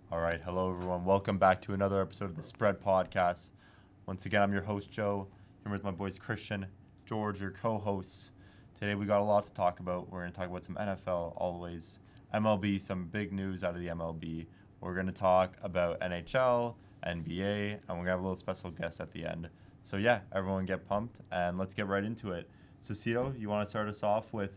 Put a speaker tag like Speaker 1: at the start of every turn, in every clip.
Speaker 1: All right, hello everyone. Welcome back to another episode of the Spread Podcast. Once again, I'm your host Joe. Here with my boys Christian, George, your co-hosts. Today we got a lot to talk about. We're going to talk about some NFL, always MLB, some big news out of the MLB. We're going to talk about NHL, NBA, and we're going to have a little special guest at the end. So yeah, everyone get pumped and let's get right into it. So Cito, you want to start us off with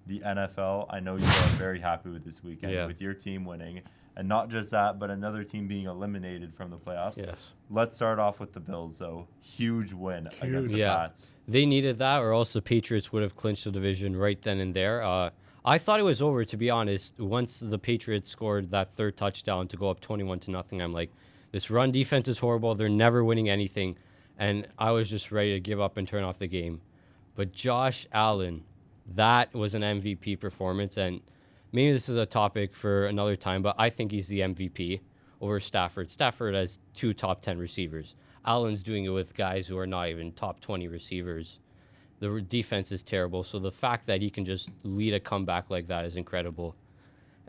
Speaker 1: the NFL? I know you are very happy with this weekend with your team winning. And not just that, but another team being eliminated from the playoffs.
Speaker 2: Yes.
Speaker 1: Let's start off with the Bills, though. Huge win against the Pats.
Speaker 2: They needed that, or else the Patriots would have clinched the division right then and there. I thought it was over, to be honest. Once the Patriots scored that third touchdown to go up 21-0, I'm like, this run defense is horrible. They're never winning anything. And I was just ready to give up and turn off the game. But Josh Allen, that was an MVP performance. And maybe this is a topic for another time, but I think he's the MVP over Stafford. Stafford has 2 top 10 receivers. Allen's doing it with guys who are not even top 20 receivers. The defense is terrible, so the fact that he can just lead a comeback like that is incredible.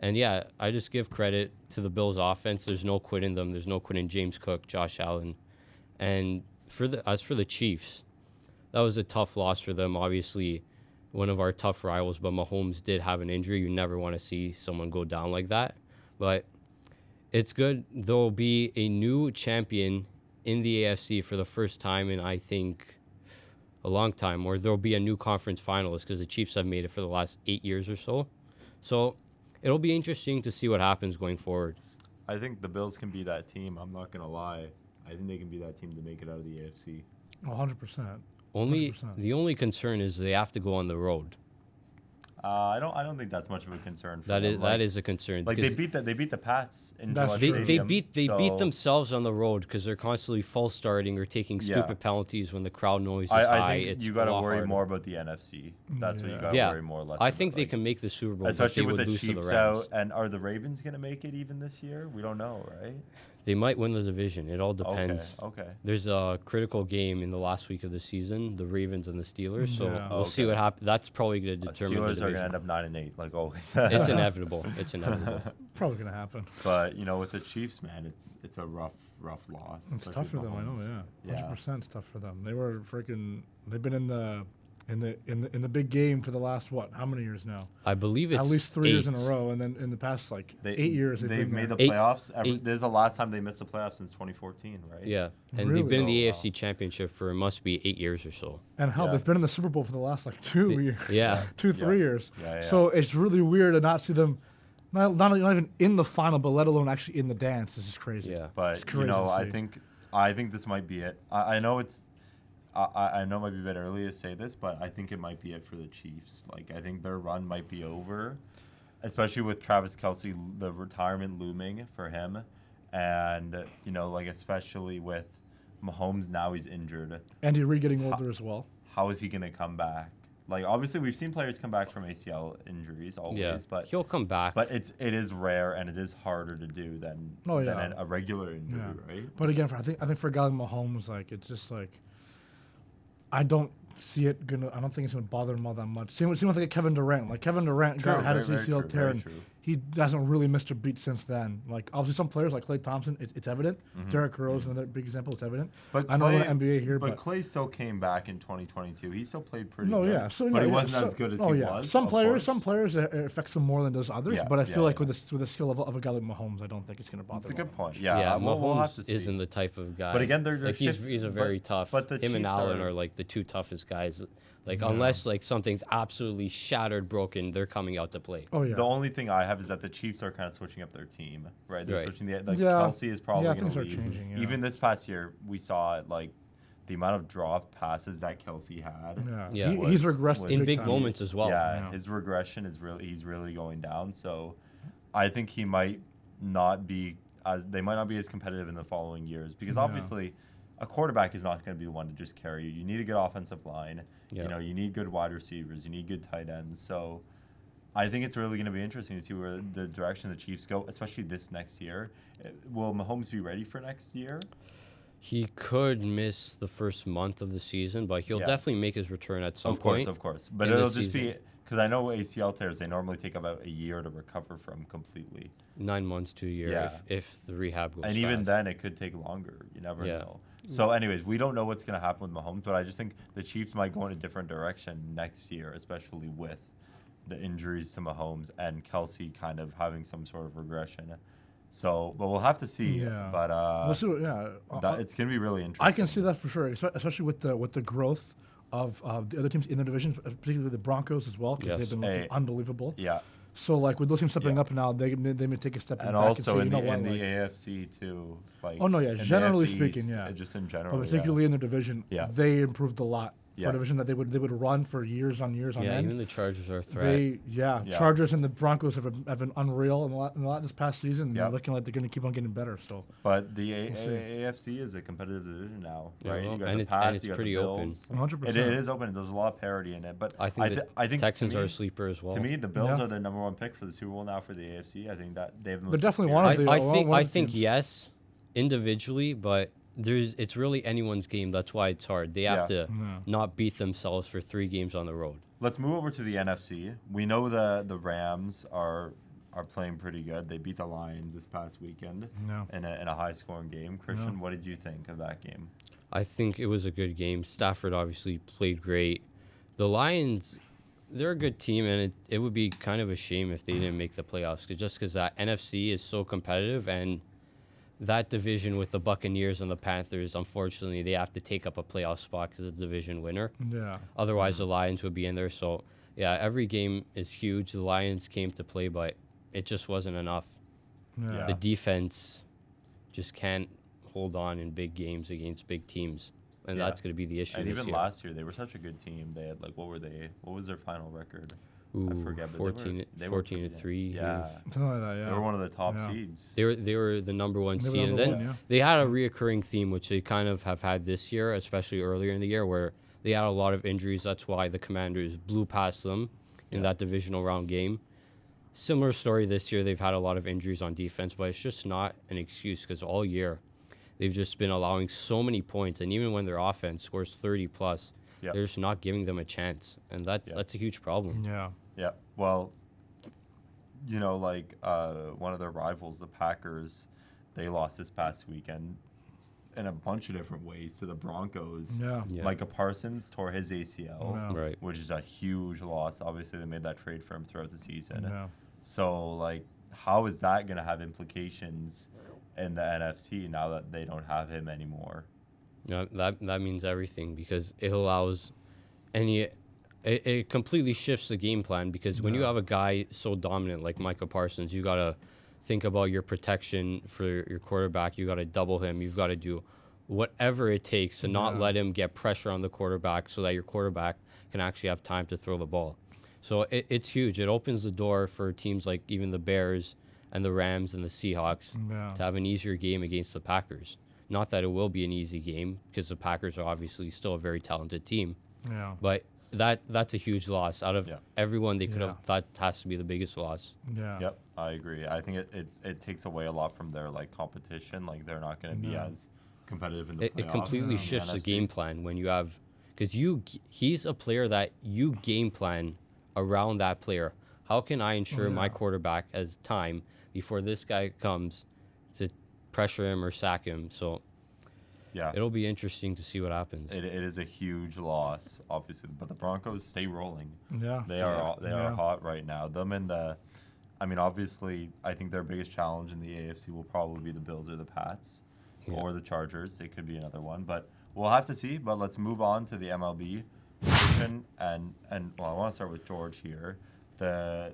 Speaker 2: And yeah, I just give credit to the Bills' offense. There's no quitting them. There's no quitting James Cook, Josh Allen. And as for the Chiefs, that was a tough loss for them, obviously. One of our tough rivals, but Mahomes did have an injury. You never want to see someone go down like that. But it's good. There will be a new champion in the AFC for the first time in, I think, a long time. Or there will be a new conference finalist because the Chiefs have made it for the last 8 years or so. So it'll be interesting to see what happens going forward.
Speaker 1: I think the Bills can be that team. I'm not going to lie. I think they can be that team to make it out of the AFC.
Speaker 3: 100%.
Speaker 2: The only concern is they have to go on the road.
Speaker 1: I don't think that's much of a concern. For
Speaker 2: that is a concern.
Speaker 1: Like they beat the Pats in
Speaker 3: That's
Speaker 1: Gillette
Speaker 3: true.
Speaker 1: Stadium,
Speaker 2: They beat themselves on the road because they're constantly false starting or taking stupid penalties when the crowd noise is high.
Speaker 1: I think
Speaker 2: it's
Speaker 1: you got to worry
Speaker 2: harder.
Speaker 1: more about the NFC. That's what you got to worry more or less.
Speaker 2: I think they can make the Super Bowl,
Speaker 1: especially
Speaker 2: but
Speaker 1: with
Speaker 2: they
Speaker 1: the
Speaker 2: would lose to
Speaker 1: Chiefs
Speaker 2: the Rams.
Speaker 1: out. And are the Ravens going to make it even this year? We don't know, right?
Speaker 2: They might win the division. It all depends.
Speaker 1: Okay.
Speaker 2: There's a critical game in the last week of the season, the Ravens and the Steelers. So we'll see what happens. That's probably going to determine the
Speaker 1: Steelers
Speaker 2: division.
Speaker 1: are going to end up 9-8, like always.
Speaker 2: It's inevitable. It's inevitable.
Speaker 3: Probably going to happen.
Speaker 1: But, with the Chiefs, man, it's a rough loss.
Speaker 3: It's tough for them, I know, yeah. 100% it's tough for them. They were they've been in the big game for the last, how many years now?
Speaker 2: I believe it's
Speaker 3: at least 3 years in a
Speaker 2: 8.
Speaker 3: row, and then in the past 8 years
Speaker 1: they've made the
Speaker 2: 8
Speaker 1: playoffs. This is the last time they missed the playoffs since 2014, right?
Speaker 2: Yeah, and
Speaker 3: Really?
Speaker 2: they've been in the
Speaker 1: Oh,
Speaker 2: AFC Championship for it must be 8 years or so.
Speaker 3: And they've been in the Super Bowl for the last 2 years.
Speaker 2: Yeah.
Speaker 3: 3 years.
Speaker 1: Yeah.
Speaker 3: So it's really weird to not see them, not even in the final, but let alone actually in the dance. It's just crazy.
Speaker 2: Yeah.
Speaker 1: But
Speaker 3: It's crazy to see.
Speaker 1: I think this might be it. I know I know it might be a bit early to say this, but I think it might be it for the Chiefs. Like, I think their run might be over, especially with Travis Kelce, the retirement looming for him. And, especially with Mahomes, now he's injured.
Speaker 3: Andy Reid getting older as well.
Speaker 1: How is he going to come back? Like, obviously, we've seen players come back from ACL injuries always, but
Speaker 2: he'll come back.
Speaker 1: But it is rare and it is harder to do than a regular injury, right?
Speaker 3: But again, I think for a guy like Mahomes, it's just I don't see it I don't think it's gonna bother him all that much. Same with Kevin Durant. Like Kevin Durant had his ACL tear, and he hasn't really missed a beat since then. Like obviously some players like Klay Thompson, it's evident. Derrick Rose, another big example, it's evident.
Speaker 1: But
Speaker 3: I know the NBA here, but
Speaker 1: Klay still came back in 2022. He still played pretty
Speaker 3: no,
Speaker 1: good.
Speaker 3: yeah. So,
Speaker 1: but he wasn't as good as he was.
Speaker 3: Some players it affects them more than does others.
Speaker 1: Yeah,
Speaker 3: but I feel like with the skill level of a guy like Mahomes, I don't think it's gonna bother.
Speaker 1: That's a good point.
Speaker 2: Yeah,
Speaker 1: we'll have
Speaker 2: Mahomes
Speaker 1: to see.
Speaker 2: isn't the type of guy.
Speaker 1: But again, they're
Speaker 2: he's a very tough.
Speaker 1: But the
Speaker 2: him and
Speaker 1: Chiefs
Speaker 2: Allen are like the 2 toughest guys. Unless something's absolutely shattered, broken, they're coming out to play.
Speaker 3: Oh yeah.
Speaker 1: The only thing I have is that the Chiefs are kind of switching up their team, right? They're switching Kelsey is probably going to leave.
Speaker 3: Changing,
Speaker 1: Even this past year, we saw it the amount of dropped passes that Kelsey had.
Speaker 2: Yeah.
Speaker 3: He's regressed
Speaker 2: in big
Speaker 3: time.
Speaker 2: moments as well.
Speaker 1: Yeah, his regression is he's really going down. So I think he might not be they might not be as competitive in the following years because obviously a quarterback is not going to be the one to just carry you. You need a good offensive line.
Speaker 2: Yeah.
Speaker 1: You need good wide receivers. You need good tight ends. So I think it's really going to be interesting to see where the direction the Chiefs go, especially this next year. Will Mahomes be ready for next year?
Speaker 2: He could miss the first month of the season, but he'll definitely make his return at some point.
Speaker 1: Of course. But it'll just be because I know ACL tears, they normally take about a year to recover from completely.
Speaker 2: 9 months to a year
Speaker 1: Yeah.
Speaker 2: if the rehab goes
Speaker 1: And
Speaker 2: fast.
Speaker 1: even then, it could take longer. You never
Speaker 2: Yeah.
Speaker 1: know. So, anyways, we don't know what's going to happen with Mahomes, but I just think the Chiefs might go in a different direction next year, especially with the injuries to Mahomes and Kelsey kind of having some sort of regression. So, but we'll have to see.
Speaker 3: Yeah.
Speaker 1: But
Speaker 3: We'll see.
Speaker 1: it's going to be really interesting.
Speaker 3: I can see that for sure, especially with the growth of the other teams in the division, particularly the Broncos as well, because
Speaker 2: Yes.
Speaker 3: they've been looking unbelievable.
Speaker 1: Yeah.
Speaker 3: So like with those teams stepping up now, they may take a step
Speaker 1: And
Speaker 3: back
Speaker 1: also
Speaker 3: and say,
Speaker 1: in the
Speaker 3: like,
Speaker 1: AFC too. Like
Speaker 3: oh no, yeah,
Speaker 1: in the
Speaker 3: generally
Speaker 1: AFC
Speaker 3: speaking,
Speaker 1: East,
Speaker 3: yeah.
Speaker 1: just in general.
Speaker 3: but particularly in the division, they improved a lot. For
Speaker 1: Yeah.
Speaker 3: a division that they would run for years on years on
Speaker 2: Yeah,
Speaker 3: end.
Speaker 2: even the Chargers are a threat.
Speaker 3: Yeah. Chargers and the Broncos have been unreal in a lot this past season. And they're looking like they're going to keep on getting better. So,
Speaker 1: but the AFC is a competitive division now,
Speaker 2: Yeah,
Speaker 1: right?
Speaker 2: well,
Speaker 1: You got
Speaker 2: and
Speaker 1: the
Speaker 2: it's-
Speaker 1: Pats,
Speaker 2: and it's
Speaker 1: you got
Speaker 2: pretty
Speaker 1: the
Speaker 2: open.
Speaker 1: Bills.
Speaker 3: 100%.
Speaker 1: It is open. There's a lot of parity in it, but
Speaker 2: I think the Texans
Speaker 1: to
Speaker 2: are
Speaker 1: me,
Speaker 2: a sleeper as well.
Speaker 1: To me, the Bills are the number one pick for the Super Bowl now for the AFC. I think that they have the most.
Speaker 3: They're definitely
Speaker 1: experience.
Speaker 3: one of the.
Speaker 2: I think yes, individually, but it's really anyone's game. That's why it's hard. They have to not beat themselves for 3 games on the road.
Speaker 1: Let's move over to the NFC. We know the Rams are playing pretty good. They beat the Lions this past weekend in a high scoring game. Christian, what did you think of that game?
Speaker 2: I think it was a good game. Stafford obviously played great. The Lions, they're a good team, and it would be kind of a shame if they didn't make the playoffs, because that NFC is so competitive, and that division with the Buccaneers and the Panthers, unfortunately, they have to take up a playoff spot because of the division winner.
Speaker 3: Yeah.
Speaker 2: Otherwise, the Lions would be in there. So, yeah, every game is huge. The Lions came to play, but it just wasn't enough.
Speaker 3: Yeah.
Speaker 2: The defense just can't hold on in big games against big teams. And that's going to be the issue
Speaker 1: And
Speaker 2: this
Speaker 1: even
Speaker 2: year.
Speaker 1: last year, they were such a good team. They had, what was their final record?
Speaker 2: Ooh,
Speaker 1: I forget. But
Speaker 2: 14 to 3.
Speaker 1: Yeah.
Speaker 3: Something like that, yeah.
Speaker 1: They were one of the top seeds.
Speaker 2: They were the number one
Speaker 3: They were
Speaker 2: seed. And
Speaker 3: number
Speaker 2: then
Speaker 3: one,
Speaker 2: they had a reoccurring theme, which they kind of have had this year, especially earlier in the year, where they had a lot of injuries. That's why the Commanders blew past them in that divisional round game. Similar story this year. They've had a lot of injuries on defense, but it's just not an excuse, because all year they've just been allowing so many points. And even when their offense scores 30 plus, they're just not giving them a chance. And that's a huge problem.
Speaker 3: Yeah.
Speaker 1: Yeah. Well, one of their rivals, the Packers, they lost this past weekend in a bunch of different ways to the Broncos.
Speaker 3: Yeah.
Speaker 1: Micah Parsons tore his ACL,
Speaker 2: Right.
Speaker 1: which is a huge loss. Obviously, they made that trade for him throughout the season.
Speaker 3: Yeah.
Speaker 1: So, how is that going to have implications in the NFC now that they don't have him anymore?
Speaker 2: Yeah, that means everything, because it allows it completely shifts the game plan, because when you have a guy so dominant like Micah Parsons, you got to think about your protection for your quarterback. You got to double him. You've got to do whatever it takes to not let him get pressure on the quarterback, so that your quarterback can actually have time to throw the ball. So it's huge. It opens the door for teams like even the Bears and the Rams and the Seahawks to have an easier game against the Packers. Not that it will be an easy game, because the Packers are obviously still a very talented team.
Speaker 3: Yeah.
Speaker 2: But that's a huge loss. Out of everyone, they could have, that has to be the biggest loss.
Speaker 3: Yeah.
Speaker 1: Yep, I agree. I think it takes away a lot from their competition. They're not going to be as competitive in the playoffs.
Speaker 2: It completely shifts the game plan when you have, because he's a player that you game plan around that player. How can I ensure my quarterback has time before this guy comes to pressure him or sack him? So it'll be interesting to see what happens.
Speaker 1: It is a huge loss, obviously, but the Broncos stay rolling.
Speaker 3: Yeah.
Speaker 1: They are hot right now. Obviously, I think their biggest challenge in the AFC will probably be the Bills or the Pats or the Chargers. They could be another one, but we'll have to see. But let's move on to the MLB. And I want to start with George here. The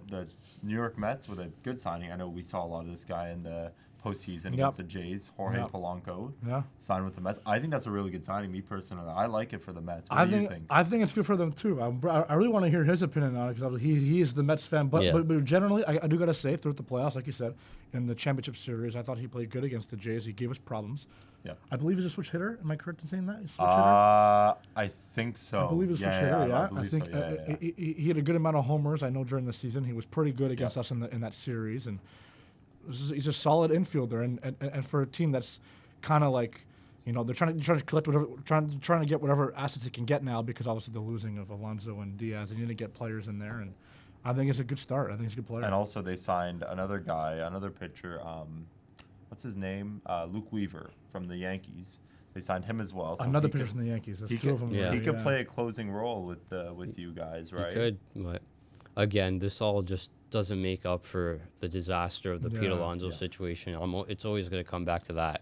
Speaker 1: New York Mets with a good signing. I know we saw a lot of this guy in the postseason against the Jays. Jorge Polanco signed with the Mets. I think that's a really good signing. Me personally, I like it for the Mets. What do you think?
Speaker 3: I think it's good for them too. I really want to hear his opinion on it, because he is the Mets fan. But generally, I do gotta say, throughout the playoffs, like you said, in the championship series, I thought he played good against the Jays. He gave us problems.
Speaker 1: Yeah.
Speaker 3: I believe he's a switch hitter. Am I correct in saying that? He's a switch hitter?
Speaker 1: I think so.
Speaker 3: I believe he's a switch hitter. Yeah.
Speaker 1: I think
Speaker 3: he had a good amount of homers. I know during the season he was pretty good against us in that series, and he's a solid infielder. And for a team that's kind of You know, they're trying to collect whatever, trying to get whatever assets they can get now because obviously the losing of Alonso and Diaz. They need to get players in there, and I think it's a good start. I think it's a good player.
Speaker 1: And also they signed another guy, another pitcher. What's his name? Luke Weaver from the Yankees. They signed him as well. So
Speaker 3: another pitcher from the Yankees. There's two of them.
Speaker 2: Yeah.
Speaker 1: He could play a closing role with you guys, right?
Speaker 2: He could, but again, this all just doesn't make up for the disaster of the Pete Alonso situation. It's always going to come back to that.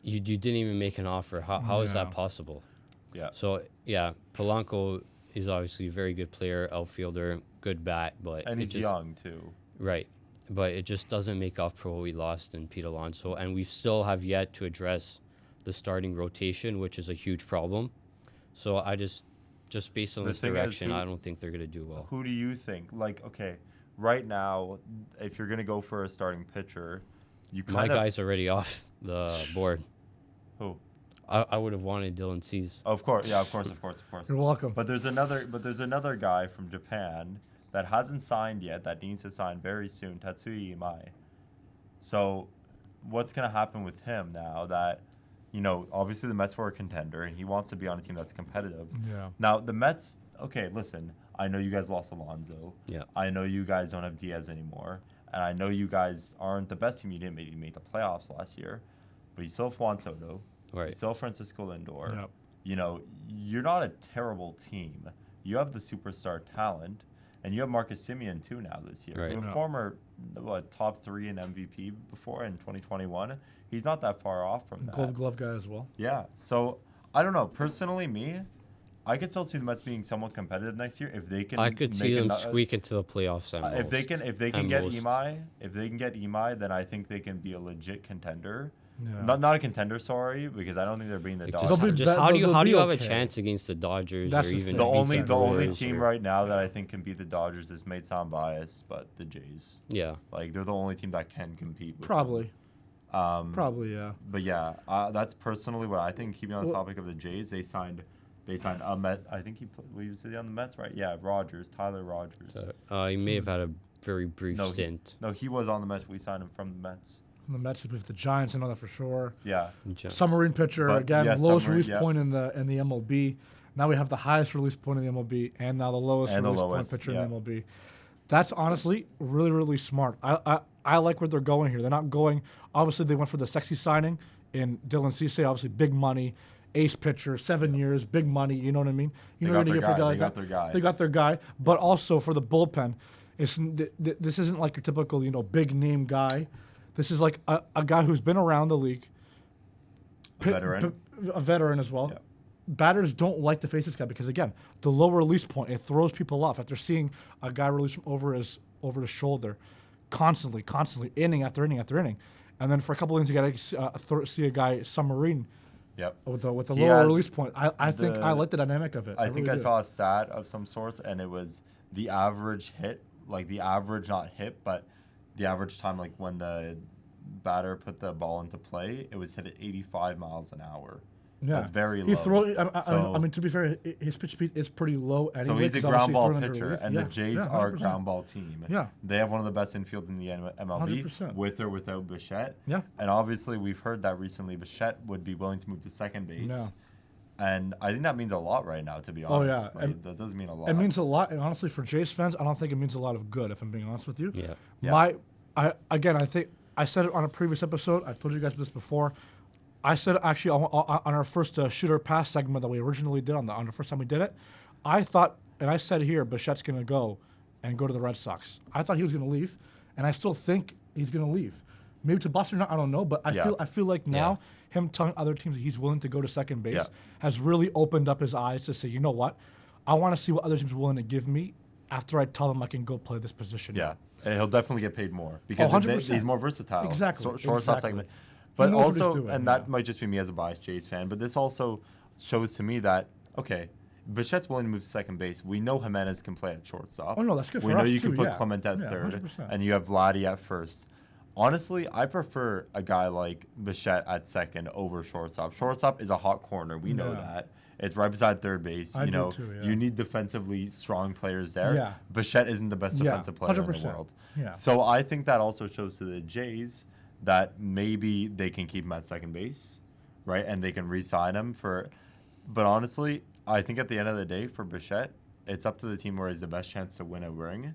Speaker 2: You didn't even make an offer. How is that possible?
Speaker 1: Yeah.
Speaker 2: So, yeah, Polanco is obviously a very good player, outfielder, good bat, but
Speaker 1: and he's young too.
Speaker 2: Right. But it just doesn't make up for what we lost in Pete Alonso, and we still have yet to address the starting rotation, which is a huge problem. So I just based on this direction, I don't think they're going to do well.
Speaker 1: Who do you think? Like, okay, right now, if you're going to go for a starting pitcher,
Speaker 2: my guy's already off the board.
Speaker 1: Who?
Speaker 2: I would have wanted Dylan Cease.
Speaker 1: Of course, yeah, of course.
Speaker 3: You're welcome.
Speaker 1: But there's another guy from Japan that hasn't signed yet that needs to sign very soon, Tatsuya Imai. So, what's going to happen with him now that, you know, obviously the Mets were a contender and he wants to be on a team that's competitive.
Speaker 3: Yeah.
Speaker 1: Now, the Mets, okay, listen, I know you guys lost Alonso.
Speaker 2: Yeah.
Speaker 1: I know you guys don't have Diaz anymore. And I know you guys aren't the best team. You didn't make the playoffs last year. But you still have Juan Soto.
Speaker 2: Right.
Speaker 1: You still have Francisco Lindor.
Speaker 3: Yep.
Speaker 1: You know, you're not a terrible team. You have the superstar talent. And you have Marcus Semien, too, now this year.
Speaker 2: Right.
Speaker 1: A former, top 3 in MVP before in 2021. He's not that far off from that.
Speaker 3: Gold Glove guy as well.
Speaker 1: Yeah. So, I don't know. Personally, I could still see the Mets being somewhat competitive next year if they can.
Speaker 2: I could see them squeak into the playoffs.
Speaker 1: If they can get Imai, then I think they can be a legit contender.
Speaker 3: Yeah.
Speaker 1: Not a contender, sorry, because I don't think they're being the Dodgers.
Speaker 2: Just how do you have a chance against the Dodgers?
Speaker 3: That's
Speaker 2: or even
Speaker 1: the only team right now that I think can beat the Dodgers. This may sound biased, but the Jays.
Speaker 2: Yeah.
Speaker 1: Like they're the only team that can compete with
Speaker 3: Probably.
Speaker 1: them.
Speaker 3: Probably, yeah.
Speaker 1: But yeah, that's personally what I think. Keeping on the topic of the Jays, they signed a Met. I think he was on the Mets, right? Yeah, Tyler Rogers.
Speaker 2: He may have had a very brief stint.
Speaker 1: He was on the Mets. We signed him from the Mets.
Speaker 3: The Mets with the Giants, I know that for sure.
Speaker 1: Yeah.
Speaker 3: Submarine pitcher, lowest release point in the MLB. Now we have the highest release point in the MLB, and now the lowest release point pitcher in the MLB. That's honestly really, really smart. I like where they're going here. They're not going. Obviously, they went for the sexy signing in Dylan Cease. Obviously, big money, ace pitcher, 7 years, big money. You know what I mean? You know what you're gonna get for a guy like that. They got their guy, but also for the bullpen, this isn't like your typical big name guy. This is like a guy who's been around the league. A veteran as well. Yeah. Batters don't like to face this guy because, again, the lower release point, it throws people off after seeing a guy release from over his shoulder constantly, inning after inning after inning. And then for a couple innings, you got to see a guy submarine with a lower release point. I think I like the dynamic of it.
Speaker 1: I think I saw a stat of some sorts, and it was the average hit, like the average, not hit, but the average time, like when the batter put the ball into play, it was hit at 85 miles an hour. Yeah. That's very low.
Speaker 3: I mean, to be fair, his pitch speed is pretty low anyway.
Speaker 1: So he's a ground ball pitcher, and the Jays are a ground ball team.
Speaker 3: Yeah.
Speaker 1: They have one of the best infields in the MLB,
Speaker 3: 100%.
Speaker 1: With or without Bichette.
Speaker 3: Yeah.
Speaker 1: And obviously, we've heard that recently Bichette would be willing to move to second base.
Speaker 3: Yeah.
Speaker 1: And I think that means a lot right now, to be honest.
Speaker 3: Oh, yeah.
Speaker 1: That does mean a lot.
Speaker 3: It means a lot, and honestly, for Jays fans, I don't think it means a lot of good, if I'm being honest with you.
Speaker 2: Yeah.
Speaker 3: I think I said it on a previous episode. I told you guys this before. I said actually on our first shooter pass segment that we originally did on the first time we did it, I thought, and I said here, Bichette's going to go to the Red Sox. I thought he was going to leave, and I still think he's going to leave. Maybe to Boston or not, I don't know, but I feel like now him telling other teams that he's willing to go to second base has really opened up his eyes to say, you know what, I want to see what other teams are willing to give me after I tell them I can go play this position.
Speaker 1: Yeah, and he'll definitely get paid more because he's more versatile.
Speaker 3: Exactly.
Speaker 1: Shortstop segment. But also, and that might just be me as a biased Jays fan, but this also shows to me that, okay, Bichette's willing to move to second base. We know Jimenez can play at shortstop.
Speaker 3: Oh, no, that's good for us,
Speaker 1: We know you
Speaker 3: too,
Speaker 1: can put Clement at third,
Speaker 3: 100%.
Speaker 1: and you have Vladdy at first. Honestly, I prefer a guy like Bichette at second over shortstop. Shortstop is a hot corner. We know that. It's right beside third base. You need defensively strong players there.
Speaker 3: Yeah.
Speaker 1: Bichette isn't the best defensive player
Speaker 3: 100%.
Speaker 1: in the world.
Speaker 3: Yeah.
Speaker 1: So I think that also shows to the Jays that maybe they can keep him at second base, right? And they can re-sign him for. But honestly, I think at the end of the day, for Bichette, it's up to the team where he has the best chance to win a ring,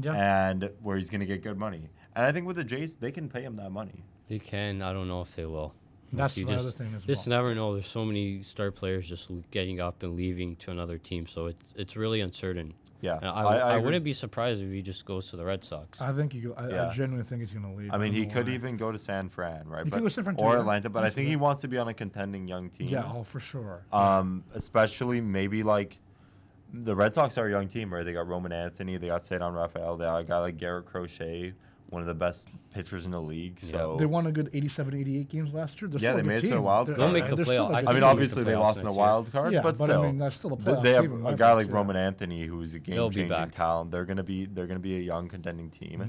Speaker 1: and where he's going to get good money. And I think with the Jays, they can pay him that money.
Speaker 2: They can. I don't know if they will.
Speaker 3: That's the other thing as well.
Speaker 2: Just never know. There's so many star players just getting up and leaving to another team, so it's really uncertain.
Speaker 1: Yeah,
Speaker 2: And I wouldn't be surprised if he just goes to the Red Sox.
Speaker 3: I think I genuinely think he's going to leave.
Speaker 1: I mean, he could even go to San Fran, right?
Speaker 3: He could go to San Fran
Speaker 1: or
Speaker 3: too,
Speaker 1: Atlanta, but I think he wants to be on a contending young team.
Speaker 3: Yeah, for sure.
Speaker 1: Especially maybe like the Red Sox are a young team, right? They got Roman Anthony, they got Cedon Rafael, they got a guy like Garrett Crochet, one of the best pitchers in the league. So
Speaker 3: they won a good 87, 88 games last year.
Speaker 1: They made it to a wild card.
Speaker 2: They'll make the playoff.
Speaker 1: I mean, obviously they lost in a wild card, but still,
Speaker 3: I mean, that's still a playoff
Speaker 1: they have
Speaker 3: team
Speaker 1: a guy like Roman Anthony who's a game-changing talent. They're gonna be a young contending team,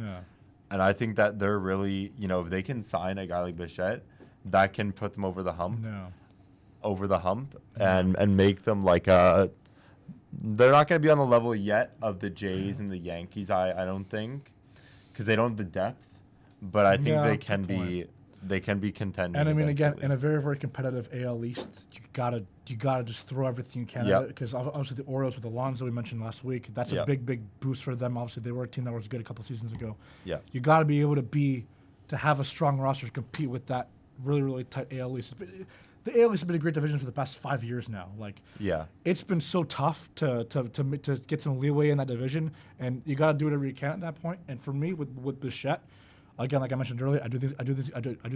Speaker 1: and I think that they're really, if they can sign a guy like Bichette, that can put them over the hump, and make them like a. They're not going to be on the level yet of the Jays and the Yankees. I don't think, because they don't have the depth, but I think they can be. They can be contending.
Speaker 3: And I mean, again, in a very, very competitive AL East, you gotta just throw everything you can at it, because obviously the Orioles with Alonso we mentioned last week, that's a big, big boost for them. Obviously, they were a team that was good a couple seasons ago. Yeah, you got to be able to have a strong roster to compete with that really, really tight AL East. The AL East has been a great division for the past 5 years now. It's been so tough to get some leeway in that division, and you got to do whatever you can at that point. And for me, with Bichette, again, like I mentioned earlier, I do think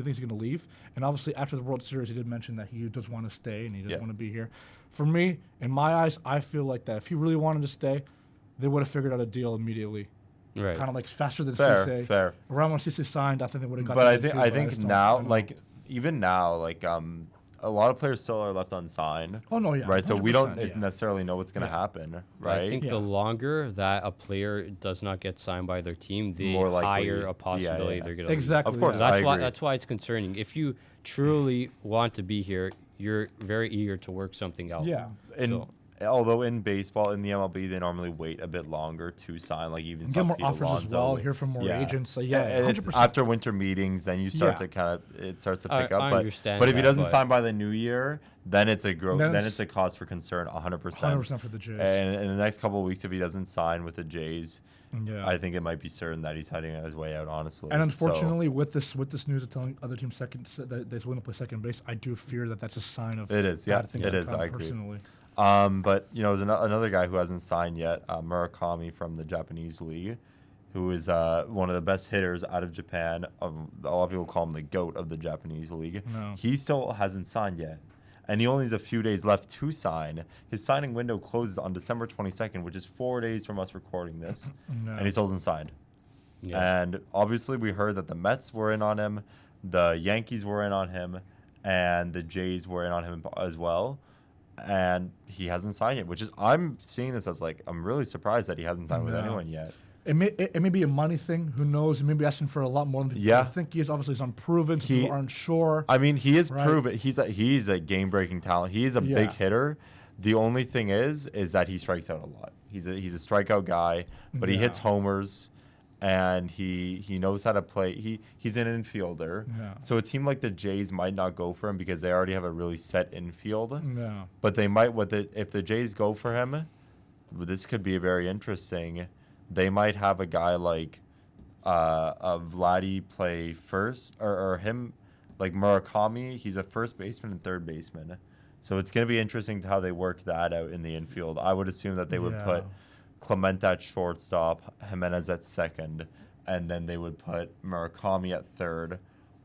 Speaker 3: he's going to leave. And obviously, after the World Series, he did mention that he does want to stay and he does want to be here. For me, in my eyes, I feel like that if he really wanted to stay, they would have figured out a deal immediately. Right. Kind of like faster than Cisse. Fair. Around when Cisse signed, I think they would have got.
Speaker 1: But I think now, even now, a lot of players still are left unsigned.
Speaker 3: Oh, no, yeah.
Speaker 1: Right, so we don't necessarily know what's going to happen, right?
Speaker 2: I think the longer that a player does not get signed by their team, the higher a possibility they're going to leave.
Speaker 1: Of course,
Speaker 2: that's why it's concerning. If you truly want to be here, you're very eager to work something out.
Speaker 3: Yeah.
Speaker 1: Although in baseball, in the MLB, they normally wait a bit longer to sign, even
Speaker 3: get more offers as well. Hear from more agents. So
Speaker 1: it's after winter meetings, then you start to it starts to pick up. But if he doesn't sign by the new year, then it's a then it's a cause for concern, 100%.
Speaker 3: 100% for the Jays.
Speaker 1: And in the next couple of weeks, if he doesn't sign with the Jays, I think it might be certain that he's heading his way out. Honestly,
Speaker 3: and unfortunately, with this news of telling other teams that they're willing to play second base, I do fear that that's a sign of
Speaker 1: it is. Yeah, it is. I agree. But there's another guy who hasn't signed yet, Murakami from the Japanese league, who is one of the best hitters out of Japan. A lot of people call him the GOAT of the Japanese league.
Speaker 3: No.
Speaker 1: He still hasn't signed yet, and he only has a few days left to sign. His signing window closes on December 22nd, which is 4 days from us recording this, and he still hasn't signed. Yes. And obviously, we heard that the Mets were in on him, the Yankees were in on him, and the Jays were in on him as well. And he hasn't signed yet, which is I'm seeing this as I'm really surprised that he hasn't signed with anyone yet.
Speaker 3: It may be a money thing. Who knows? He may be asking for a lot more than people. I think he is. Obviously, he's unproven. People aren't sure.
Speaker 1: I mean, he is proven. He's a game-breaking talent. He is a big hitter. The only thing is that he strikes out a lot. He's a strikeout guy, but he hits homers. And he knows how to play. He's an infielder. Yeah. So a team like the Jays might not go for him because they already have a really set infield.
Speaker 3: Yeah.
Speaker 1: But they might if the Jays go for him, this could be very interesting. They might have a guy like Vladdy play first or him like Murakami. He's a first baseman and third baseman. So it's going to be interesting how they work that out in the infield. I would assume that they would put Clement at shortstop, Jimenez at second, and then they would put Murakami at third,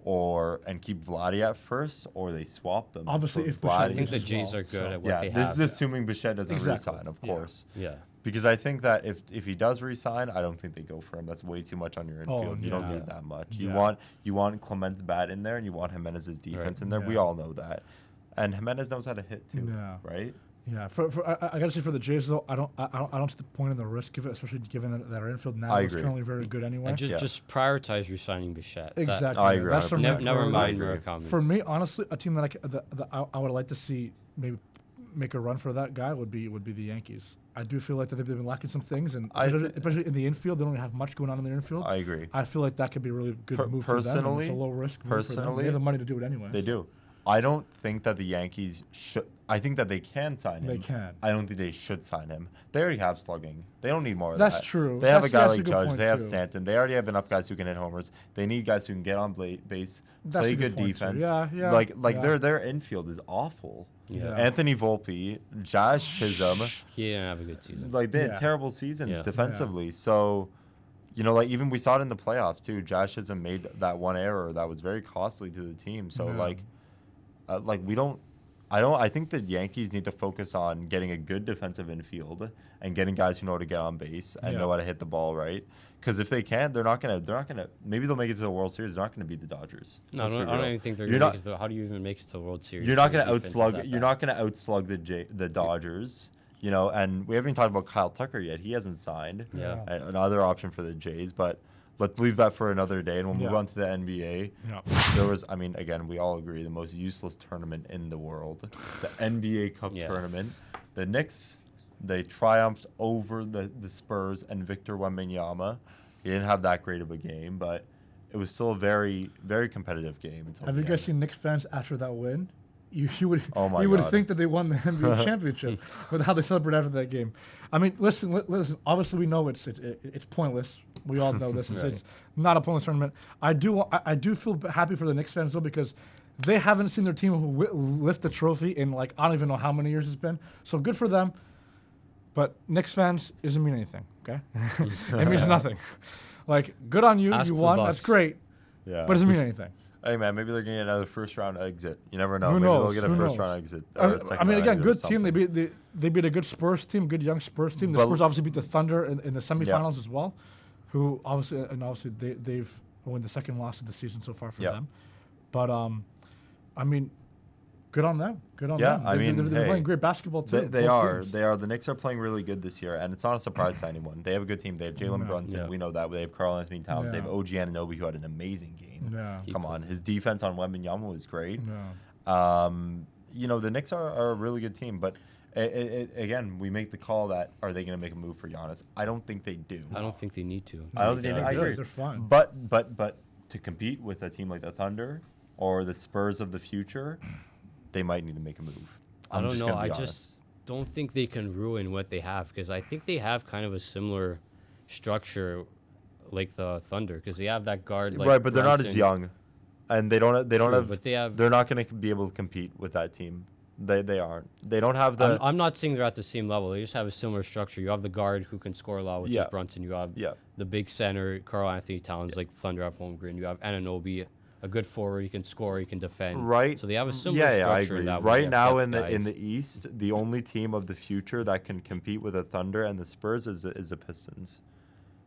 Speaker 1: and keep Vladdy at first, or they swap them.
Speaker 3: Obviously, if
Speaker 2: Bichette, I think the Jays are good at what they have.
Speaker 1: This is assuming Bichette doesn't resign, of course.
Speaker 2: Yeah.
Speaker 1: Because I think that if he does resign, I don't think they go for him. That's way too much on your infield. You don't need that much. You want Clement's bat in there, and you want Jimenez's defense in there. We all know that, and Jimenez knows how to hit too, right?
Speaker 3: Yeah, I gotta say for the Jays though, I don't see the point in the risk of it, especially given that our infield now is currently very good anyway.
Speaker 2: And just prioritize resigning Bichette.
Speaker 3: Exactly.
Speaker 1: I agree.
Speaker 3: That's
Speaker 2: never mind Murakami.
Speaker 3: For me, honestly, a team that I would like to see maybe make a run for that guy would be the Yankees. I do feel like that they've been lacking some things, and especially in the infield, they don't have much going on in their infield.
Speaker 1: I agree.
Speaker 3: I feel like that could be a really good move for them. It's a low risk move for them. They have the money to do it anyway.
Speaker 1: They do. I don't think that the Yankees should. I think that they can sign him.
Speaker 3: They can.
Speaker 1: I don't think they should sign him. They already have slugging. They don't need more of
Speaker 3: That's
Speaker 1: that.
Speaker 3: true.
Speaker 1: They have a guy
Speaker 3: That's a
Speaker 1: like
Speaker 3: good
Speaker 1: Judge.
Speaker 3: point,
Speaker 1: They have
Speaker 3: too.
Speaker 1: Stanton. They already have enough guys who can hit homers. They need guys who can get on base,
Speaker 3: That's
Speaker 1: play
Speaker 3: a good
Speaker 1: good
Speaker 3: point, too.
Speaker 1: defense.
Speaker 3: Yeah.
Speaker 1: Like
Speaker 3: Yeah.
Speaker 1: their infield is awful.
Speaker 2: Yeah.
Speaker 1: Anthony Volpe, Josh Chisholm,
Speaker 2: He didn't have a good season.
Speaker 1: like they had
Speaker 3: Yeah.
Speaker 1: terrible seasons
Speaker 2: Yeah.
Speaker 1: defensively. So, like even we saw it in the playoffs too. Josh Chisholm made that one error that was very costly to the team. So
Speaker 3: Yeah.
Speaker 1: we don't. I think the Yankees need to focus on getting a good defensive infield and getting guys who know how to get on base and
Speaker 3: Yeah.
Speaker 1: know how to hit the ball right. Because if they can't, they're not gonna. Maybe they'll make it to the World Series. They're not gonna beat the Dodgers.
Speaker 2: No, I
Speaker 1: Let's be
Speaker 2: don't
Speaker 1: real.
Speaker 2: even think they're
Speaker 1: You're
Speaker 2: going
Speaker 1: not-
Speaker 2: to make it. How do you even make it to the World Series?
Speaker 1: You're not
Speaker 2: Your
Speaker 1: gonna
Speaker 2: defense is
Speaker 1: outslug.
Speaker 2: that
Speaker 1: You're
Speaker 2: bad?
Speaker 1: not gonna outslug the Dodgers. And we haven't even talked about Kyle Tucker yet. He hasn't signed.
Speaker 2: Yeah.
Speaker 1: Another option for the Jays, but let's leave that for another day, and we'll move
Speaker 3: Yeah.
Speaker 1: on to the NBA.
Speaker 3: Yeah.
Speaker 1: There was, again, we all agree, the most useless tournament in the world, the NBA Cup
Speaker 2: Yeah.
Speaker 1: tournament. The Knicks, they triumphed over the Spurs and Victor Wembanyama. He didn't have that great of a game, but it was still a very, very competitive game. Until
Speaker 3: Have
Speaker 1: the
Speaker 3: you guys
Speaker 1: end.
Speaker 3: seen Knicks fans after that win? You would
Speaker 1: Oh my
Speaker 3: you would
Speaker 1: God.
Speaker 3: think that they won the NBA championship with how they celebrate after that game. I mean, listen. Obviously, we know it's pointless. We all know this. It's not a pointless tournament. I do feel happy for the Knicks fans though, because they haven't seen their team lift the trophy in I don't even know how many years it's been. So good for them. But Knicks fans doesn't mean anything. Okay, it means nothing. Good on you.
Speaker 2: Ask
Speaker 3: You
Speaker 2: the
Speaker 3: won.
Speaker 2: Bucks.
Speaker 3: That's great.
Speaker 1: Yeah.
Speaker 3: But it doesn't mean anything.
Speaker 1: Hey man, maybe they're gonna get another first round exit. You never know.
Speaker 3: Who
Speaker 1: maybe
Speaker 3: knows?
Speaker 1: they'll get a
Speaker 3: Who
Speaker 1: first
Speaker 3: knows?
Speaker 1: round exit.
Speaker 3: I mean, again, good team. They
Speaker 1: beat.
Speaker 3: beat a good Spurs team, good young Spurs team. The
Speaker 1: But-
Speaker 3: Spurs obviously beat the Thunder in the semifinals as well, who obviously they've won the second loss of the season so far for
Speaker 1: Yeah.
Speaker 3: them. But I mean, good on them. Good on
Speaker 1: Yeah,
Speaker 3: them.
Speaker 1: I mean,
Speaker 3: they're
Speaker 1: hey,
Speaker 3: playing great basketball too.
Speaker 1: They
Speaker 3: both
Speaker 1: are.
Speaker 3: teams.
Speaker 1: They are. The Knicks are playing really good this year, and it's not a surprise to anyone. They have a good team. They have Jalen
Speaker 3: No.
Speaker 1: Brunson.
Speaker 2: Yeah.
Speaker 1: We know that. They have Karl Anthony Towns. They have
Speaker 3: Yeah.
Speaker 1: OG Anunoby, who had an amazing game.
Speaker 3: Yeah.
Speaker 1: Come on, his defense on Wembanyama was great.
Speaker 3: Yeah.
Speaker 1: The Knicks are a really good team, but again, we make the call that are they going to make a move for Giannis? I don't think they do.
Speaker 2: I don't think they need to.
Speaker 1: I don't think they do. I
Speaker 3: They're
Speaker 1: agree.
Speaker 3: good. They're fine.
Speaker 1: But to compete with a team like the Thunder or the Spurs of the future, they might need to make a move.
Speaker 2: I don't
Speaker 1: just
Speaker 2: know.
Speaker 1: gonna be
Speaker 2: I
Speaker 1: honest.
Speaker 2: just don't think they can ruin what they have, because I think they have kind of a similar structure like the Thunder, because they have that guard. Like
Speaker 1: right, but they're not as
Speaker 2: Brunson.
Speaker 1: young, and they don't
Speaker 2: True,
Speaker 1: have.
Speaker 2: but they have.
Speaker 1: They're not going to be able to compete with that team. They aren't. They don't have the.
Speaker 2: I'm not saying they're at the same level. They just have a similar structure. You have the guard who can score a lot, which
Speaker 1: Yeah.
Speaker 2: is Brunson. You have
Speaker 1: Yeah.
Speaker 2: the big center, Karl Anthony Towns, like Thunder have Holmgren. You have Anunoby, a good forward. He can score. He can defend.
Speaker 1: Right.
Speaker 2: So they have a similar
Speaker 1: I
Speaker 2: structure.
Speaker 1: agree.
Speaker 2: In that way. They
Speaker 1: Right
Speaker 2: have
Speaker 1: now
Speaker 2: depth
Speaker 1: in the
Speaker 2: guys.
Speaker 1: East, the only team of the future that can compete with the Thunder and the Spurs is the Pistons.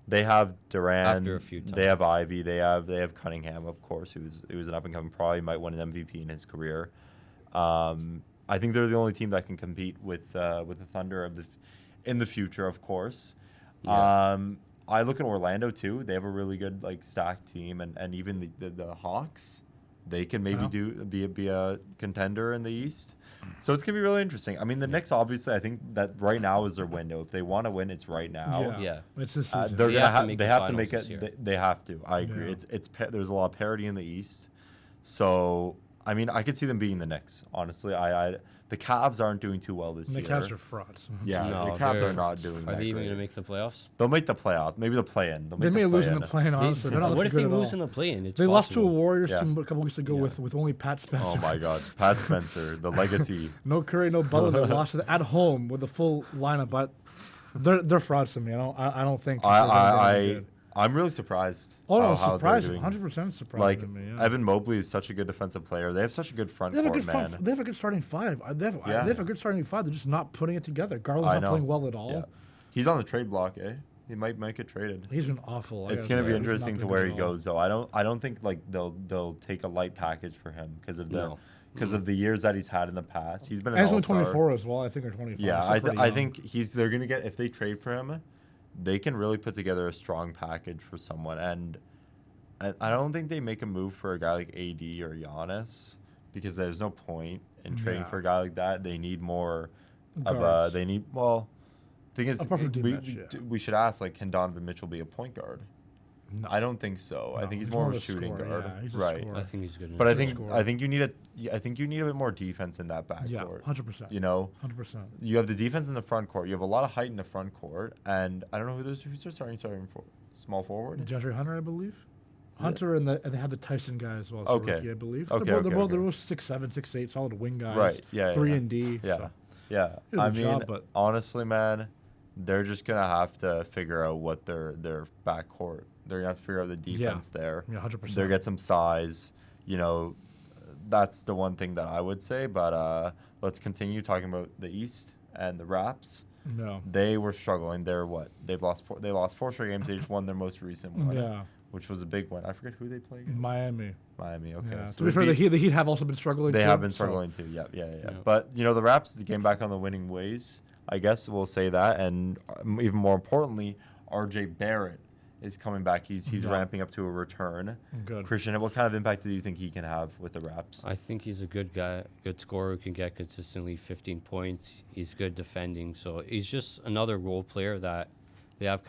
Speaker 1: They have Durant.
Speaker 2: After a few
Speaker 1: They have Ivy. They have Cunningham, of course, who's an up and coming. Probably might win an MVP in his career. I think they're the only team that can compete with the Thunder in the future, of course.
Speaker 2: Yeah.
Speaker 1: I look at Orlando too. They have a really good stacked team, and even the Hawks, they can maybe be a contender in the East. So it's gonna be really interesting. I mean, the Knicks obviously, I think that right now is their window. If they want to win, it's right now.
Speaker 2: Yeah.
Speaker 3: It's this season.
Speaker 1: They're
Speaker 2: They
Speaker 1: gonna
Speaker 2: have to make
Speaker 1: they
Speaker 2: the
Speaker 1: have to
Speaker 2: finals
Speaker 1: make
Speaker 2: this
Speaker 1: it.
Speaker 2: year.
Speaker 1: They have to. I agree.
Speaker 3: Yeah.
Speaker 1: There's a lot of parity in the East, so I mean, I could see them beating the Knicks. Honestly, the Cavs aren't doing too well this
Speaker 3: And the
Speaker 1: year.
Speaker 3: Cavs are frauds.
Speaker 1: Yeah,
Speaker 2: No,
Speaker 1: the Cavs
Speaker 2: they're-
Speaker 1: are not doing
Speaker 2: Are
Speaker 1: that
Speaker 2: they even
Speaker 1: great.
Speaker 2: going to make the playoffs?
Speaker 1: They'll make the playoff. Maybe the play-in.
Speaker 3: They may lose in the play-in,
Speaker 2: They-
Speaker 3: honestly. They're not
Speaker 2: what
Speaker 3: looking
Speaker 2: if they
Speaker 3: good at
Speaker 2: lose
Speaker 3: all.
Speaker 2: in the play-in? It's
Speaker 3: They lost to a
Speaker 2: possible.
Speaker 3: Warriors
Speaker 1: Yeah.
Speaker 3: team a couple weeks ago
Speaker 2: Yeah.
Speaker 3: with only Pat Spencer.
Speaker 1: Oh my God, Pat Spencer, the legacy.
Speaker 3: No Curry, no Butler. They lost at home with a full lineup, but they're frauds to me. I don't think. they're gonna be any good.
Speaker 1: I'm really surprised.
Speaker 3: Oh no,
Speaker 1: how they're
Speaker 3: surprising.
Speaker 1: doing.
Speaker 3: 100% surprising
Speaker 1: Like
Speaker 3: to me. Yeah.
Speaker 1: Evan Mobley is such a good defensive player. They have such a good front
Speaker 3: They have a
Speaker 1: court,
Speaker 3: good
Speaker 1: man.
Speaker 3: they have a good starting five. They
Speaker 1: Yeah.
Speaker 3: have a good starting five. They're just not putting it together. Garland's
Speaker 1: I
Speaker 3: not
Speaker 1: know.
Speaker 3: playing well at all.
Speaker 1: Yeah. He's on the trade block, eh? He might get traded.
Speaker 3: He's been awful. I
Speaker 1: It's
Speaker 3: gotta
Speaker 1: gonna
Speaker 3: say.
Speaker 1: be
Speaker 3: He's not
Speaker 1: interesting to
Speaker 3: been
Speaker 1: where
Speaker 3: good
Speaker 1: he
Speaker 3: at all.
Speaker 1: goes, though. I don't think they'll take a light package for him because of
Speaker 2: No.
Speaker 1: of the years that he's had in the past. He's been an
Speaker 3: And he's only
Speaker 1: all-star.
Speaker 3: 24 as well. I think, or 25.
Speaker 1: Yeah,
Speaker 3: so pretty
Speaker 1: I
Speaker 3: young.
Speaker 1: think they're gonna get, if they trade for him, they can really put together a strong package for someone. And I don't think they make a move for a guy like AD or Giannis because there's no point in trading
Speaker 3: Yeah.
Speaker 1: for a guy like that. They need more of a.
Speaker 3: Guards.
Speaker 1: They need thing is
Speaker 3: A perfect
Speaker 1: we,
Speaker 3: match, yeah.
Speaker 1: we should ask, like, can Donovan Mitchell be a point guard?
Speaker 3: No.
Speaker 1: I don't think so. I
Speaker 3: No,
Speaker 1: think he's
Speaker 3: more
Speaker 1: more
Speaker 3: of
Speaker 1: of a
Speaker 3: a
Speaker 1: shooting
Speaker 3: scorer,
Speaker 1: guard.
Speaker 3: yeah, he's a
Speaker 1: right.
Speaker 3: scorer.
Speaker 2: I think he's good.
Speaker 1: But I
Speaker 3: He's a
Speaker 1: think
Speaker 3: scorer.
Speaker 1: I think you need a bit more defense in that backcourt.
Speaker 3: Yeah, 100%.
Speaker 1: You know,
Speaker 3: 100%.
Speaker 1: you have the defense in the front court. You have a lot of height in the front court, and I don't know who's their starting for small forward.
Speaker 3: DeAndre Hunter, I believe.
Speaker 1: it?
Speaker 3: Hunter and they had the Tyson guy as well.
Speaker 1: Okay.
Speaker 3: Rookie, I believe.
Speaker 1: Okay,
Speaker 3: They're both
Speaker 1: okay.
Speaker 3: 6'7", 6'8", solid wing guys.
Speaker 1: Right. Yeah.
Speaker 3: 3
Speaker 1: yeah.
Speaker 3: and D.
Speaker 1: Yeah.
Speaker 3: So.
Speaker 1: Yeah.
Speaker 3: Did a
Speaker 1: I
Speaker 3: good
Speaker 1: mean,
Speaker 3: job, but-
Speaker 1: honestly, man, they're just gonna have to figure out what their backcourt. They're gonna have to figure out the defense there.
Speaker 3: Yeah, 100%.
Speaker 1: They're get some size. You know, that's the one thing that I would say. But let's continue talking about the East and the Raps.
Speaker 3: No.
Speaker 1: They were struggling. They're what? They lost 4 straight games. They just won their most recent one.
Speaker 3: Yeah.
Speaker 1: Which was a big one. I forget who they played.
Speaker 3: Miami.
Speaker 1: Miami. Okay.
Speaker 3: Yeah.
Speaker 1: So
Speaker 3: To be fair, the Heat have also been struggling.
Speaker 1: they
Speaker 3: too,
Speaker 1: have been
Speaker 3: so-
Speaker 1: struggling too. Yeah.
Speaker 2: Yeah.
Speaker 1: But you know, the Raps came back on the winning ways. I guess we'll say that, and even more importantly, R.J. Barrett is coming back. He's
Speaker 3: Yeah.
Speaker 1: ramping up to a return.
Speaker 3: Good.
Speaker 1: Christian, what kind of impact do you think he can have with the Raps?
Speaker 2: I think he's a good guy, good scorer who can get consistently 15 points. He's good defending, so he's just another role player that they have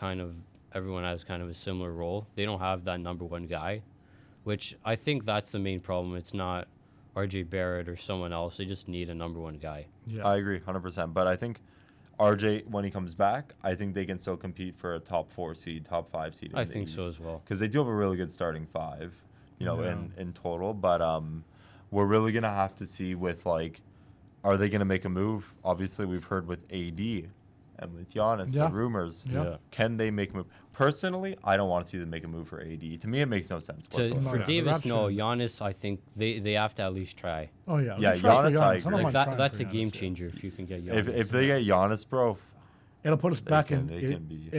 Speaker 2: everyone has kind of a similar role. They don't have that number one guy, which I think that's the main problem. It's not RJ Barrett or someone else. They just need a number one guy.
Speaker 3: Yeah.
Speaker 1: I agree 100%. But I think RJ, when he comes back, I think they can still compete for a top 4 seed, top 5 seed.
Speaker 2: I think so as well.
Speaker 1: Because they do have a really good starting 5, you know,
Speaker 3: Yeah.
Speaker 1: in total. But we're really gonna have to see with are they gonna make a move? Obviously, we've heard with AD and with Giannis,
Speaker 3: Yeah.
Speaker 1: the rumors.
Speaker 3: Yeah.
Speaker 1: Can they make a move? Personally, I don't want to see them make a move for AD. To me, it makes no sense whatsoever.
Speaker 3: No,
Speaker 2: For
Speaker 3: yeah, the
Speaker 2: Davis,
Speaker 3: Raps
Speaker 2: no.
Speaker 3: should-
Speaker 2: Giannis, I think they have to at least try.
Speaker 3: Oh yeah.
Speaker 1: Yeah,
Speaker 3: Let's try for
Speaker 1: Giannis, I
Speaker 3: I don't
Speaker 1: agree.
Speaker 3: mind
Speaker 2: Like
Speaker 3: trying
Speaker 2: that's
Speaker 3: for
Speaker 2: a game
Speaker 3: Giannis, yeah.
Speaker 2: changer if you can get Giannis.
Speaker 1: If they get Giannis, bro,
Speaker 3: It'll put us back
Speaker 1: can be-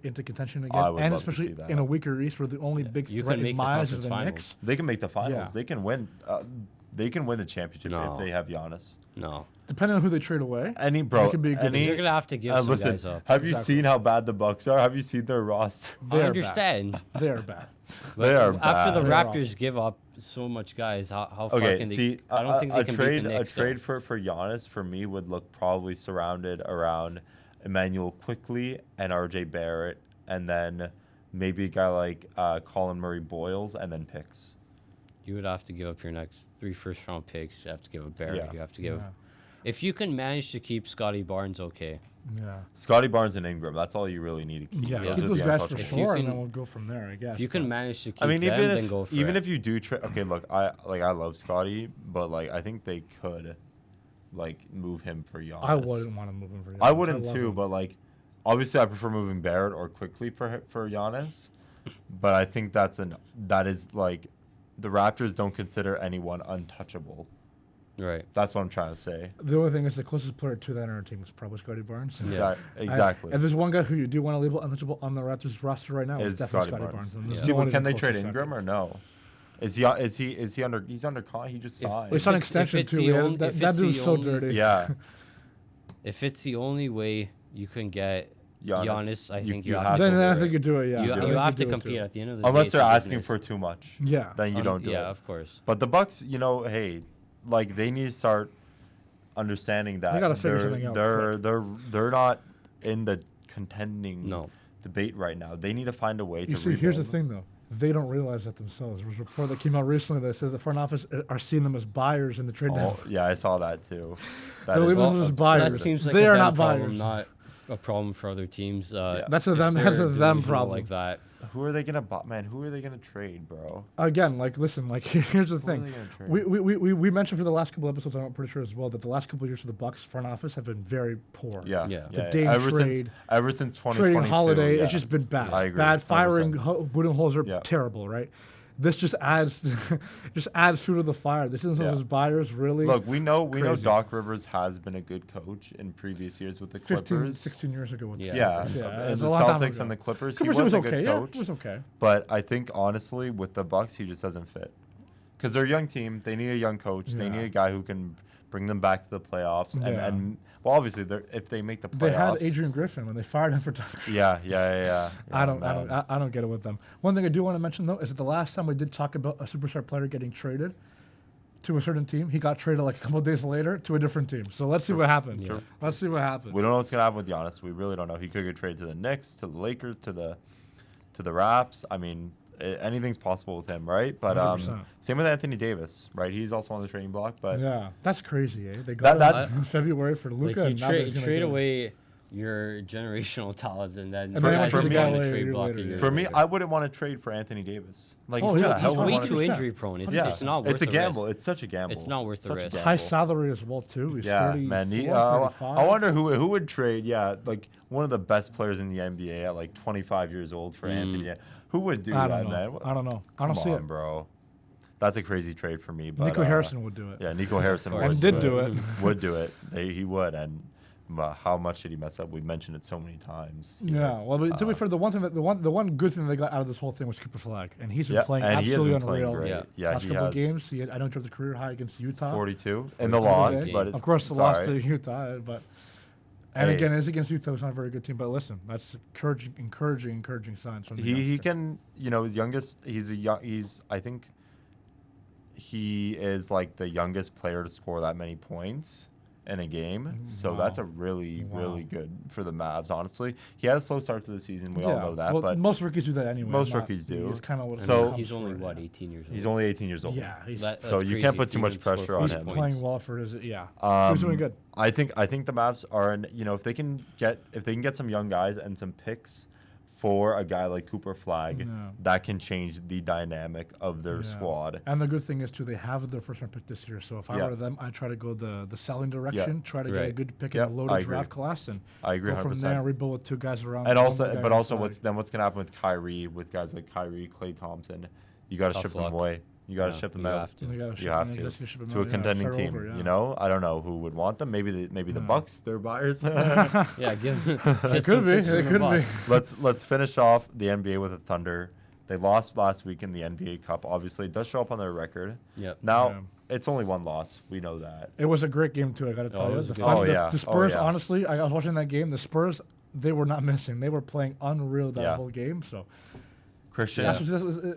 Speaker 3: into contention again,
Speaker 1: I would
Speaker 3: and
Speaker 1: love to
Speaker 3: especially
Speaker 1: see that.
Speaker 3: in a weaker East where the only big
Speaker 2: You
Speaker 3: threat
Speaker 2: can make
Speaker 3: in
Speaker 2: the
Speaker 3: my eyes is
Speaker 2: conference
Speaker 3: the
Speaker 2: finals.
Speaker 3: Knicks.
Speaker 1: they can make the finals.
Speaker 3: Yeah.
Speaker 1: They can win. They can win the championship
Speaker 2: No.
Speaker 1: if they have Giannis.
Speaker 2: No,
Speaker 3: Depending on who they trade away.
Speaker 1: Any bro,
Speaker 3: That could be a good
Speaker 1: any.
Speaker 2: they're gonna have to give some
Speaker 1: listen,
Speaker 2: guys up.
Speaker 1: have you
Speaker 3: Exactly.
Speaker 1: seen how bad the Bucks are? Have you seen their roster?
Speaker 2: I
Speaker 3: They are
Speaker 2: understand.
Speaker 3: They are bad.
Speaker 2: But
Speaker 1: They are
Speaker 2: after the
Speaker 1: bad.
Speaker 3: They're
Speaker 2: Raptors give up so much guys, how far
Speaker 1: Okay,
Speaker 2: can they?
Speaker 1: see,
Speaker 2: I don't think they can
Speaker 1: trade
Speaker 2: beat the Knicks.
Speaker 1: a trade for Giannis for me would look probably surrounded around Emmanuel Quickly and RJ Barrett, and then maybe a guy like Colin Murray Boyles, and then picks.
Speaker 2: You would have to give up your next 3 first-round picks. You have to give a Barrett.
Speaker 1: Yeah.
Speaker 2: You have to give.
Speaker 3: Yeah.
Speaker 2: If you can manage to keep Scotty Barnes, okay.
Speaker 3: Yeah.
Speaker 1: Scotty Barnes and Ingram. That's all you really need to keep.
Speaker 3: Yeah.
Speaker 2: Yeah.
Speaker 3: Keep
Speaker 1: are
Speaker 3: those
Speaker 1: the
Speaker 3: guys for
Speaker 1: untouchables.
Speaker 2: If you
Speaker 3: sure, and
Speaker 2: can-
Speaker 3: then we'll go from there. I guess.
Speaker 2: If you can
Speaker 3: but-
Speaker 2: manage to keep
Speaker 1: I mean,
Speaker 2: them,
Speaker 1: even
Speaker 2: then go for
Speaker 1: if
Speaker 2: it.
Speaker 1: you do trade, okay, look, I love Scotty, but I think they could move him for Giannis.
Speaker 3: I wouldn't want to move him for.
Speaker 1: I
Speaker 3: Giannis.
Speaker 1: wouldn't
Speaker 3: love
Speaker 1: too,
Speaker 3: him.
Speaker 1: but obviously I prefer moving Barrett or Quickly for Giannis, but I think that is the Raptors don't consider anyone untouchable.
Speaker 2: Right.
Speaker 1: That's what I'm trying to say.
Speaker 3: The only thing is the closest player to that on our team is probably Scotty Barnes.
Speaker 2: Yeah.
Speaker 1: Exactly.
Speaker 3: If there's one guy who you do want to label untouchable on the Raptors roster right now,
Speaker 1: Is
Speaker 3: it's definitely
Speaker 1: Scotty
Speaker 3: Scotty
Speaker 1: Barnes.
Speaker 3: Barnes. And there's
Speaker 1: See,
Speaker 3: no one
Speaker 1: can they
Speaker 3: even
Speaker 1: trade
Speaker 3: close to
Speaker 1: Ingram
Speaker 3: second.
Speaker 1: or no? Is he under? He's under con. He just
Speaker 2: If-
Speaker 1: signed.
Speaker 3: Well, he signed an
Speaker 2: If
Speaker 3: extension
Speaker 2: it's
Speaker 3: too.
Speaker 2: the
Speaker 3: Yeah,
Speaker 2: only-
Speaker 3: that
Speaker 2: if
Speaker 3: that
Speaker 2: it's
Speaker 3: dude's
Speaker 2: the
Speaker 3: so
Speaker 2: only-
Speaker 3: dirty.
Speaker 1: yeah.
Speaker 2: If it's the only way you can get Giannis, I think you have to
Speaker 3: Then
Speaker 2: go
Speaker 3: I
Speaker 2: for
Speaker 3: think
Speaker 2: it.
Speaker 3: you do it. Yeah,
Speaker 2: You,
Speaker 3: I
Speaker 2: you
Speaker 3: think
Speaker 2: have to
Speaker 3: do it,
Speaker 2: compete
Speaker 3: too.
Speaker 2: at the end of the day.
Speaker 1: Unless
Speaker 2: it's
Speaker 1: they're
Speaker 2: a
Speaker 1: asking
Speaker 2: business.
Speaker 1: for too much.
Speaker 3: Yeah.
Speaker 1: Then you don't do
Speaker 2: yeah,
Speaker 1: it.
Speaker 2: of course.
Speaker 1: But the Bucks, hey, they need to start understanding that
Speaker 3: They gotta figure something out
Speaker 1: they're not in the contending
Speaker 2: No.
Speaker 1: debate right now. They need to find a way to
Speaker 3: You see,
Speaker 1: rebuild.
Speaker 3: here's the thing though. They don't realize that themselves. There was a report that came out recently that said the front office are seeing them as buyers in the trade
Speaker 1: Oh,
Speaker 3: deadline.
Speaker 1: yeah, I saw that too.
Speaker 3: They're leaving them as
Speaker 1: absurd.
Speaker 3: buyers.
Speaker 2: That seems like
Speaker 3: They
Speaker 2: a
Speaker 3: are
Speaker 2: them
Speaker 3: not
Speaker 2: problem,
Speaker 3: buyers.
Speaker 2: not a problem for other teams.
Speaker 3: That's a
Speaker 2: if
Speaker 3: them. That's
Speaker 2: they're
Speaker 3: a them
Speaker 2: delusional
Speaker 3: problem.
Speaker 2: like that.
Speaker 1: Who are they gonna buy, man? Who are they gonna trade, bro?
Speaker 3: Again, listen, here's the
Speaker 1: Who are
Speaker 3: thing.
Speaker 1: they gonna trade?
Speaker 3: We mentioned for the last couple episodes, I'm pretty sure as well, that the last couple of years for the Bucks front office have been very poor.
Speaker 1: Yeah,
Speaker 2: Yeah.
Speaker 3: The Dame
Speaker 1: Ever
Speaker 3: trade,
Speaker 1: since 2022,
Speaker 3: trading Holiday,
Speaker 1: yeah.
Speaker 3: it's just been bad.
Speaker 1: I agree,
Speaker 3: Bad firing.
Speaker 1: 100%.
Speaker 3: Budenholzer,
Speaker 1: Yeah.
Speaker 3: terrible, right? This just adds, fuel to the fire. This isn't
Speaker 1: Yeah.
Speaker 3: as buyers really.
Speaker 1: Look, we know
Speaker 3: Crazy.
Speaker 1: Doc Rivers has been a good coach in previous years with the
Speaker 3: 15,
Speaker 1: Clippers.
Speaker 3: 16 years ago with the
Speaker 2: Yeah.
Speaker 3: Celtics.
Speaker 1: And
Speaker 3: it's
Speaker 1: the
Speaker 3: a long time
Speaker 1: Celtics
Speaker 3: ago.
Speaker 1: and the Clippers,
Speaker 3: Clippers,
Speaker 1: he was a
Speaker 3: okay.
Speaker 1: good
Speaker 3: Yeah,
Speaker 1: coach.
Speaker 3: it was okay.
Speaker 1: But I think honestly, with the Bucks, he just doesn't fit. Because they're a young team, they need a young coach. They
Speaker 3: Yeah.
Speaker 1: need a guy who can bring them back to the playoffs.
Speaker 3: Yeah.
Speaker 1: And well, obviously, if they make the playoffs,
Speaker 3: They had Adrian Griffin when they fired him for.
Speaker 1: Yeah.
Speaker 3: I don't get it with them. One thing I do want to mention though is that the last time we did talk about a superstar player getting traded to a certain team, he got traded a couple of days later to a different team. So let's see what happens.
Speaker 2: Sure.
Speaker 3: Let's see what happens.
Speaker 1: We don't know what's gonna happen with Giannis. We really don't know. He could get traded to the Knicks, to the Lakers, to to the Raps. I mean, anything's possible with him, right? But
Speaker 3: 100%.
Speaker 1: same with Anthony Davis, right? He's also on the trading block, but
Speaker 3: Yeah, that's crazy, eh? They got him in February for
Speaker 2: Like
Speaker 3: Luka,
Speaker 2: you
Speaker 3: and now they're gonna
Speaker 2: trade
Speaker 3: get him.
Speaker 2: away your generational talent, and then
Speaker 3: And then
Speaker 2: guys
Speaker 1: for
Speaker 2: who
Speaker 1: me-
Speaker 2: go on the
Speaker 3: a
Speaker 2: trade
Speaker 3: year
Speaker 2: block
Speaker 3: later,
Speaker 2: a year
Speaker 1: for me,
Speaker 2: later.
Speaker 1: I wouldn't want to trade for Anthony Davis. Like,
Speaker 3: Oh,
Speaker 1: who
Speaker 3: yeah,
Speaker 1: the hell
Speaker 3: he's
Speaker 1: would
Speaker 2: way
Speaker 1: want
Speaker 2: too
Speaker 1: to?
Speaker 2: injury prone. It's,
Speaker 1: Yeah,
Speaker 2: it's not worth
Speaker 1: it's a
Speaker 2: the
Speaker 1: gamble.
Speaker 2: risk.
Speaker 1: It's such a gamble.
Speaker 2: It's not worth the
Speaker 1: Such a
Speaker 2: risk.
Speaker 1: gamble.
Speaker 3: High salary as well too. He's
Speaker 1: Yeah,
Speaker 3: 34,
Speaker 1: man.
Speaker 3: 35.
Speaker 1: I wonder who would trade. Yeah, like one of the best players in the NBA at like 25 years old for Anthony. Who would do
Speaker 3: I
Speaker 1: that,
Speaker 3: don't know.
Speaker 1: man?
Speaker 3: I don't know. I
Speaker 1: Come
Speaker 3: don't see
Speaker 1: on,
Speaker 3: it.
Speaker 1: bro. That's a crazy trade for me. But
Speaker 3: Nico Harrison would do it.
Speaker 1: Yeah, Nico Harrison
Speaker 2: course.
Speaker 1: would
Speaker 3: And did do it.
Speaker 1: Would do it. He would. And how much did he mess up? We mentioned it so many times. you know.
Speaker 3: Yeah, well, but to be fair, the one good thing they got out of this whole thing was Cooper Flag, and he's been
Speaker 1: Yeah,
Speaker 3: playing
Speaker 1: and he has
Speaker 3: absolutely
Speaker 1: been playing
Speaker 3: unreal.
Speaker 1: great.
Speaker 2: Yeah.
Speaker 1: Yeah,
Speaker 3: Last
Speaker 1: he
Speaker 3: couple
Speaker 1: has.
Speaker 3: of games, I know he dropped a career high against Utah.
Speaker 1: 42 in the
Speaker 3: The
Speaker 1: loss,
Speaker 3: other day.
Speaker 1: but
Speaker 3: Of course, the
Speaker 1: it's
Speaker 3: loss
Speaker 1: all
Speaker 3: to
Speaker 1: right.
Speaker 3: Utah, but and
Speaker 1: Hey.
Speaker 3: again, it's against Utah. It's not a very good team, but listen, that's encouraging signs from the
Speaker 1: He
Speaker 3: youngster.
Speaker 1: can, his youngest. He's I think he is like the youngest player to score that many points in a game. So that's a really
Speaker 3: Wow.
Speaker 1: good for the Mavs. Honestly, he had a slow start to the season. We all know that,
Speaker 3: well,
Speaker 1: but
Speaker 3: most rookies do that anyway.
Speaker 1: most
Speaker 3: not-
Speaker 1: rookies do.
Speaker 3: It's kind of what.
Speaker 2: I
Speaker 3: it
Speaker 1: So-
Speaker 2: mean,
Speaker 3: comes
Speaker 2: he's only
Speaker 3: for,
Speaker 2: what
Speaker 3: yeah.
Speaker 2: 18 years old.
Speaker 1: he's only 18 years old.
Speaker 3: Yeah, he's
Speaker 1: So you
Speaker 2: crazy
Speaker 1: can't put
Speaker 2: if
Speaker 1: too
Speaker 2: he
Speaker 1: much
Speaker 2: can score
Speaker 1: pressure on
Speaker 2: 40
Speaker 1: him.
Speaker 2: points.
Speaker 3: playing well for his. Yeah, he's doing good.
Speaker 1: I think the Mavs are, if they can get some young guys and some picks for a guy like Cooper Flag,
Speaker 3: Yeah.
Speaker 1: that can change the dynamic of their
Speaker 3: Yeah.
Speaker 1: squad.
Speaker 3: And the good thing is too, they have their first round pick this year. So if I
Speaker 1: Yeah.
Speaker 3: were them, I'd try to go the selling direction, try to get a
Speaker 2: Right.
Speaker 3: good pick
Speaker 1: Yep,
Speaker 3: in a
Speaker 1: I
Speaker 3: loaded
Speaker 1: agree.
Speaker 3: draft class, and
Speaker 1: I agree
Speaker 3: go from
Speaker 1: 100%.
Speaker 3: there. Rebuild with two guys around.
Speaker 1: And
Speaker 3: one
Speaker 1: also,
Speaker 3: guy
Speaker 1: but also,
Speaker 3: inside.
Speaker 1: what's gonna happen with Kyrie? With guys like Kyrie, Klay Thompson, you got to
Speaker 2: Tough
Speaker 1: ship them
Speaker 2: luck.
Speaker 1: away. You got to
Speaker 2: Yeah,
Speaker 1: ship them
Speaker 2: you
Speaker 1: out.
Speaker 2: have to.
Speaker 3: You gotta
Speaker 1: You
Speaker 3: ship
Speaker 1: have
Speaker 3: them-
Speaker 1: to
Speaker 3: just ship them
Speaker 1: to a
Speaker 3: out, yeah,
Speaker 1: contending
Speaker 3: start
Speaker 1: team.
Speaker 3: over, yeah.
Speaker 1: You know, I don't know who would want them. Maybe the
Speaker 3: Yeah.
Speaker 1: Bucks, they're buyers.
Speaker 2: Yeah, give
Speaker 3: It
Speaker 2: get
Speaker 3: could
Speaker 2: some
Speaker 3: be.
Speaker 2: picks
Speaker 3: It
Speaker 2: from the
Speaker 3: could be.
Speaker 2: Bucks.
Speaker 1: Let's finish off the NBA with the Thunder. They lost last week in the NBA Cup. Obviously, it does show up on their record.
Speaker 2: Yep.
Speaker 1: Now
Speaker 3: Yeah.
Speaker 1: it's only one loss. We know that.
Speaker 3: It was a great game too. I got to tell
Speaker 2: it
Speaker 3: you,
Speaker 2: was
Speaker 3: the,
Speaker 2: a good
Speaker 3: Thun-
Speaker 1: game.
Speaker 3: the,
Speaker 1: Oh, yeah.
Speaker 3: the
Speaker 1: Oh,
Speaker 3: Spurs.
Speaker 1: yeah.
Speaker 3: Honestly, I was watching that game. The Spurs, they were not missing. They were playing unreal that
Speaker 1: Yeah.
Speaker 3: whole game. So
Speaker 1: Christian,
Speaker 2: Yeah.
Speaker 3: that's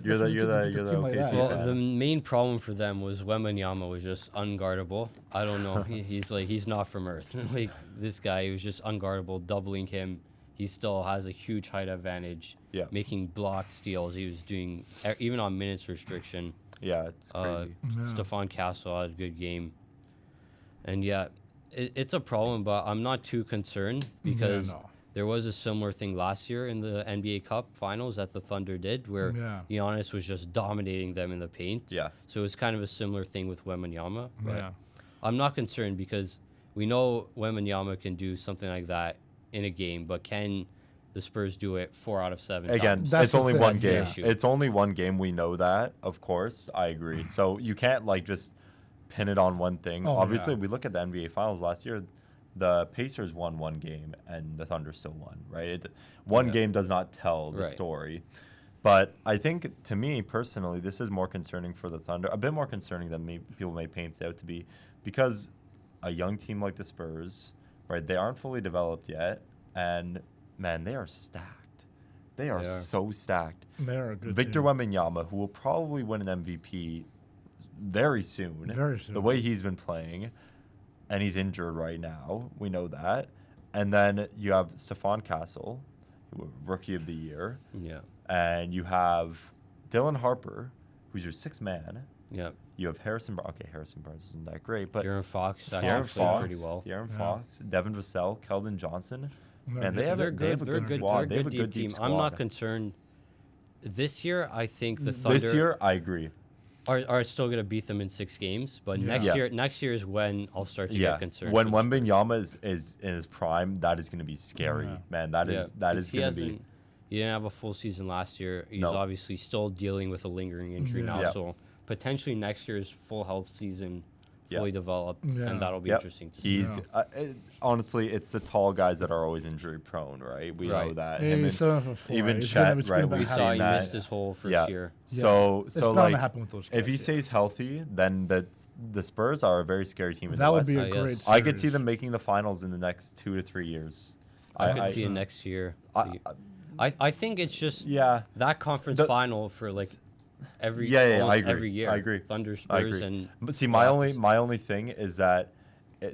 Speaker 1: You're the
Speaker 3: like
Speaker 1: OKC
Speaker 3: that.
Speaker 1: fan.
Speaker 2: Well, the main problem for them was Wembanyama was just unguardable. I don't know. He's not from Earth. Like this guy was just unguardable, doubling him. He still has a huge height advantage.
Speaker 1: Yeah.
Speaker 2: Making block steals. He was doing even on minutes restriction.
Speaker 1: Yeah, it's crazy.
Speaker 3: Yeah.
Speaker 2: Stephon Castle had a good game. And yeah, it's a problem, but I'm not too concerned because
Speaker 3: no.
Speaker 2: there was a similar thing last year in the NBA Cup Finals that the Thunder did, where
Speaker 3: Yeah.
Speaker 2: Giannis was just dominating them in the paint.
Speaker 1: Yeah.
Speaker 2: So it was kind of a similar thing with Wembanyama. But
Speaker 3: Yeah.
Speaker 2: I'm not concerned because we know Wembanyama can do something like that in a game, but can the Spurs do it 4 out of 7
Speaker 1: Again,
Speaker 2: times?
Speaker 3: That's
Speaker 1: it's
Speaker 3: the
Speaker 1: only
Speaker 3: thing.
Speaker 1: one
Speaker 2: That's the
Speaker 1: game.
Speaker 2: issue.
Speaker 1: It's only one game. We know that, of course. I agree. So you can't just pin it on one thing.
Speaker 3: Oh,
Speaker 1: Obviously,
Speaker 3: yeah.
Speaker 1: we look at the NBA Finals last year. The Pacers won one game, and the Thunder still won. Right? One
Speaker 2: Yeah.
Speaker 1: game does not tell the
Speaker 2: Right.
Speaker 1: story. But I think, to me personally, this is more concerning for the Thunder. A bit more concerning than people may paint it out to be, because a young team like the Spurs, right? They aren't fully developed yet, and man, they are stacked. They are
Speaker 2: They are.
Speaker 1: so stacked.
Speaker 3: They're a good
Speaker 1: Victor
Speaker 3: team.
Speaker 1: Wembanyama, who will probably win an MVP very soon.
Speaker 3: Very soon.
Speaker 1: The way he's been playing, and he's injured right now. We know that. And then you have Stephon Castle, Rookie of the Year.
Speaker 2: Yeah.
Speaker 1: And you have Dylan Harper, who's your sixth man.
Speaker 2: Yeah.
Speaker 1: You have Harrison Barnes. Okay, Harrison Barnes isn't that great, but
Speaker 2: Aaron Fox
Speaker 1: De'Aaron
Speaker 2: actually played pretty well.
Speaker 1: De'Aaron
Speaker 3: Yeah.
Speaker 1: Fox, Devin Vassell, Keldon Johnson.
Speaker 3: No,
Speaker 1: And they have
Speaker 2: They're
Speaker 1: a
Speaker 2: good.
Speaker 1: good
Speaker 2: They're good.
Speaker 1: squad.
Speaker 2: They're
Speaker 1: They have
Speaker 2: good
Speaker 1: a good
Speaker 2: deep
Speaker 1: deep
Speaker 2: team. I'm not
Speaker 1: squad.
Speaker 2: concerned. This year, I think the Thunder
Speaker 1: This year, I agree.
Speaker 2: are still going to beat them in 6 games. But
Speaker 3: Yeah.
Speaker 2: next year is when I'll start to
Speaker 1: Yeah,
Speaker 2: get concerned.
Speaker 1: when
Speaker 2: with the Spurs.
Speaker 1: Wembanyama is in his prime, that is going to be scary,
Speaker 3: Yeah.
Speaker 1: man. That
Speaker 2: Yeah,
Speaker 1: is
Speaker 2: 'cause he
Speaker 1: going to be.
Speaker 2: hasn't- He didn't have a full season last year. He's
Speaker 1: No.
Speaker 2: obviously still dealing with a lingering injury
Speaker 3: Yeah.
Speaker 2: now.
Speaker 1: Yeah.
Speaker 2: So potentially next year's full health season,
Speaker 1: Yeah.
Speaker 2: fully developed,
Speaker 3: Yeah.
Speaker 2: and that'll be
Speaker 1: Yep.
Speaker 2: interesting to see.
Speaker 1: He's honestly, it's the tall guys that are always injury prone, right? We know
Speaker 2: Right.
Speaker 1: that.
Speaker 3: Yeah,
Speaker 1: Him
Speaker 3: he's
Speaker 1: and
Speaker 3: 7'4".
Speaker 1: even
Speaker 3: It's
Speaker 1: Chet,
Speaker 3: been- it's been
Speaker 1: right,
Speaker 3: about
Speaker 1: we've
Speaker 2: We
Speaker 3: half-
Speaker 2: saw he
Speaker 1: that.
Speaker 2: missed his whole first
Speaker 1: Yeah.
Speaker 2: year.
Speaker 1: So
Speaker 3: It's
Speaker 1: so
Speaker 3: bound to
Speaker 1: like,
Speaker 3: happen with those
Speaker 1: if
Speaker 3: guys,
Speaker 1: he
Speaker 3: yeah.
Speaker 1: stays healthy, then the Spurs are a very scary team in
Speaker 3: That
Speaker 1: the
Speaker 3: would
Speaker 1: West.
Speaker 3: be a
Speaker 2: Yes.
Speaker 3: great.
Speaker 1: I could see
Speaker 3: series.
Speaker 1: them making the finals in the next 2 to 3 years.
Speaker 2: I could see it next year. I think it's just
Speaker 1: Yeah.
Speaker 2: that conference
Speaker 1: The-
Speaker 2: final for like every
Speaker 1: Yeah, I
Speaker 2: almost
Speaker 1: agree.
Speaker 2: every year.
Speaker 1: I agree.
Speaker 2: Thunder,
Speaker 1: I
Speaker 2: Spurs,
Speaker 1: agree.
Speaker 2: and
Speaker 1: But see,
Speaker 2: we'll have to
Speaker 1: my only thing is that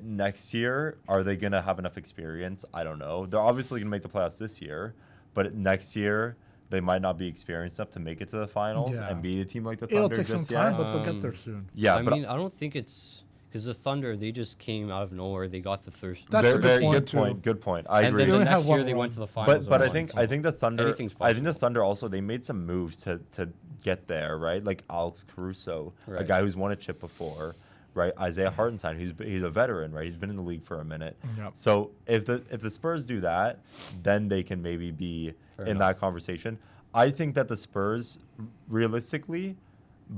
Speaker 1: next year, are they gonna have enough experience? I don't know. They're obviously gonna make the playoffs this year, but next year, they might not be experienced enough to make it to the finals and be a team like the Thunder.
Speaker 3: It'll take some time, but they'll get there soon.
Speaker 1: Yeah,
Speaker 2: I mean, I don't think it's because the Thunder, they just came out of nowhere. They got the first.
Speaker 3: That's a
Speaker 1: very
Speaker 3: good
Speaker 1: point. Good point. I
Speaker 2: and
Speaker 1: agree.
Speaker 2: then the
Speaker 3: They only
Speaker 2: next
Speaker 3: have
Speaker 2: year
Speaker 3: one
Speaker 2: they
Speaker 3: run.
Speaker 2: went to the finals.
Speaker 1: But I
Speaker 2: and
Speaker 1: think
Speaker 2: won, so
Speaker 1: the Thunder.
Speaker 2: anything's
Speaker 1: I think the
Speaker 2: possible.
Speaker 1: Thunder also they made some moves to get there, right? Like Alex Caruso, a
Speaker 2: Right.
Speaker 1: guy who's won a chip before, right? Isaiah Hartenstein, he's a veteran, right? He's been in the league for a minute.
Speaker 3: Yep.
Speaker 1: So if the Spurs do that, then they can maybe be
Speaker 2: Fair
Speaker 1: in
Speaker 2: enough.
Speaker 1: that conversation. I think that the Spurs, realistically,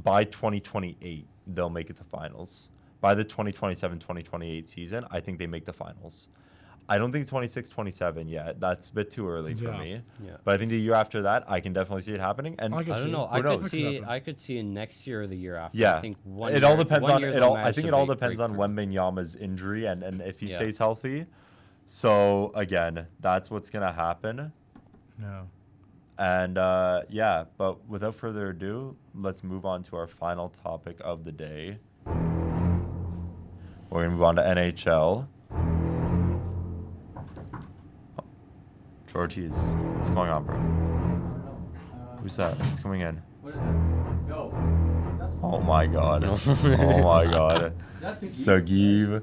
Speaker 1: by 2028, they'll make it to finals. By the 2027-2028 season, I think they make the finals. I don't think 26-27 yet. That's a bit too early for me.
Speaker 2: Yeah.
Speaker 1: But I think the year after that, I can definitely see it happening. And
Speaker 3: I can
Speaker 2: I
Speaker 3: see
Speaker 2: don't know.
Speaker 3: it.
Speaker 2: I could
Speaker 1: knows?
Speaker 2: see. I could see it next year or the year after.
Speaker 1: yeah,
Speaker 2: I think
Speaker 1: it all depends on
Speaker 2: year
Speaker 1: it.
Speaker 2: they'll
Speaker 1: All I
Speaker 2: manage
Speaker 1: think
Speaker 2: to
Speaker 1: it all
Speaker 2: break
Speaker 1: depends on
Speaker 2: through.
Speaker 1: Wembanyama's injury and if he
Speaker 2: Yeah.
Speaker 1: stays healthy. So again, that's what's gonna happen.
Speaker 3: No.
Speaker 1: And but without further ado, let's move on to our final topic of the day. We're gonna move on to NHL. Georgie's, what's going on, bro? Who's that? It's coming in.
Speaker 4: What is that? Go. That's
Speaker 1: Oh my god. Oh my god.
Speaker 4: That's
Speaker 1: Sagiv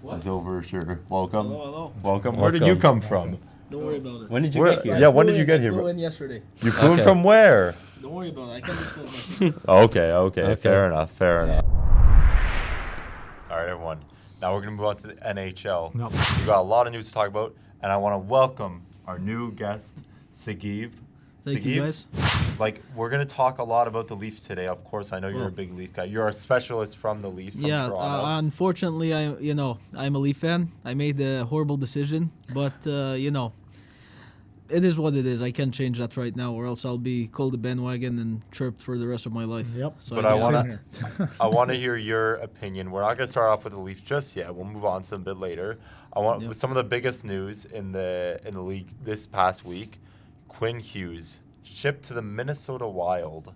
Speaker 4: What?
Speaker 1: is over sure. Welcome.
Speaker 4: Hello.
Speaker 1: Welcome. Where did you
Speaker 2: Welcome.
Speaker 1: come from?
Speaker 4: Don't worry about it.
Speaker 2: When did you
Speaker 1: Where-
Speaker 2: get here?
Speaker 1: yeah, when did you get here,
Speaker 4: I flew
Speaker 1: bro?
Speaker 4: in yesterday.
Speaker 1: You flew in
Speaker 2: Okay.
Speaker 1: from where?
Speaker 4: Don't worry about it. I can't disclose my secrets.
Speaker 1: Okay.
Speaker 2: Okay.
Speaker 1: Fair enough. All right, everyone. Now we're going to move on to the NHL.
Speaker 3: No.
Speaker 1: We've got a lot of news to talk about, and I want to welcome our new guest, Sagiv.
Speaker 4: Thank you, guys.
Speaker 1: Like, we're going to talk a lot about the Leafs today. Of course, I know you're a
Speaker 4: Well.
Speaker 1: big Leaf guy. You're a specialist from the Leafs, from
Speaker 4: Yeah,
Speaker 1: Toronto.
Speaker 4: unfortunately, I'm a Leaf fan. I made a horrible decision, but it is what it is. I can't change that right now, or else I'll be called a bandwagon and chirped for the rest of my life.
Speaker 3: Yep.
Speaker 4: So
Speaker 1: But
Speaker 4: I
Speaker 1: I
Speaker 4: guess-
Speaker 1: wanna-
Speaker 3: Same here.
Speaker 1: I want to hear your opinion. We're not going to start off with the Leafs just yet. We'll move on to them a bit later. I want
Speaker 4: Yep.
Speaker 1: some of the biggest news in the league this past week. Quinn Hughes shipped to the Minnesota Wild.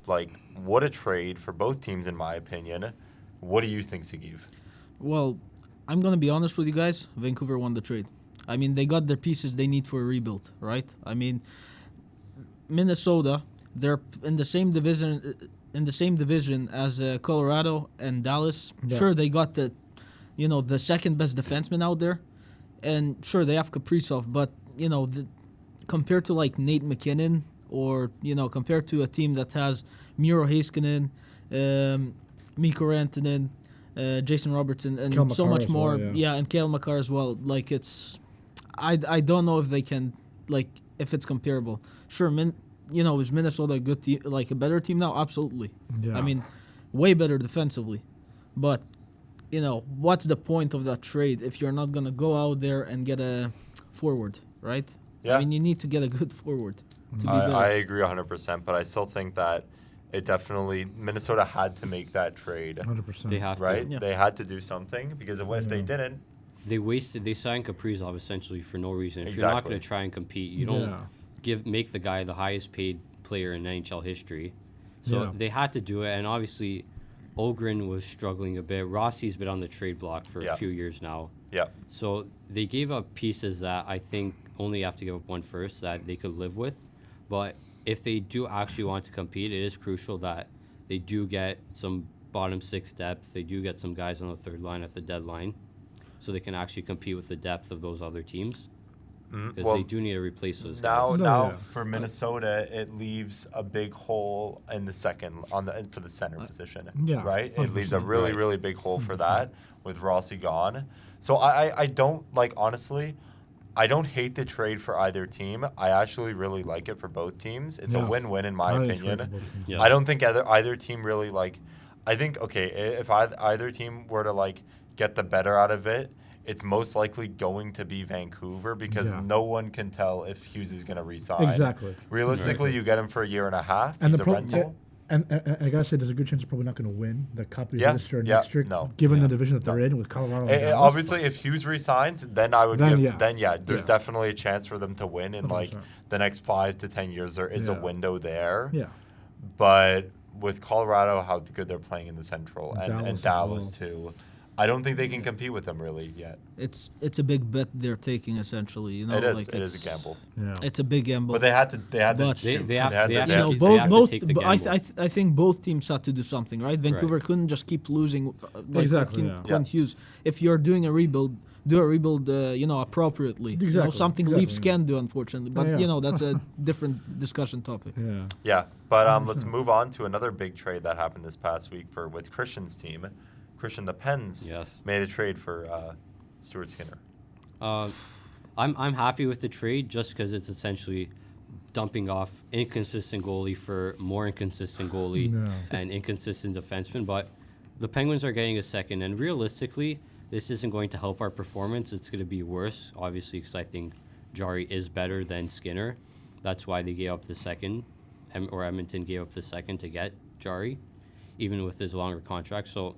Speaker 1: Like, what a trade for both teams, in my opinion. What do you think, Sagiv?
Speaker 4: Well, I'm gonna be honest with you guys. Vancouver won the trade. I mean, they got their pieces they need for a rebuild, right? I mean, Minnesota, they're in the same division as Colorado and Dallas.
Speaker 3: Yeah.
Speaker 4: Sure, they got the second best defenseman out there, and sure they have Kaprizov, but compared to like Nate McKinnon or compared to a team that has Miro Heiskanen, Mikko Rantanen, Jason Robertson, and
Speaker 3: Kale
Speaker 4: so
Speaker 3: McCarr
Speaker 4: much
Speaker 3: as well,
Speaker 4: more.
Speaker 3: yeah.
Speaker 4: And Kale McCarr as well. Like I don't know if they can if it's comparable. Sure, is Minnesota a good team, like a better team now? Absolutely.
Speaker 3: Yeah.
Speaker 4: I mean, way better defensively, but what's the point of that trade if you're not gonna go out there and get a forward, right?
Speaker 1: Yeah.
Speaker 4: I mean, you need to get a good forward to be better.
Speaker 1: I agree 100%, but I still think that it definitely Minnesota had to make that trade,
Speaker 3: 100%.
Speaker 2: They have
Speaker 1: right?
Speaker 2: to.
Speaker 4: Yeah.
Speaker 1: They had to do something because if they didn't,
Speaker 2: They signed Kaprizov essentially for no reason. If you're not
Speaker 1: Exactly.
Speaker 2: going to try and compete, you don't
Speaker 3: Yeah.
Speaker 2: make the guy the highest paid player in NHL history. So
Speaker 3: Yeah.
Speaker 2: they had to do it, and obviously, Ogren was struggling a bit. Rossi's been on the trade block for
Speaker 1: Yeah.
Speaker 2: a few years now.
Speaker 1: yeah.
Speaker 2: So they gave up pieces that I think only have to give up one first that they could live with. But if they do actually want to compete, it is crucial that they do get some bottom six depth. They do get some guys on the third line at the deadline so they can actually compete with the depth of those other teams. Because
Speaker 1: Well,
Speaker 2: they do need to replace those
Speaker 1: Now,
Speaker 2: guys.
Speaker 3: No,
Speaker 1: now
Speaker 3: yeah.
Speaker 1: for Minnesota, it leaves a big hole in the second for the center position.
Speaker 3: Yeah,
Speaker 1: right. It leaves a
Speaker 3: 100%,
Speaker 1: really,
Speaker 2: right.
Speaker 1: really big hole for that with Rossi gone. So I don't honestly. I don't hate the trade for either team. I actually really like it for both teams. It's a
Speaker 3: Yeah.
Speaker 1: win-win in my
Speaker 3: I think it's
Speaker 1: opinion.
Speaker 3: great for both teams.
Speaker 2: Yeah.
Speaker 1: I don't think either team really I think if either team were to get the better out of it, it's most likely going to be Vancouver because
Speaker 3: Yeah.
Speaker 1: no one can tell if Hughes is going to resign.
Speaker 3: Exactly.
Speaker 1: Realistically, you get him for a year and a half.
Speaker 3: And
Speaker 1: He's
Speaker 3: the
Speaker 1: a
Speaker 3: pro-
Speaker 1: rental.
Speaker 3: and I gotta say, there's a good chance they're probably not going to win the cup either
Speaker 1: Yeah,
Speaker 3: this year or
Speaker 1: yeah,
Speaker 3: next year,
Speaker 1: no,
Speaker 3: given
Speaker 2: yeah.
Speaker 3: the division that they're in with Colorado. And Dallas.
Speaker 1: Obviously, if Hughes resigns, then I would
Speaker 3: Then,
Speaker 1: give.
Speaker 3: yeah.
Speaker 1: Then there's
Speaker 3: Yeah.
Speaker 1: definitely a chance for them to win in
Speaker 3: 100%.
Speaker 1: the next 5 to 10 years. There is a
Speaker 3: Yeah.
Speaker 1: window there.
Speaker 3: Yeah.
Speaker 1: But with Colorado, how good they're playing in the Central and
Speaker 3: Dallas as
Speaker 1: Dallas
Speaker 3: well.
Speaker 1: too, I don't think they can compete with them really yet.
Speaker 4: It's a big bet they're taking essentially. You know,
Speaker 1: It is.
Speaker 4: like
Speaker 1: It is a gamble.
Speaker 3: Yeah.
Speaker 4: It's a big gamble.
Speaker 1: But they had to. They had to.
Speaker 4: But
Speaker 1: shoot.
Speaker 2: they have
Speaker 1: had
Speaker 2: to-
Speaker 1: to-
Speaker 2: they
Speaker 1: they
Speaker 2: have
Speaker 1: had
Speaker 2: to-
Speaker 1: to-
Speaker 2: they have
Speaker 4: both.
Speaker 2: take the
Speaker 4: But I
Speaker 2: gamble.
Speaker 4: think both teams had to do something, right? Vancouver couldn't just keep losing. Like
Speaker 3: Exactly,
Speaker 4: Clint
Speaker 3: yeah.
Speaker 4: Hughes. If you're doing a rebuild, do a rebuild. Appropriately. You know,
Speaker 3: Exactly,
Speaker 4: something
Speaker 3: exactly,
Speaker 4: Leafs
Speaker 3: yeah.
Speaker 4: can do, unfortunately. But
Speaker 3: Yeah.
Speaker 4: that's a different discussion topic.
Speaker 3: Yeah.
Speaker 1: Yeah, but let's move on to another big trade that happened this past week with Christian's team. Christian the Pens
Speaker 2: Yes.
Speaker 1: made a trade for Stuart Skinner.
Speaker 2: I'm happy with the trade just because it's essentially dumping off inconsistent goalie for more inconsistent goalie
Speaker 3: No.
Speaker 2: and inconsistent defenseman. But the Penguins are getting a second, and realistically, this isn't going to help our performance. It's going to be worse, obviously, because I think Jari is better than Skinner. That's why they gave up the second, or Edmonton gave up the second to get Jari, even with his longer contract. So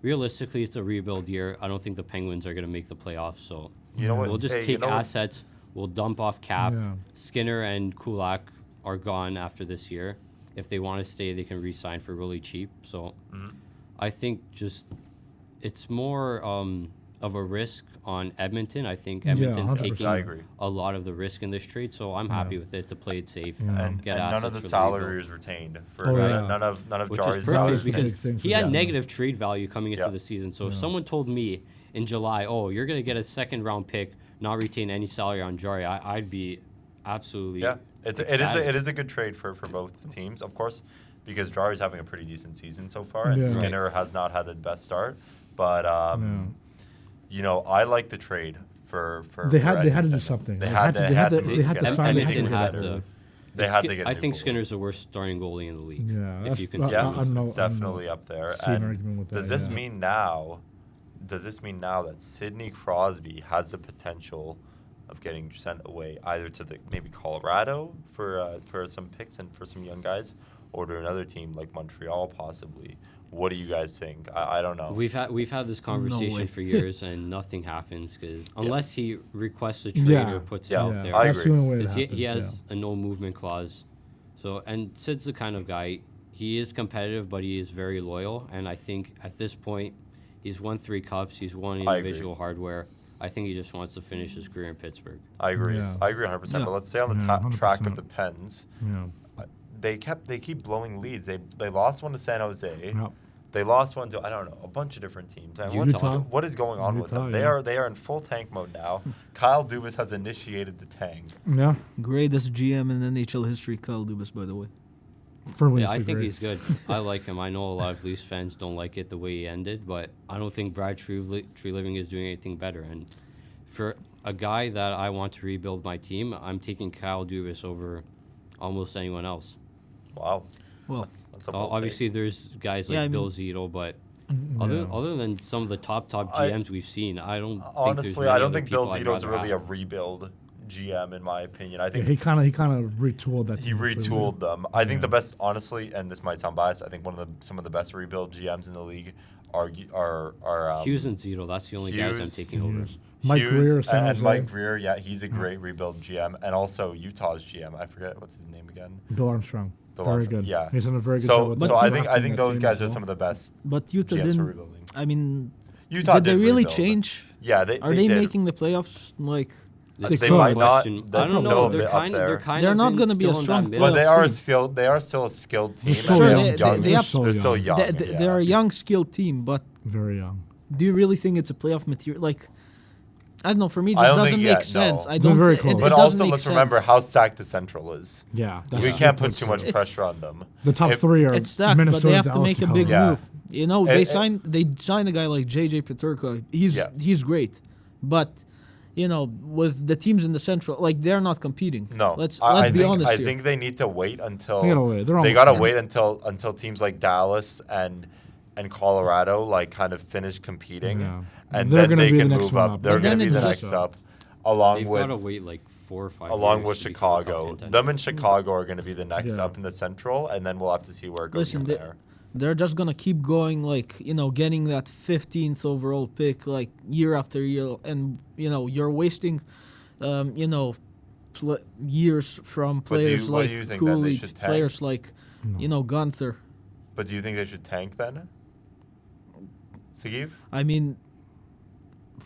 Speaker 2: realistically, it's a rebuild year. I don't think the Penguins are going to make the playoffs. So
Speaker 1: You know what?
Speaker 2: we'll just
Speaker 1: Hey, you
Speaker 2: take
Speaker 1: know what?
Speaker 2: assets. We'll dump off cap.
Speaker 3: Yeah.
Speaker 2: Skinner and Kulak are gone after this year. If they want to stay, they can re-sign for really cheap. So I think just it's more of a risk on Edmonton. I think
Speaker 3: Yeah,
Speaker 2: Edmonton's
Speaker 3: 100%.
Speaker 2: taking
Speaker 1: I agree.
Speaker 2: a lot of the risk in this trade. So I'm happy with it to play it safe.
Speaker 3: Yeah.
Speaker 1: And,
Speaker 2: Get
Speaker 1: and none of
Speaker 2: assets
Speaker 1: the
Speaker 2: for
Speaker 1: salary
Speaker 2: rebuild.
Speaker 1: is retained for
Speaker 3: Oh, yeah.
Speaker 1: none of
Speaker 2: Which
Speaker 1: Jari's
Speaker 2: is
Speaker 3: Salary's
Speaker 2: perfect
Speaker 3: the
Speaker 2: because
Speaker 3: big thing for
Speaker 2: he had
Speaker 3: them.
Speaker 2: negative trade value coming into
Speaker 1: Yeah.
Speaker 2: the season. So if
Speaker 3: Yeah.
Speaker 2: someone told me in July, oh, you're going to get a second round pick, not retain any salary on Jari, I'd be absolutely
Speaker 1: Yeah, it
Speaker 2: ecstatic.
Speaker 1: is a good trade for both teams, of course, because Jari's having a pretty decent season so far, and
Speaker 3: Yeah.
Speaker 1: Skinner has not had the best start. But I like the trade for
Speaker 3: They had to do
Speaker 1: Edmonton.
Speaker 3: something.
Speaker 1: They had to
Speaker 3: sign.
Speaker 1: Skinner.
Speaker 3: They
Speaker 2: Edmonton
Speaker 3: had
Speaker 2: had
Speaker 3: to.
Speaker 2: to.
Speaker 1: They had to get. a
Speaker 2: I
Speaker 1: new
Speaker 2: think
Speaker 1: goalie.
Speaker 2: Skinner's the worst starting goalie in the league.
Speaker 3: Yeah,
Speaker 2: if
Speaker 3: that's-
Speaker 2: you
Speaker 3: I-
Speaker 2: consider.
Speaker 1: Yeah,
Speaker 3: I'm no-
Speaker 1: it's definitely up there.
Speaker 3: see an
Speaker 1: And
Speaker 3: argument with
Speaker 1: does
Speaker 3: that,
Speaker 1: this
Speaker 3: yeah.
Speaker 1: mean now? Does this mean now that Sidney Crosby has the potential of getting sent away either to maybe Colorado for some picks and for some young guys, or to another team like Montreal possibly? What do you guys think? I don't know.
Speaker 2: We've had this conversation
Speaker 4: way.
Speaker 2: for years and nothing happens because unless he requests a trade
Speaker 3: Yeah.
Speaker 2: or puts
Speaker 1: Yeah.
Speaker 2: it out
Speaker 3: Yeah,
Speaker 2: there,
Speaker 1: I
Speaker 3: that's
Speaker 1: agree.
Speaker 3: the only way it
Speaker 2: 'cause he
Speaker 3: happens,
Speaker 2: has a no movement clause. So and Sid's the kind of guy. He is competitive, but he is very loyal. And I think at this point, he's won 3 cups. He's won
Speaker 1: I agree.
Speaker 2: individual hardware. I think he just wants to finish his career in Pittsburgh.
Speaker 1: I agree.
Speaker 3: Yeah.
Speaker 1: I agree 100%.
Speaker 4: Yeah.
Speaker 1: But let's stay on the
Speaker 3: Yeah,
Speaker 1: track of
Speaker 3: 100%.
Speaker 1: the Pens.
Speaker 3: Yeah.
Speaker 1: They keep blowing leads. They lost one to San Jose.
Speaker 3: Yeah.
Speaker 1: They lost one to a bunch of different teams. And
Speaker 2: Utah.
Speaker 1: what is going on with them?
Speaker 3: Utah,
Speaker 1: They
Speaker 3: yeah.
Speaker 1: are in full tank mode now. Kyle Dubas has initiated the tank.
Speaker 3: Yeah.
Speaker 4: Greatest GM in NHL history, Kyle Dubas, by the way.
Speaker 3: Firmly
Speaker 2: Yeah, I think
Speaker 3: disagree.
Speaker 2: he's good. I like him. I know a lot of Leafs fans don't like it the way he ended, but I don't think Brad Treliving is doing anything better. And for a guy that I want to rebuild my team, I'm taking Kyle Dubas over almost anyone else.
Speaker 1: Wow.
Speaker 4: Well,
Speaker 1: That's a bold
Speaker 2: Obviously, there's guys like
Speaker 4: Yeah, I
Speaker 2: Bill
Speaker 4: mean-
Speaker 2: Zito, but
Speaker 3: Yeah.
Speaker 2: other than some of the top
Speaker 1: I-
Speaker 2: GMs we've seen, I don't
Speaker 1: Honestly,
Speaker 2: think
Speaker 1: I
Speaker 2: there's
Speaker 1: don't
Speaker 2: many
Speaker 1: think Bill
Speaker 2: other
Speaker 1: Zito's
Speaker 2: people I'd
Speaker 1: really
Speaker 2: rather
Speaker 1: a
Speaker 2: have.
Speaker 1: rebuild GM in my opinion. I
Speaker 3: Yeah,
Speaker 1: think
Speaker 3: he kind of retooled that.
Speaker 1: he
Speaker 3: team completely.
Speaker 1: retooled them. I think
Speaker 3: Yeah.
Speaker 1: the best, honestly, and this might sound biased, I think some of the best rebuild GMs in the league are
Speaker 2: Hughes and Zito. That's the only guys I'm
Speaker 1: Hughes-
Speaker 2: taking over.
Speaker 3: Hughes. Mike
Speaker 1: Hughes
Speaker 3: Greer,
Speaker 1: and
Speaker 3: San Jose.
Speaker 1: Mike Greer. Yeah, he's a great rebuild GM, and also Utah's GM. I forget what's his name again.
Speaker 3: Bill Armstrong.
Speaker 1: Bill
Speaker 3: Very
Speaker 1: Armstrong,
Speaker 3: good.
Speaker 1: yeah.
Speaker 3: He's done a very good job
Speaker 1: So,
Speaker 3: with
Speaker 1: so
Speaker 3: that
Speaker 1: I
Speaker 3: team,
Speaker 1: think
Speaker 3: drafting that
Speaker 1: those
Speaker 3: team
Speaker 1: guys
Speaker 3: as
Speaker 1: are
Speaker 3: well.
Speaker 1: some of the best
Speaker 4: but Utah
Speaker 1: GMs for
Speaker 4: didn't.
Speaker 1: rebuilding.
Speaker 4: I mean,
Speaker 1: Utah
Speaker 4: did they really
Speaker 1: rebuild.
Speaker 4: change?
Speaker 1: Yeah,
Speaker 4: Are they
Speaker 1: did.
Speaker 4: making the playoffs? Like,
Speaker 2: That's
Speaker 3: They
Speaker 2: the
Speaker 3: might
Speaker 1: not.
Speaker 2: question.
Speaker 1: They're
Speaker 2: I don't
Speaker 1: still
Speaker 2: know.
Speaker 1: a bit
Speaker 2: They're
Speaker 1: up
Speaker 2: kind of.
Speaker 1: there.
Speaker 2: They're kind
Speaker 4: They're
Speaker 2: of
Speaker 4: not
Speaker 2: in-
Speaker 4: gonna be a
Speaker 2: still in
Speaker 4: strong
Speaker 2: that middle.
Speaker 1: But they
Speaker 4: playoff
Speaker 1: are
Speaker 4: team.
Speaker 1: skilled. They are still a skilled team.
Speaker 3: So
Speaker 1: and
Speaker 4: Sure,
Speaker 1: they're
Speaker 4: they-
Speaker 1: young.
Speaker 4: they have-
Speaker 1: They're still young.
Speaker 4: they're a young, skilled team, but
Speaker 3: Very young.
Speaker 4: do you really think it's a playoff material? Like, I don't know. For me, it
Speaker 1: I
Speaker 4: just
Speaker 1: don't
Speaker 4: doesn't
Speaker 1: think
Speaker 4: make
Speaker 1: yet,
Speaker 4: sense.
Speaker 1: no.
Speaker 4: I
Speaker 3: They're
Speaker 4: don't.
Speaker 3: very
Speaker 4: It,
Speaker 3: close.
Speaker 4: it
Speaker 1: But
Speaker 4: doesn't
Speaker 1: also,
Speaker 4: make
Speaker 1: let's
Speaker 4: sense.
Speaker 1: remember how stacked the Central is.
Speaker 3: Yeah.
Speaker 1: We can't put too much
Speaker 4: It's-
Speaker 1: pressure on them.
Speaker 3: The top
Speaker 1: If-
Speaker 3: three are
Speaker 4: It's stacked,
Speaker 3: Minnesota,
Speaker 4: but they have to
Speaker 3: Dallas,
Speaker 4: make a
Speaker 3: and
Speaker 4: big
Speaker 3: Colorado.
Speaker 1: Yeah.
Speaker 4: move. You know,
Speaker 1: They
Speaker 4: signed a guy like JJ Peterka. He's great, but you know, with the teams in the Central, like they're not competing.
Speaker 1: No,
Speaker 4: let's
Speaker 1: I
Speaker 4: be
Speaker 1: think,
Speaker 4: honest
Speaker 1: I
Speaker 4: here.
Speaker 1: think they need to wait until
Speaker 3: They gotta wait. They're
Speaker 1: they
Speaker 3: almost
Speaker 1: gotta
Speaker 3: there.
Speaker 1: wait until teams like Dallas and Colorado like kind of finish competing,
Speaker 3: Yeah.
Speaker 1: and
Speaker 3: They're
Speaker 1: then
Speaker 3: gonna
Speaker 1: they
Speaker 3: be
Speaker 1: can
Speaker 3: the next
Speaker 1: move
Speaker 3: one
Speaker 1: up.
Speaker 3: up.
Speaker 1: They're
Speaker 4: But
Speaker 1: going to
Speaker 4: then
Speaker 1: be the
Speaker 4: it's
Speaker 1: next
Speaker 4: just-
Speaker 1: up, along
Speaker 2: They've
Speaker 1: with
Speaker 2: got to wait like 4 or 5
Speaker 1: along
Speaker 2: years
Speaker 1: with
Speaker 2: to become a cup
Speaker 1: Chicago.
Speaker 2: contender.
Speaker 1: Them and Chicago are going to be the next
Speaker 3: Yeah.
Speaker 1: up in the Central, and then we'll have to see where it goes
Speaker 4: Listen,
Speaker 1: from
Speaker 4: they-
Speaker 1: there.
Speaker 4: They're just gonna keep going, like, you know, getting that 15th overall pick, like, year after year, and you know, you're wasting, you know, years from
Speaker 1: But do you-
Speaker 4: players
Speaker 1: what do
Speaker 4: like
Speaker 1: you think then? They
Speaker 4: Cooley,
Speaker 1: should tank?
Speaker 4: players like, you know, Gunther.
Speaker 1: But do you think they should tank then? Sagiv?
Speaker 4: I mean,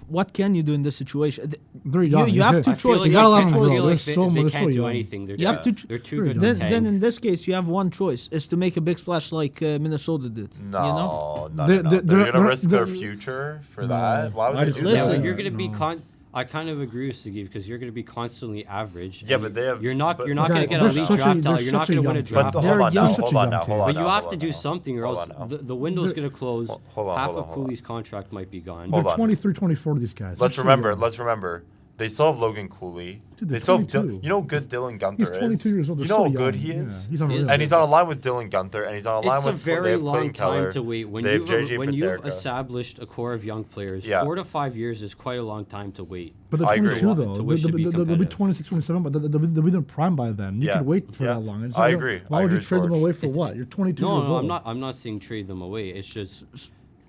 Speaker 4: what can you do in this situation?
Speaker 3: They're young.
Speaker 4: You have two
Speaker 2: I feel
Speaker 4: choices.
Speaker 2: like
Speaker 3: You gotta let them
Speaker 2: I
Speaker 3: grow.
Speaker 2: feel
Speaker 3: They're
Speaker 2: like
Speaker 3: so
Speaker 2: they
Speaker 3: they're
Speaker 2: can't
Speaker 3: so
Speaker 2: do
Speaker 3: young.
Speaker 2: anything. They're
Speaker 4: You have to.
Speaker 2: they're too
Speaker 3: Very
Speaker 2: good to
Speaker 3: young.
Speaker 2: tank.
Speaker 4: Then in this case, you have one choice: is to make a big splash like Minnesota did.
Speaker 1: No,
Speaker 4: You know?
Speaker 1: no.
Speaker 3: They're-
Speaker 1: They're
Speaker 3: they're-
Speaker 1: going to
Speaker 3: they're-
Speaker 1: risk their
Speaker 3: they're-
Speaker 1: future for
Speaker 3: No.
Speaker 1: that. Why would
Speaker 3: I
Speaker 1: they
Speaker 3: just-
Speaker 1: do
Speaker 2: Yeah,
Speaker 4: Listen,
Speaker 2: but
Speaker 1: that?
Speaker 2: you're going to be
Speaker 3: No.
Speaker 2: I kind of agree with Steve because you're going to be constantly average.
Speaker 1: Yeah,
Speaker 2: and
Speaker 1: but they have-
Speaker 2: You're not
Speaker 1: but-
Speaker 2: going to
Speaker 3: Okay,
Speaker 2: get
Speaker 3: they're
Speaker 2: elite
Speaker 3: such a-
Speaker 2: draft
Speaker 3: they're
Speaker 2: talent. You're not
Speaker 3: such a
Speaker 2: going to win a
Speaker 3: young team.
Speaker 2: draft.
Speaker 1: But
Speaker 4: They're
Speaker 1: hold on
Speaker 4: young.
Speaker 1: now,
Speaker 3: Such a
Speaker 1: hold on
Speaker 3: young
Speaker 1: now,
Speaker 3: team.
Speaker 1: hold on
Speaker 2: But
Speaker 1: now.
Speaker 2: you have
Speaker 1: hold
Speaker 2: to
Speaker 1: on
Speaker 2: do
Speaker 1: now.
Speaker 2: something, or
Speaker 1: Hold
Speaker 2: else
Speaker 1: on now.
Speaker 2: the window's going to close.
Speaker 1: Hold on,
Speaker 2: Half
Speaker 1: hold on,
Speaker 2: of
Speaker 1: hold on.
Speaker 2: Cooley's contract might be gone.
Speaker 1: Hold
Speaker 3: They're
Speaker 1: on.
Speaker 3: 23, 24, these guys.
Speaker 1: Let's
Speaker 3: They're so
Speaker 1: remember.
Speaker 3: young.
Speaker 1: Let's remember. They still have Logan Cooley.
Speaker 3: Dude,
Speaker 1: They
Speaker 3: they're
Speaker 1: still have
Speaker 3: 22.
Speaker 1: you know how good Dylan Gunther
Speaker 3: He's 22
Speaker 1: is.
Speaker 3: years old.
Speaker 1: You
Speaker 3: They're
Speaker 1: know
Speaker 3: so
Speaker 1: how good
Speaker 3: young.
Speaker 1: he
Speaker 3: Yeah,
Speaker 1: is.
Speaker 3: he's unreal.
Speaker 1: And he's on a line with Dylan Gunther, and he's on a line
Speaker 2: It's a
Speaker 1: with
Speaker 2: very
Speaker 1: they have
Speaker 2: long
Speaker 1: Clayton
Speaker 2: time
Speaker 1: Keller.
Speaker 2: to wait. When
Speaker 1: They have
Speaker 2: you've
Speaker 1: JJ
Speaker 2: when you've
Speaker 1: Peterka.
Speaker 2: established a core of young players,
Speaker 1: Yeah.
Speaker 2: 4 to 5 years is quite a long time to wait.
Speaker 3: But they're
Speaker 1: I agree.
Speaker 3: 22 though.
Speaker 2: To wish to be
Speaker 3: They'll be
Speaker 2: competitive.
Speaker 3: 26, 27, but they'll be in their prime by then. You
Speaker 1: Yeah.
Speaker 3: could wait for
Speaker 1: Yeah.
Speaker 3: that long. It's
Speaker 1: I
Speaker 3: like,
Speaker 1: agree.
Speaker 3: Why
Speaker 1: I
Speaker 3: would you
Speaker 1: agree,
Speaker 3: trade them
Speaker 1: George.
Speaker 3: away for what? You're 22
Speaker 2: No,
Speaker 3: years
Speaker 2: no,
Speaker 3: old.
Speaker 2: I'm not saying trade them away. It's just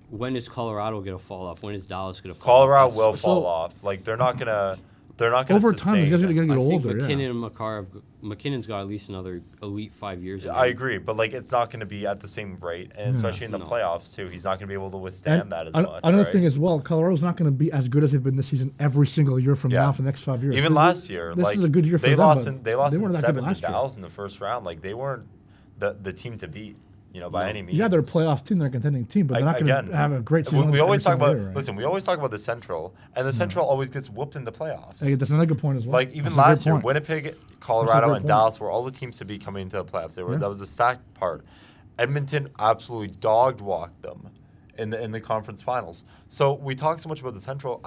Speaker 2: when is Colorado going to fall off? When is Dallas going to fall
Speaker 1: Colorado
Speaker 2: off?
Speaker 1: will
Speaker 4: So-
Speaker 1: fall off. Like they're not gonna. They're not gonna
Speaker 3: Over time, these
Speaker 1: sustain
Speaker 3: guys are
Speaker 1: it.
Speaker 3: going to
Speaker 2: I
Speaker 3: get
Speaker 2: think
Speaker 3: older.
Speaker 2: McKinnon
Speaker 3: Yeah.
Speaker 2: and Makar, McKinnon's got at least another elite 5 years. in
Speaker 1: I
Speaker 2: him.
Speaker 1: agree, but like it's not going to be at the same rate, and especially in the
Speaker 2: No.
Speaker 1: playoffs too. He's not going to be able to withstand
Speaker 3: And
Speaker 1: that as
Speaker 3: an-
Speaker 1: much.
Speaker 3: another
Speaker 1: right?
Speaker 3: thing as well, Colorado's not going to be as good as they've been this season every single year from
Speaker 1: Yeah.
Speaker 3: now for the next 5 years.
Speaker 1: Even last year,
Speaker 3: this
Speaker 1: like
Speaker 3: is a good year for
Speaker 1: they
Speaker 3: them.
Speaker 1: lost
Speaker 3: but
Speaker 1: in they lost in
Speaker 3: weren't that good
Speaker 1: 7 to
Speaker 3: last year.
Speaker 1: Dallas in the first round. Like they weren't the team to beat, by
Speaker 2: No.
Speaker 1: any means.
Speaker 3: Yeah, they're a playoff team. They're a contending team, but they're not going to have a great season.
Speaker 1: We always
Speaker 3: every
Speaker 1: talk
Speaker 3: single
Speaker 1: about
Speaker 3: year, right?
Speaker 1: listen. We always talk about the Central, and the Central always gets whooped in the playoffs.
Speaker 3: Hey, that's another good point as well.
Speaker 1: Like even
Speaker 3: That's a great
Speaker 1: last year,
Speaker 3: point.
Speaker 1: Winnipeg, Colorado,
Speaker 3: great
Speaker 1: and
Speaker 3: point.
Speaker 1: Dallas were all the teams to be coming into the playoffs.
Speaker 3: Yeah.
Speaker 1: That was the stacked part. Edmonton absolutely dog walked them in the conference finals. So we talk so much about the Central.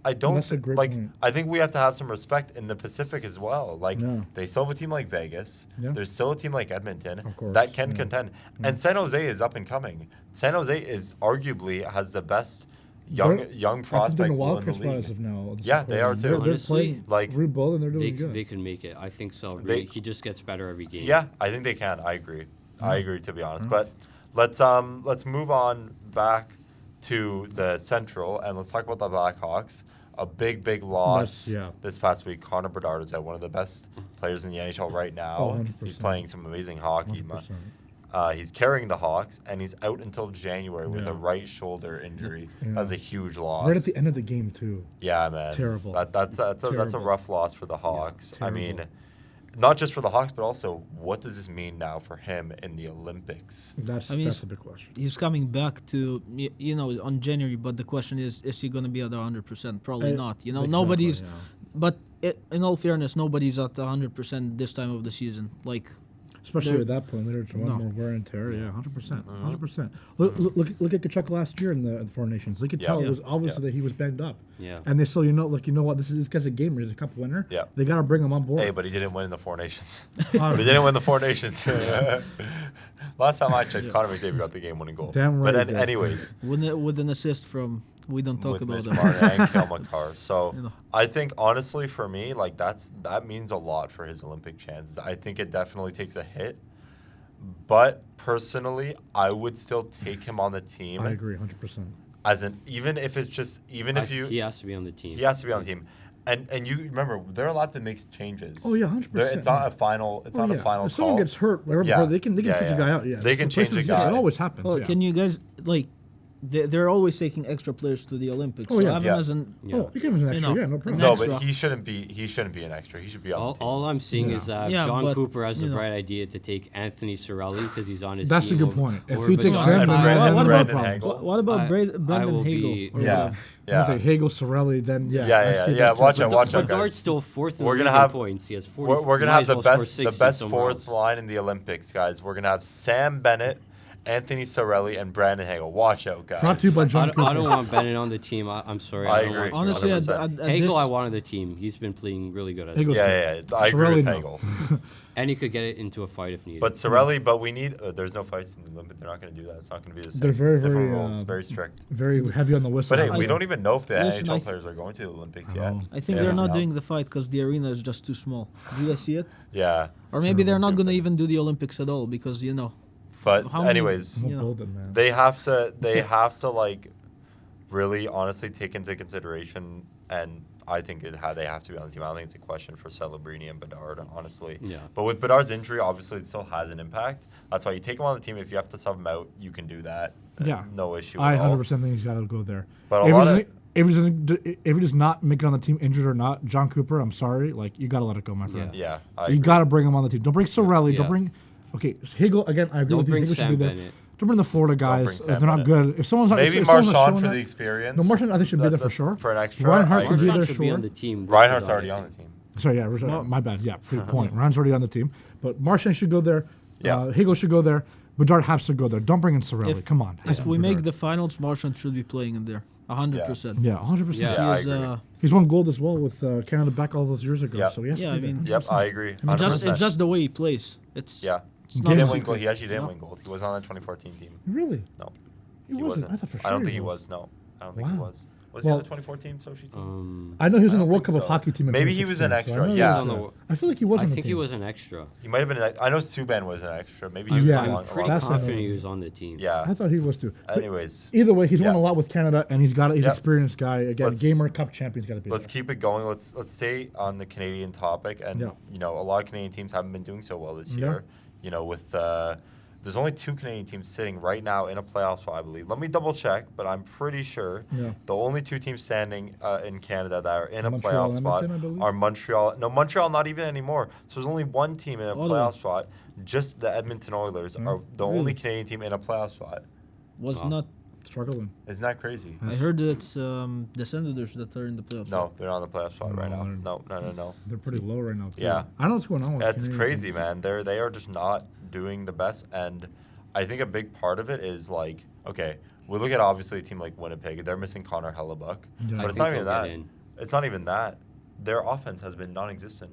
Speaker 1: I don't
Speaker 3: That's a great
Speaker 1: like.
Speaker 3: point.
Speaker 1: I think we have to have some respect in the Pacific as well. Like
Speaker 3: Yeah.
Speaker 1: they still have a team like Vegas.
Speaker 3: Yeah.
Speaker 1: There's still a team like Edmonton
Speaker 3: Of course,
Speaker 1: that can
Speaker 3: yeah.
Speaker 1: contend. And San Jose is up and coming. San Jose is arguably has the best young
Speaker 3: They're-
Speaker 1: young
Speaker 3: I think
Speaker 1: prospect
Speaker 3: they're in the
Speaker 1: pool
Speaker 3: wild
Speaker 1: in
Speaker 3: card
Speaker 1: the
Speaker 3: spot as
Speaker 1: league.
Speaker 3: of now.
Speaker 1: Yeah, they are too.
Speaker 3: They're
Speaker 2: Honestly,
Speaker 3: playing
Speaker 1: like,
Speaker 3: real ball and they're
Speaker 2: They,
Speaker 3: doing good.
Speaker 2: they can make it. I think so.
Speaker 1: They-
Speaker 2: He just gets better every game.
Speaker 1: Yeah, I think they can. I agree. I agree, to be honest.
Speaker 3: Mm-hmm.
Speaker 1: But let's move on back to the Central and let's talk about the Blackhawks. A big loss
Speaker 3: Yeah.
Speaker 1: this past week. Connor Bedard is one of the best players in the NHL right now.
Speaker 3: Oh, 100%.
Speaker 1: He's playing some amazing hockey.
Speaker 3: 100%.
Speaker 1: He's carrying the Hawks, and he's out until January with
Speaker 3: Yeah.
Speaker 1: a right shoulder injury.
Speaker 3: Yeah.
Speaker 1: That's a huge loss.
Speaker 3: Right at the end of the game too.
Speaker 1: Yeah, man.
Speaker 3: Terrible.
Speaker 1: That's a
Speaker 3: Terrible.
Speaker 1: rough loss for the Hawks. I mean,
Speaker 3: terrible.
Speaker 1: not just for the Hawks, but also what does this mean now for him in the Olympics?
Speaker 3: That's
Speaker 4: I mean,
Speaker 3: that's a big question.
Speaker 4: He's coming back to on January, but the question is he going to be at 100%? Probably not.
Speaker 3: Exactly,
Speaker 4: Nobody's.
Speaker 3: yeah.
Speaker 4: But in all fairness, nobody's at 100% this time of the season. Like,
Speaker 3: Especially
Speaker 4: They're-
Speaker 3: at that point, later to one
Speaker 4: No.
Speaker 3: more wear and tear. Yeah, 100%,
Speaker 1: Mm-hmm.
Speaker 3: 100%. Look at Kachuk last year in the Four Nations. They could
Speaker 1: Yeah.
Speaker 3: tell
Speaker 1: Yeah.
Speaker 3: it was obvious
Speaker 1: Yeah.
Speaker 3: that he was banged up.
Speaker 2: Yeah.
Speaker 3: And they still, you know what? This guy's a gamer. He's a cup winner.
Speaker 1: Yeah.
Speaker 3: They got to bring him on board.
Speaker 1: Hey, but he didn't win in the Four Nations.
Speaker 3: Oh,
Speaker 1: But he didn't win the Four Nations. Last time I checked, Connor McDavid got the game-winning goal.
Speaker 3: Damn right
Speaker 1: But
Speaker 3: he did.
Speaker 1: anyways,
Speaker 4: with an assist from, we don't talk
Speaker 1: with
Speaker 4: about
Speaker 1: Mitch
Speaker 4: that.
Speaker 1: Marner and Kel Makar. So
Speaker 4: You know.
Speaker 1: I think honestly for me, like that means a lot for his Olympic chances. I think it definitely takes a hit. But personally, I would still take him on the team
Speaker 3: I agree, 100%.
Speaker 1: as even if it's just if you
Speaker 2: He has to be on the team.
Speaker 1: he has to be on the team. And you remember they're allowed to make changes.
Speaker 3: Oh, yeah, 100%.
Speaker 1: It's not a final. It's not a final
Speaker 3: If someone
Speaker 1: call.
Speaker 3: gets hurt, right
Speaker 1: Yeah.
Speaker 3: before, they can
Speaker 1: Yeah,
Speaker 3: switch
Speaker 1: yeah.
Speaker 3: a guy out. Yeah,
Speaker 1: They can change a
Speaker 3: Replacements, yeah,
Speaker 1: guy.
Speaker 3: It always happens.
Speaker 4: Well,
Speaker 3: yeah.
Speaker 4: can you guys they're always taking extra players to the Olympics.
Speaker 3: Oh,
Speaker 4: so
Speaker 3: yeah.
Speaker 4: have
Speaker 1: Yeah.
Speaker 4: him as an
Speaker 2: Yeah.
Speaker 3: Oh, you give him an extra.
Speaker 4: know,
Speaker 3: Yeah, no problem.
Speaker 1: No,
Speaker 4: extra.
Speaker 1: but he shouldn't be an extra. He should be on
Speaker 2: All,
Speaker 1: the team.
Speaker 2: all I'm seeing
Speaker 3: Yeah.
Speaker 2: is that
Speaker 4: Yeah,
Speaker 2: John
Speaker 4: but,
Speaker 2: Cooper has the
Speaker 4: you know.
Speaker 2: bright idea to take Anthony Cirelli because he's on his
Speaker 3: That's a
Speaker 2: team.
Speaker 3: good
Speaker 2: over-
Speaker 3: point. If
Speaker 2: over
Speaker 3: he takes
Speaker 2: Bedard.
Speaker 3: him,
Speaker 1: And
Speaker 3: then
Speaker 1: Brandon-
Speaker 3: no
Speaker 1: Brandon
Speaker 3: problem.
Speaker 1: Hagel.
Speaker 4: What about
Speaker 2: I
Speaker 4: Brendan
Speaker 2: will
Speaker 4: Hagel?
Speaker 2: be-
Speaker 4: or
Speaker 1: Yeah.
Speaker 4: whatever?
Speaker 3: I'm gonna say Hagel, Sorelli, then yeah.
Speaker 1: Yeah,
Speaker 3: I
Speaker 1: yeah,
Speaker 3: see
Speaker 1: yeah.
Speaker 3: that
Speaker 1: Watch
Speaker 3: too.
Speaker 1: out, watch out,
Speaker 2: Bedard's
Speaker 1: guys.
Speaker 2: still fourth in
Speaker 1: We're
Speaker 2: the
Speaker 1: gonna
Speaker 2: league in
Speaker 1: have-
Speaker 2: points. He has 40.
Speaker 1: We're gonna
Speaker 2: might
Speaker 1: have
Speaker 2: as
Speaker 1: the
Speaker 2: well score
Speaker 1: best
Speaker 2: 60 somewhere
Speaker 1: fourth
Speaker 2: else.
Speaker 1: line in the Olympics, guys. We're gonna have Sam Bennett, Anthony Cirelli, and Brandon Hagel. Watch out, guys.
Speaker 3: Brought to you by John Cooper.
Speaker 2: I don't want Bennett on the team. I'm sorry.
Speaker 1: I
Speaker 2: don't
Speaker 1: agree.
Speaker 2: want
Speaker 4: Honestly,
Speaker 2: Cirelli.
Speaker 4: at
Speaker 1: 100%.
Speaker 4: this,
Speaker 2: Hagel, I wanted the team. He's been playing really good. As
Speaker 3: Hagel's
Speaker 2: well.
Speaker 1: Yeah. I agree
Speaker 3: Cirelli,
Speaker 1: with
Speaker 3: no.
Speaker 1: Hagel.
Speaker 2: And he could get it into a fight if needed.
Speaker 1: But Cirelli, but we need. There's no fights in the Olympics. They're not gonna do that. It's not gonna be the same.
Speaker 3: They're very,
Speaker 1: different
Speaker 3: very,
Speaker 1: rules.
Speaker 3: uh,
Speaker 1: Very strict.
Speaker 3: Very heavy on the whistle.
Speaker 1: But hey,
Speaker 4: I-
Speaker 1: we don't even know if the
Speaker 4: Listen,
Speaker 1: NHL
Speaker 4: I
Speaker 1: players are going to the Olympics
Speaker 3: I
Speaker 1: yet.
Speaker 3: know.
Speaker 4: I think
Speaker 1: They
Speaker 4: they're
Speaker 1: haven't
Speaker 4: not doing the
Speaker 1: announced.
Speaker 4: fight because the arena is just too small. Do you guys see it?
Speaker 1: Yeah,
Speaker 4: Or maybe they're not going to
Speaker 1: Stupid.
Speaker 4: even do the Olympics at all because
Speaker 1: but
Speaker 4: How many-
Speaker 1: anyways,
Speaker 3: We'll
Speaker 4: you know.
Speaker 3: build it, man.
Speaker 1: they have to like really honestly take into consideration, and I think they have to be on the team. I don't think it's a question for Celebrini and Bedard, honestly.
Speaker 2: Yeah.
Speaker 1: But with Bedard's injury, obviously it still has an impact. That's why you take him on the team. If you have to sub him out, you can do that.
Speaker 3: Yeah.
Speaker 1: No issue
Speaker 3: I
Speaker 1: at all.
Speaker 3: 100% think he's got to go there.
Speaker 1: But a
Speaker 3: If
Speaker 1: lot
Speaker 3: he's
Speaker 1: of
Speaker 3: in- if he does not make it on the team, injured or not, John Cooper, I'm sorry, like you gotta let it go, my friend.
Speaker 1: Yeah,
Speaker 3: you gotta bring him on the team. Don't bring Sorelli.
Speaker 2: Yeah.
Speaker 3: Don't bring. Okay, Hagel again. I agree
Speaker 2: Don't
Speaker 3: with you.
Speaker 2: bring
Speaker 3: Hagel should
Speaker 2: Sam
Speaker 3: be there.
Speaker 2: Bennett.
Speaker 3: Don't bring the Florida
Speaker 1: bring
Speaker 3: guys
Speaker 1: Sam
Speaker 3: if they're not
Speaker 1: Bennett.
Speaker 3: good. If someone's not,
Speaker 1: Maybe
Speaker 3: if someone's not
Speaker 1: Marchand
Speaker 3: showing
Speaker 1: for
Speaker 3: up-
Speaker 1: the experience.
Speaker 3: No, Marchand I think should be there for
Speaker 1: That's
Speaker 3: sure.
Speaker 1: for an extra.
Speaker 3: Reinhardt
Speaker 1: I
Speaker 3: could be
Speaker 1: agree.
Speaker 3: there,
Speaker 2: Marchand should be
Speaker 3: sure.
Speaker 2: on the team.
Speaker 1: Reinhardt's
Speaker 2: with
Speaker 1: already
Speaker 2: it
Speaker 1: on the team.
Speaker 3: Sorry, yeah, my bad. Yeah, good point. Ryan's already on the team, but Marchand should go there.
Speaker 1: Yeah.
Speaker 3: Hagel should go there. Bedard has to go there. Don't bring in Sorelli.
Speaker 4: If-
Speaker 3: Come on.
Speaker 4: If we make the finals, Marchand should be playing in there. 100%.
Speaker 3: yeah, 100%.
Speaker 2: Yeah.
Speaker 1: Yeah, I
Speaker 4: He is,
Speaker 1: agree.
Speaker 3: He's won gold as well with Canada back all those years ago.
Speaker 1: Yeah.
Speaker 3: So he has
Speaker 4: Yeah,
Speaker 3: to be
Speaker 4: I mean-
Speaker 3: there.
Speaker 1: Yep, I agree.
Speaker 4: I mean, just
Speaker 1: 100%.
Speaker 4: it's just the way he plays. It's
Speaker 1: Yeah.
Speaker 4: It's
Speaker 1: He
Speaker 4: not
Speaker 1: didn't
Speaker 4: a
Speaker 1: win
Speaker 4: secret.
Speaker 1: gold. He actually didn't
Speaker 4: No.
Speaker 1: win gold. He was on the 2014 team.
Speaker 3: Really?
Speaker 1: No,
Speaker 3: He wasn't. I thought for sure
Speaker 1: I don't think
Speaker 3: he
Speaker 1: he
Speaker 3: was.
Speaker 1: was. No, I don't think he
Speaker 3: Wow.
Speaker 1: was. Was he on
Speaker 3: Well-
Speaker 1: the 2014 Sochi team?
Speaker 3: I know he was
Speaker 1: I
Speaker 3: in the
Speaker 1: don't
Speaker 3: World
Speaker 1: think
Speaker 3: Cup of
Speaker 1: so.
Speaker 3: Hockey team. In
Speaker 1: Maybe he was an
Speaker 3: 2016, so
Speaker 1: extra,
Speaker 3: I know he
Speaker 1: yeah.
Speaker 3: was
Speaker 2: He was
Speaker 3: there.
Speaker 2: on
Speaker 3: I feel like he was
Speaker 2: I
Speaker 3: on the
Speaker 2: think he
Speaker 3: team.
Speaker 2: was an extra.
Speaker 1: He might have been. I know Subban was an extra. Maybe he was
Speaker 3: Yeah,
Speaker 1: on
Speaker 3: I'm
Speaker 1: along
Speaker 2: Pretty
Speaker 3: That's
Speaker 2: confident
Speaker 3: another-
Speaker 2: he was on the team.
Speaker 1: Yeah.
Speaker 3: I thought he was too. But
Speaker 1: Anyways,
Speaker 3: either way, he's won
Speaker 1: Yeah.
Speaker 3: a lot with Canada, and he's an
Speaker 1: Yep.
Speaker 3: experienced guy. Again,
Speaker 1: Let's-
Speaker 3: gamer, cup champion's got to be
Speaker 1: let's
Speaker 3: there.
Speaker 1: keep it going. Let's stay on the Canadian topic. And
Speaker 3: Yeah.
Speaker 1: you know, a lot of Canadian teams haven't been doing so well this
Speaker 3: Yeah.
Speaker 1: year. You know, with there's only 2 Canadian teams sitting right now in a playoff spot, I believe. Let me double check, but I'm pretty sure
Speaker 3: Yeah.
Speaker 1: the only 2 teams standing in Canada that are in a
Speaker 3: Montreal
Speaker 1: playoff
Speaker 3: and
Speaker 1: spot
Speaker 3: Edmonton, I believe?
Speaker 1: are Montreal. No, Montreal not even anymore. So there's only 1 team in a
Speaker 4: Ottawa.
Speaker 1: playoff spot. Just the Edmonton Oilers are the
Speaker 4: Really?
Speaker 1: only Canadian team in a playoff spot.
Speaker 4: was
Speaker 2: Wow.
Speaker 4: not.
Speaker 3: Struggling.
Speaker 1: Isn't that crazy?
Speaker 4: I heard it's the Senators that are in the playoffs.
Speaker 1: No, they're not in the playoff spot right
Speaker 3: No,
Speaker 1: now.
Speaker 3: they're-
Speaker 1: No.
Speaker 3: They're pretty low right now. Too.
Speaker 1: Yeah.
Speaker 3: I don't know what's going on with
Speaker 1: That's
Speaker 3: Canadian
Speaker 1: crazy,
Speaker 3: teams.
Speaker 1: man. They are just not doing the best, and I think a big part of it is like, okay, we look at obviously a team like Winnipeg. They're missing Connor Hellebuck,
Speaker 3: Yeah.
Speaker 1: but
Speaker 2: I
Speaker 1: it's
Speaker 2: think
Speaker 1: not even
Speaker 2: he'll
Speaker 1: that.
Speaker 2: get in.
Speaker 1: It's not even that. Their offense has been non-existent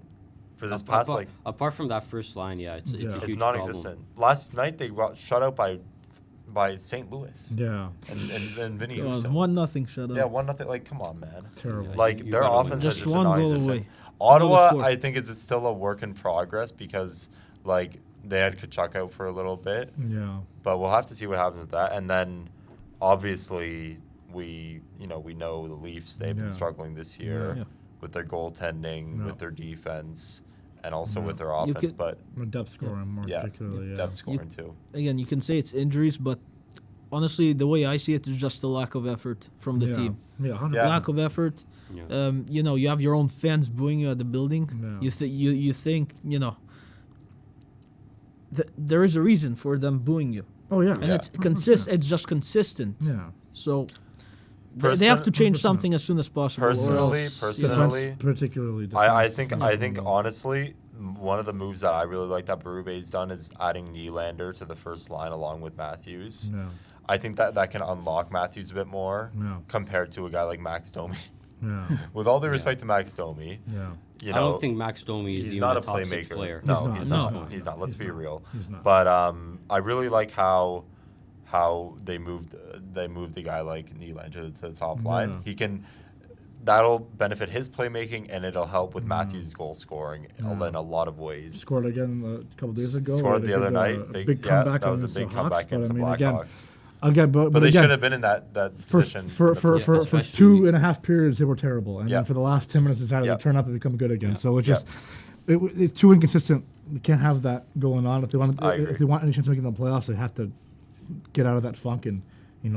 Speaker 1: for this past like.
Speaker 2: Apart from that first line, yeah, it's a
Speaker 3: Yeah.
Speaker 2: huge
Speaker 1: It's non-existent. Last night they got shut out by St. Louis
Speaker 3: Yeah.
Speaker 1: and Vinny
Speaker 4: Come on,
Speaker 1: Russo.
Speaker 4: 1-0 shutout.
Speaker 1: Yeah, 1-0. Like, come on, man.
Speaker 3: Terrible.
Speaker 2: Yeah.
Speaker 1: Like
Speaker 2: You
Speaker 1: their
Speaker 2: gotta win.
Speaker 1: offense
Speaker 4: Just
Speaker 1: has just
Speaker 4: one
Speaker 1: been
Speaker 4: goal
Speaker 1: non-existent.
Speaker 4: away.
Speaker 1: Ottawa,
Speaker 4: score.
Speaker 1: I think, is still a work in progress because like they had Kachuk out for a little bit,
Speaker 3: Yeah.
Speaker 1: but we'll have to see what happens with that. And then obviously we know the Leafs. They've been
Speaker 3: Yeah.
Speaker 1: struggling this year
Speaker 4: Yeah.
Speaker 1: with their goaltending,
Speaker 3: Yeah.
Speaker 1: with their defense, and also
Speaker 3: Yeah.
Speaker 1: with their
Speaker 4: You
Speaker 1: offense.
Speaker 4: could-
Speaker 1: But
Speaker 3: Depth scoring more
Speaker 1: yeah,
Speaker 3: particularly. Yeah.
Speaker 1: depth scoring too.
Speaker 4: Again, you can say it's injuries, but honestly, the way I see it is just a lack of effort from the
Speaker 3: yeah.
Speaker 4: team.
Speaker 3: Yeah. 100%.
Speaker 1: Yeah.
Speaker 4: Lack of effort.
Speaker 2: Yeah.
Speaker 4: You have your own fans booing you at the building.
Speaker 3: Yeah.
Speaker 4: You think there is a reason for them booing you,
Speaker 3: Oh yeah.
Speaker 4: and
Speaker 1: Yeah.
Speaker 4: It's just consistent.
Speaker 3: Yeah.
Speaker 4: So they have to change
Speaker 3: 100%.
Speaker 4: something as soon as possible.
Speaker 1: Personally-
Speaker 4: or else,
Speaker 1: personally-
Speaker 3: Defense, particularly.
Speaker 1: I
Speaker 3: defense.
Speaker 1: think honestly, one of the moves that I really like that Berube's done is adding Nylander to the first line along with Matthews.
Speaker 3: No.
Speaker 1: I think that can unlock Matthews a bit more
Speaker 3: No.
Speaker 1: compared to a guy like Max Domi.
Speaker 3: Yeah.
Speaker 1: With all due respect to Max Domi,
Speaker 3: Yeah.
Speaker 1: you
Speaker 2: I
Speaker 1: know,
Speaker 2: don't think Max Domi is
Speaker 1: he's
Speaker 2: even
Speaker 1: not
Speaker 2: a
Speaker 1: a
Speaker 2: top 6
Speaker 1: playmaker.
Speaker 2: player.
Speaker 1: No,
Speaker 3: He's
Speaker 1: he's
Speaker 3: not.
Speaker 1: not.
Speaker 3: No.
Speaker 1: He's not. Let's
Speaker 3: He's
Speaker 1: be
Speaker 3: not.
Speaker 1: real.
Speaker 3: He's not.
Speaker 1: But I really like how they moved a guy like Nylander to the top line.
Speaker 3: Yeah.
Speaker 1: He can. That'll benefit his playmaking, and it'll help with Matthews' goal scoring in a lot of ways.
Speaker 3: Scored again a couple days ago.
Speaker 1: Scored
Speaker 3: Had a
Speaker 1: the other
Speaker 3: good,
Speaker 1: night.
Speaker 3: Big comeback
Speaker 1: that was a
Speaker 3: against
Speaker 1: big
Speaker 3: the
Speaker 1: comeback
Speaker 3: Hawks,
Speaker 1: against the
Speaker 3: but I mean, again,
Speaker 1: Blackhawks.
Speaker 3: But
Speaker 1: But they
Speaker 3: again,
Speaker 1: should have been in that
Speaker 3: for
Speaker 1: position.
Speaker 3: for
Speaker 1: in the
Speaker 3: for
Speaker 1: first
Speaker 3: for,
Speaker 1: place.
Speaker 3: for
Speaker 2: Especially-
Speaker 3: 2.5 periods they were terrible, and
Speaker 1: Yeah.
Speaker 3: then for the last 10 minutes decided
Speaker 1: Yeah.
Speaker 3: to turn up and become good again.
Speaker 2: Yeah.
Speaker 3: So it's
Speaker 1: Yeah.
Speaker 3: just it's too inconsistent. We can't have that going on. If they want
Speaker 1: I agree.
Speaker 3: if they want any chance of making the playoffs, they have to get out of that funk and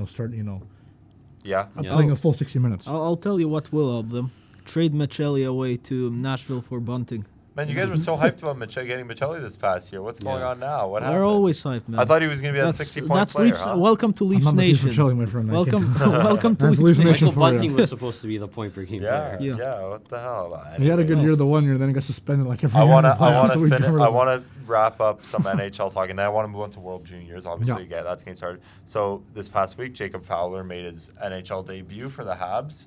Speaker 3: start
Speaker 1: Yeah.
Speaker 2: Yeah.
Speaker 3: playing a full 60 minutes.
Speaker 4: I'll tell you what will help them. Trade Michelli away to Nashville for Bunting.
Speaker 1: Man, you guys were so hyped about getting Michelli this past year. What's going
Speaker 2: Yeah.
Speaker 1: on now? What
Speaker 4: They're
Speaker 1: happened?
Speaker 4: always hyped, man.
Speaker 1: I thought he was going to be a 60-point
Speaker 4: that's
Speaker 1: player.
Speaker 4: Leafs.
Speaker 1: Huh?
Speaker 4: Welcome to
Speaker 3: I'm
Speaker 4: Leafs
Speaker 3: not the Leafs
Speaker 4: Nation.
Speaker 3: for chilling, my friend. I
Speaker 4: Welcome,
Speaker 3: can't-
Speaker 4: welcome to
Speaker 3: That's
Speaker 4: Leafs
Speaker 3: Leafs Nation
Speaker 4: Nation.
Speaker 2: Michael
Speaker 3: for you.
Speaker 2: Bunting was supposed to be the point per game
Speaker 1: Yeah,
Speaker 2: player.
Speaker 1: yeah. What the hell?
Speaker 3: He had a good
Speaker 1: Anyways.
Speaker 3: year the one year, then he got suspended like every
Speaker 1: I
Speaker 3: year.
Speaker 1: want
Speaker 3: in
Speaker 1: to
Speaker 3: the playoffs, so we
Speaker 1: finish.
Speaker 3: covered
Speaker 1: I
Speaker 3: it.
Speaker 1: want to wrap up some NHL talk, and then I want to move on to World Juniors. Obviously,
Speaker 3: Yeah.
Speaker 1: that's getting started. So this past week, Jacob Fowler made his NHL debut for the Habs,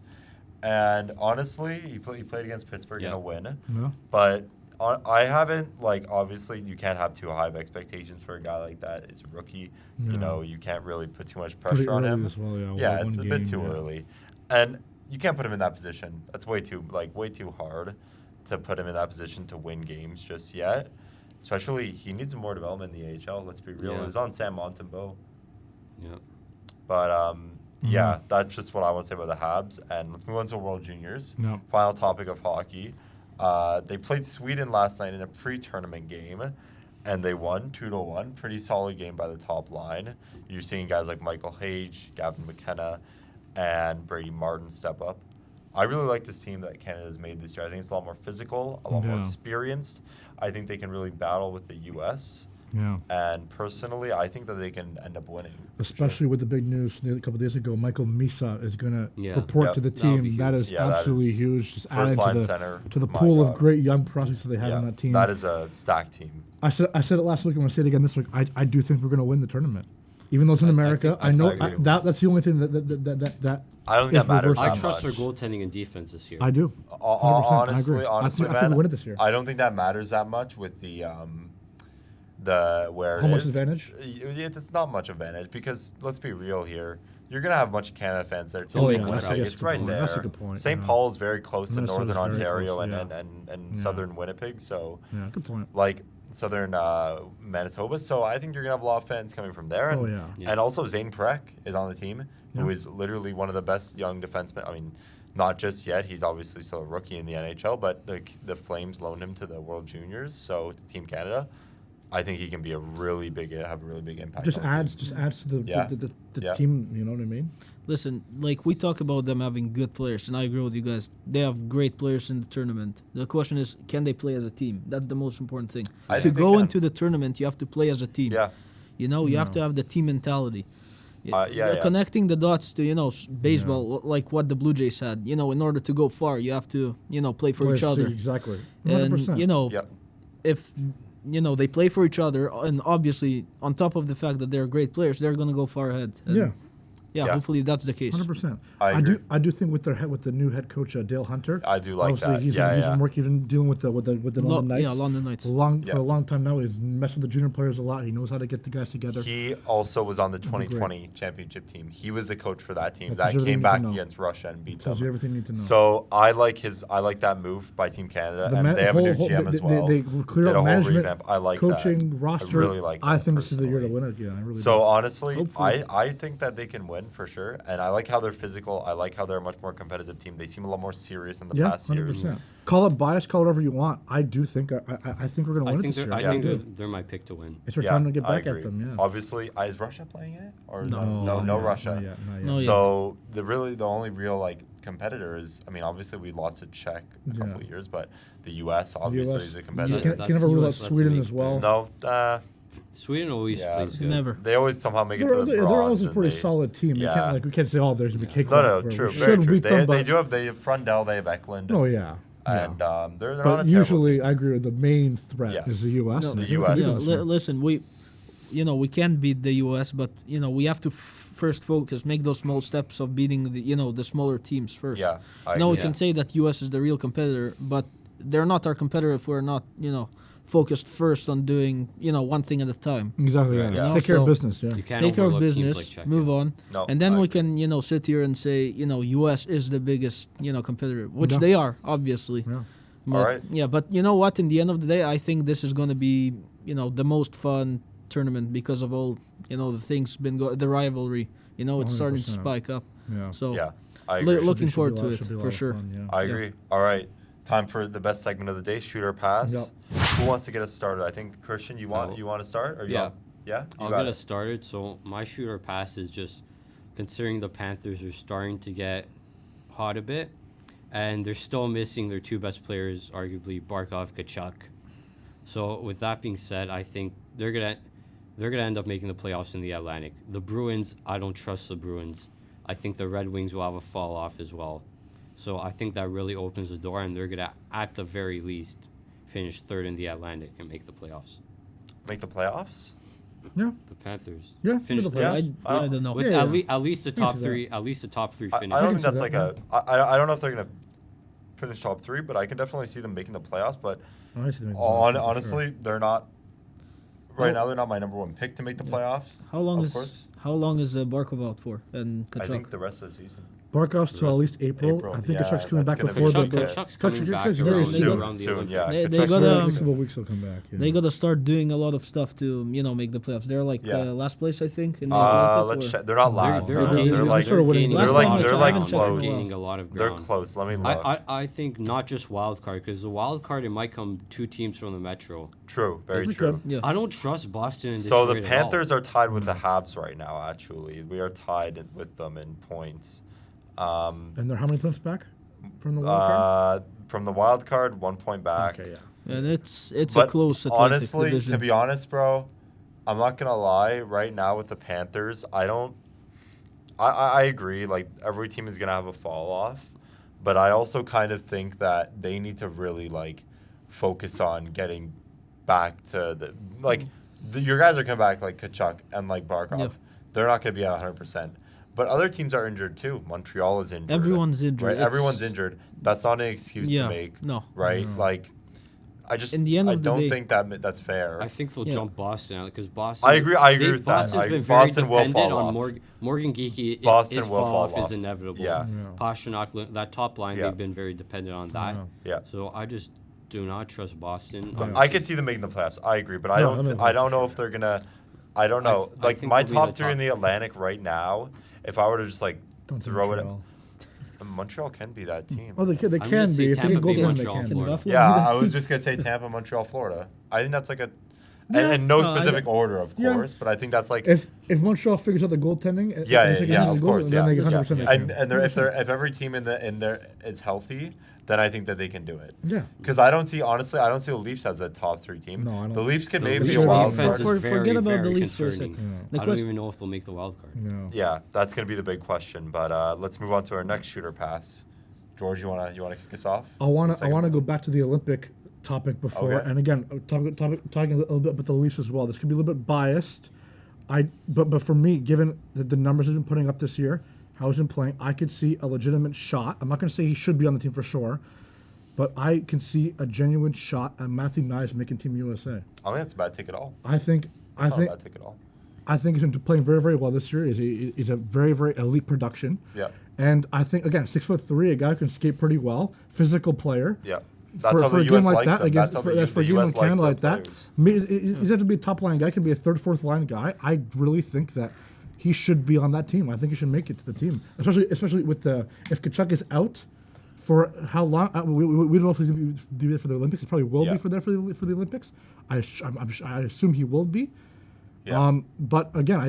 Speaker 1: and honestly, he played against Pittsburgh in
Speaker 2: Yeah.
Speaker 1: a win.
Speaker 3: No.
Speaker 1: But I haven't obviously you can't have too high of expectations for a guy like that. It's a rookie.
Speaker 3: No.
Speaker 1: You know, you can't really put too much
Speaker 3: Pretty
Speaker 1: pressure on
Speaker 3: early
Speaker 1: him.
Speaker 3: as well, yeah.
Speaker 1: Yeah,
Speaker 3: One
Speaker 1: it's a
Speaker 3: game,
Speaker 1: bit too
Speaker 3: yeah.
Speaker 1: early, and you can't put him in that position. That's way too hard to put him in that position to win games just yet. Especially, he needs more development in the AHL. Let's be real.
Speaker 2: Yeah.
Speaker 1: It was on Sam Montembeau.
Speaker 2: Yeah.
Speaker 1: But yeah, that's just what I want to say about the Habs. And let's move on to World Juniors.
Speaker 3: No.
Speaker 1: Final topic of hockey. They played Sweden last night in a pre-tournament game, and they won 2-1. Pretty solid game by the top line. You're seeing guys like Michael Hage, Gavin McKenna, and Brady Martin step up. I really like this team that Canada's made this year. I think it's a lot more physical, a lot more experienced. I think they can really battle with the U.S.
Speaker 3: Yeah.
Speaker 1: And personally, I think that they can end up winning.
Speaker 3: Especially with the big news a couple of days ago, Michael Misa is going to report to the
Speaker 2: That would be
Speaker 3: team. That is absolutely huge. Just adding to the pool of great young prospects that they have on that team.
Speaker 1: That is a stacked team.
Speaker 3: I said it last week. I'm going to say it again this week. I do think we're going to win the tournament, even though it's in America. I know that's the only thing that
Speaker 1: I don't think that matters.
Speaker 2: I trust their goaltending and defense this year.
Speaker 3: I do.
Speaker 1: Honestly,
Speaker 3: I think we'll win it this year.
Speaker 1: I don't think that matters that much with the where
Speaker 3: how
Speaker 1: it
Speaker 3: much
Speaker 1: is.
Speaker 3: Advantage?
Speaker 1: It's not much advantage because let's be real here. You're gonna have a bunch of Canada fans there too.
Speaker 3: Oh, yeah,
Speaker 1: It's right there.
Speaker 3: That's a good point.
Speaker 1: St. Paul is very close to Northern Ontario
Speaker 3: close,
Speaker 1: and Southern Winnipeg. So
Speaker 3: good point.
Speaker 1: like Southern Manitoba. So I think you're gonna have a lot of fans coming from there. And, and also Zane Prek is on the team, who is literally one of the best young defensemen. I mean, not just yet. He's obviously still a rookie in the NHL, but the Flames loaned him to the World Juniors, so to Team Canada. I think he can be have a really big impact.
Speaker 3: Just adds to the team. You know what I mean?
Speaker 4: Listen, like we talk about them having good players, and I agree with you guys. They have great players in the tournament. The question is, can they play as a team? That's the most important thing. To go into the tournament, you have to play as a team.
Speaker 1: Yeah.
Speaker 4: You know, you have to have the team mentality. Connecting the dots to, baseball, like what the Blue Jays had. In order to go far, you have to, play for each other.
Speaker 3: Exactly. 100%.
Speaker 4: And, if, they play for each other, and obviously, on top of the fact that they're great players, they're going to go far ahead. And hopefully that's the case.
Speaker 3: 100%.
Speaker 1: I
Speaker 3: do think with the new head coach Dale Hunter.
Speaker 1: I do like
Speaker 3: obviously
Speaker 1: that.
Speaker 3: He's been working, dealing with the London Knights.
Speaker 4: Yeah, London Knights.
Speaker 3: For a long time now. He's messed with the junior players a lot. He knows how to get the guys together.
Speaker 1: He also was on the 2020 championship team. He was the coach for that team that came back against Russia and beat them.
Speaker 3: Tells you everything you need to know.
Speaker 1: So I like that move by Team Canada, and they have a new GM as well.
Speaker 3: They clear up management,
Speaker 1: revamp. I like
Speaker 3: coaching,
Speaker 1: that.
Speaker 3: roster.
Speaker 1: I really like that.
Speaker 3: I think this is the year to win it again. I really
Speaker 1: so
Speaker 3: do.
Speaker 1: honestly, I think that they can win for sure, and I like how they're physical. I like how they're a much more competitive team. They seem a lot more serious in the past
Speaker 3: 100%.
Speaker 1: years.
Speaker 3: Call it bias, call it whatever you want. I do think I think we're going to win it this year.
Speaker 2: I think they're my pick to win.
Speaker 3: It's our time to get back at them. Yeah.
Speaker 1: Obviously, is Russia playing it or
Speaker 3: no
Speaker 1: Russia?
Speaker 3: Not yet.
Speaker 1: So the only real competitor is, I mean, obviously we lost to Czech a couple of years, but the U.S. obviously is a competitor.
Speaker 3: Can never rule out Sweden as well.
Speaker 1: No.
Speaker 2: Sweden always plays good.
Speaker 4: Never.
Speaker 1: They always somehow make it to the bronze.
Speaker 3: They're always a pretty solid team. We can't say, there's going to be cake.
Speaker 1: No, true. Very true. They have Frundell, they have Eklund.
Speaker 3: Oh, yeah.
Speaker 1: And they're
Speaker 3: but
Speaker 1: not a
Speaker 3: usually,
Speaker 1: team.
Speaker 3: I agree with the main threat is the U.S.
Speaker 1: No, the U.S.
Speaker 4: Listen, we can't beat the U.S., but, we have to first focus, make those small steps of beating the smaller teams first.
Speaker 1: Yeah.
Speaker 4: We can say that U.S. is the real competitor, but they're not our competitor if we're not, focused first on doing, one thing at a time.
Speaker 3: Exactly. Yeah. Take care of business. Yeah.
Speaker 4: Take care of business. Move on.
Speaker 1: No,
Speaker 4: and then we can, sit here and say, U.S. is the biggest, competitor, which they are, obviously.
Speaker 3: Yeah.
Speaker 4: But,
Speaker 1: all right.
Speaker 4: Yeah, but you know what? In the end of the day, I think this is going to be, the most fun tournament because of all, the things the rivalry. It's starting to spike up.
Speaker 3: Yeah.
Speaker 4: So
Speaker 1: I agree.
Speaker 4: looking forward to it for sure.
Speaker 3: Fun,
Speaker 1: I agree. All right. Time for the best segment of the day, shoot or pass.
Speaker 3: Yep.
Speaker 1: Who wants to get us started? I think Christian, you want to start? Or
Speaker 2: Yeah.
Speaker 1: I'll
Speaker 2: get us started. So my shoot or pass is just considering the Panthers are starting to get hot a bit, and they're still missing their two best players, arguably Barkov, Kachuk. So with that being said, I think they're gonna end up making the playoffs in the Atlantic. The Bruins, I don't trust the Bruins. I think the Red Wings will have a fall off as well. So I think that really opens the door, and they're going to, at the very least, finish third in the Atlantic and make the playoffs.
Speaker 1: Make the playoffs?
Speaker 3: Yeah.
Speaker 2: The Panthers.
Speaker 3: Yeah.
Speaker 2: Finish
Speaker 3: the
Speaker 2: third.
Speaker 4: I don't know.
Speaker 2: With at least the top three. At least the top three finish.
Speaker 1: I don't think that's I don't know if they're going to finish top three, but I can definitely see them making the playoffs. But honestly, they're not. Right now, they're not my number one pick to make the playoffs.
Speaker 4: How long is Barkov out for? And Kachuk?
Speaker 1: I think the rest of the season.
Speaker 3: Barkov's till at least April. I think Kachuk's coming back before the.
Speaker 2: Kachuk's coming back
Speaker 3: very
Speaker 1: soon. Yeah,
Speaker 4: they got
Speaker 3: a couple weeks he'll come back.
Speaker 4: They got to start doing a lot of stuff to make the playoffs. They're like last place, I think. In the
Speaker 1: let's check. They're not last.
Speaker 2: They're
Speaker 1: like close.
Speaker 2: Gaining a lot of ground.
Speaker 1: They're close. Let me look.
Speaker 2: I think not just wild card, because the wild card it might come two teams from the Metro.
Speaker 1: True. Very true.
Speaker 4: Yeah.
Speaker 2: I don't trust Boston. And
Speaker 1: so the Panthers are tied with the Habs right now. Actually, we are tied with them in points.
Speaker 3: And they're how many points back from the wild card?
Speaker 1: From the wild card, 1 point back.
Speaker 3: Okay, yeah.
Speaker 4: And it's
Speaker 1: But
Speaker 4: a close Atlantic
Speaker 1: honestly,
Speaker 4: division.
Speaker 1: to be honest, bro, I'm not gonna lie. Right now with the Panthers, I agree. Like every team is gonna have a fall off, but I also kind of think that they need to really like focus on getting back to your guys are coming back like Kachuk and like Barkov.
Speaker 4: Yep.
Speaker 1: They're not gonna be at 100%. But other teams are injured too. Montreal is injured.
Speaker 4: Everyone's injured.
Speaker 1: Right?
Speaker 4: It's-
Speaker 1: Everyone's injured. That's not an excuse
Speaker 4: Yeah,
Speaker 1: to make.
Speaker 4: no.
Speaker 1: Right?
Speaker 3: No.
Speaker 1: Like, I just
Speaker 4: In the end
Speaker 1: I
Speaker 4: of the
Speaker 1: don't
Speaker 4: day-
Speaker 1: think that's fair.
Speaker 2: I think they'll
Speaker 4: Yeah.
Speaker 2: jump Boston out because Boston.
Speaker 1: I agree with that.
Speaker 2: Boston's been
Speaker 1: Boston
Speaker 2: very
Speaker 1: will
Speaker 2: dependent
Speaker 1: fall
Speaker 2: on
Speaker 1: off.
Speaker 2: Morgan Geekie.
Speaker 1: Boston
Speaker 2: His
Speaker 1: will
Speaker 2: fall
Speaker 1: fall
Speaker 2: off
Speaker 1: off.
Speaker 2: is inevitable.
Speaker 1: Yeah.
Speaker 2: Pasternak, that top line,
Speaker 1: Yeah.
Speaker 2: they've been very dependent on that.
Speaker 3: No.
Speaker 1: Yeah.
Speaker 2: So I just do not trust Boston.
Speaker 1: But I could see them making the playoffs. I agree, but I
Speaker 3: No,
Speaker 1: don't.
Speaker 3: no,
Speaker 1: I don't know if they're gonna. I don't know.
Speaker 2: I
Speaker 1: Like
Speaker 2: think
Speaker 1: my
Speaker 2: they'll be in
Speaker 1: top
Speaker 2: the
Speaker 1: three in
Speaker 2: top.
Speaker 1: the Atlantic right now, if I were to just like
Speaker 3: Don't say
Speaker 1: throw it,
Speaker 3: Montreal.
Speaker 1: Montreal can be that team.
Speaker 3: Oh, they can
Speaker 2: I'm gonna say
Speaker 3: be. If they
Speaker 2: Tampa
Speaker 3: get
Speaker 2: Bay,
Speaker 3: goaltending, they
Speaker 2: Montreal,
Speaker 3: can.
Speaker 2: Florida.
Speaker 4: Buffalo
Speaker 1: Yeah,
Speaker 4: be that
Speaker 1: I was
Speaker 4: team?
Speaker 1: just gonna say Tampa, Montreal, Florida. I think that's like a,
Speaker 3: Yeah.
Speaker 1: and no
Speaker 4: No,
Speaker 1: specific order, of
Speaker 3: Yeah.
Speaker 1: course, but I think that's like.
Speaker 3: If Montreal figures out the goaltending,
Speaker 1: Yeah,
Speaker 3: and they can
Speaker 1: yeah,
Speaker 3: handle
Speaker 1: of
Speaker 3: goals,
Speaker 1: course,
Speaker 3: then they
Speaker 1: yeah.
Speaker 3: 100%
Speaker 2: Yeah.
Speaker 3: they can.
Speaker 1: And if every team in there is healthy, then I think that they can do it.
Speaker 3: Yeah.
Speaker 1: Because I don't see the Leafs as a top 3 team.
Speaker 3: No, I don't.
Speaker 1: The Leafs can
Speaker 2: The
Speaker 1: maybe be
Speaker 3: Leafs
Speaker 1: a wild
Speaker 2: defense
Speaker 1: card.
Speaker 2: is
Speaker 4: Forget
Speaker 2: very,
Speaker 4: about the
Speaker 2: very
Speaker 4: Leafs for a
Speaker 2: concerning.
Speaker 4: second.
Speaker 3: Yeah.
Speaker 4: The
Speaker 2: I don't
Speaker 4: quest-
Speaker 2: even know if they'll make the wild card.
Speaker 3: No.
Speaker 1: Yeah, that's gonna be the big question. But let's move on to our next shooter pass. George, you wanna kick us off?
Speaker 3: I want to
Speaker 1: Second.
Speaker 3: go back to the Olympic topic before,
Speaker 1: Okay.
Speaker 3: and again, talking a little bit about the Leafs as well. This could be a little bit biased. But for me, given the numbers he's been putting up this year, how he's been playing, I could see a legitimate shot. I'm not going to say he should be on the team for sure, but I can see a genuine shot at Matthew Nyes making Team USA.
Speaker 1: I don't think that's a bad take at all.
Speaker 3: I think
Speaker 1: It's not a bad take at all.
Speaker 3: he's been playing very, very well this year. He's a very, very elite production.
Speaker 1: Yeah.
Speaker 3: And I think, again, 6'3", a guy who can skate pretty well, physical player.
Speaker 1: Yeah. That's how
Speaker 3: For
Speaker 1: the
Speaker 3: a
Speaker 1: U.S.
Speaker 3: game like
Speaker 1: likes
Speaker 3: that,
Speaker 1: them.
Speaker 3: against
Speaker 1: That's how
Speaker 3: for
Speaker 1: the
Speaker 3: a game
Speaker 1: U.S.
Speaker 3: in Canada
Speaker 1: likes
Speaker 3: like
Speaker 1: their
Speaker 3: that,
Speaker 1: players.
Speaker 3: he's have to be a top line guy, can be a third, fourth line guy. I really think that he should be on that team. I think he should make it to the team, especially with if Kachuk is out for how long. We don't know if he's going to be there for the Olympics. He probably will
Speaker 1: Yeah.
Speaker 3: be for the Olympics. I assume he will be.
Speaker 1: Yeah.
Speaker 3: But again,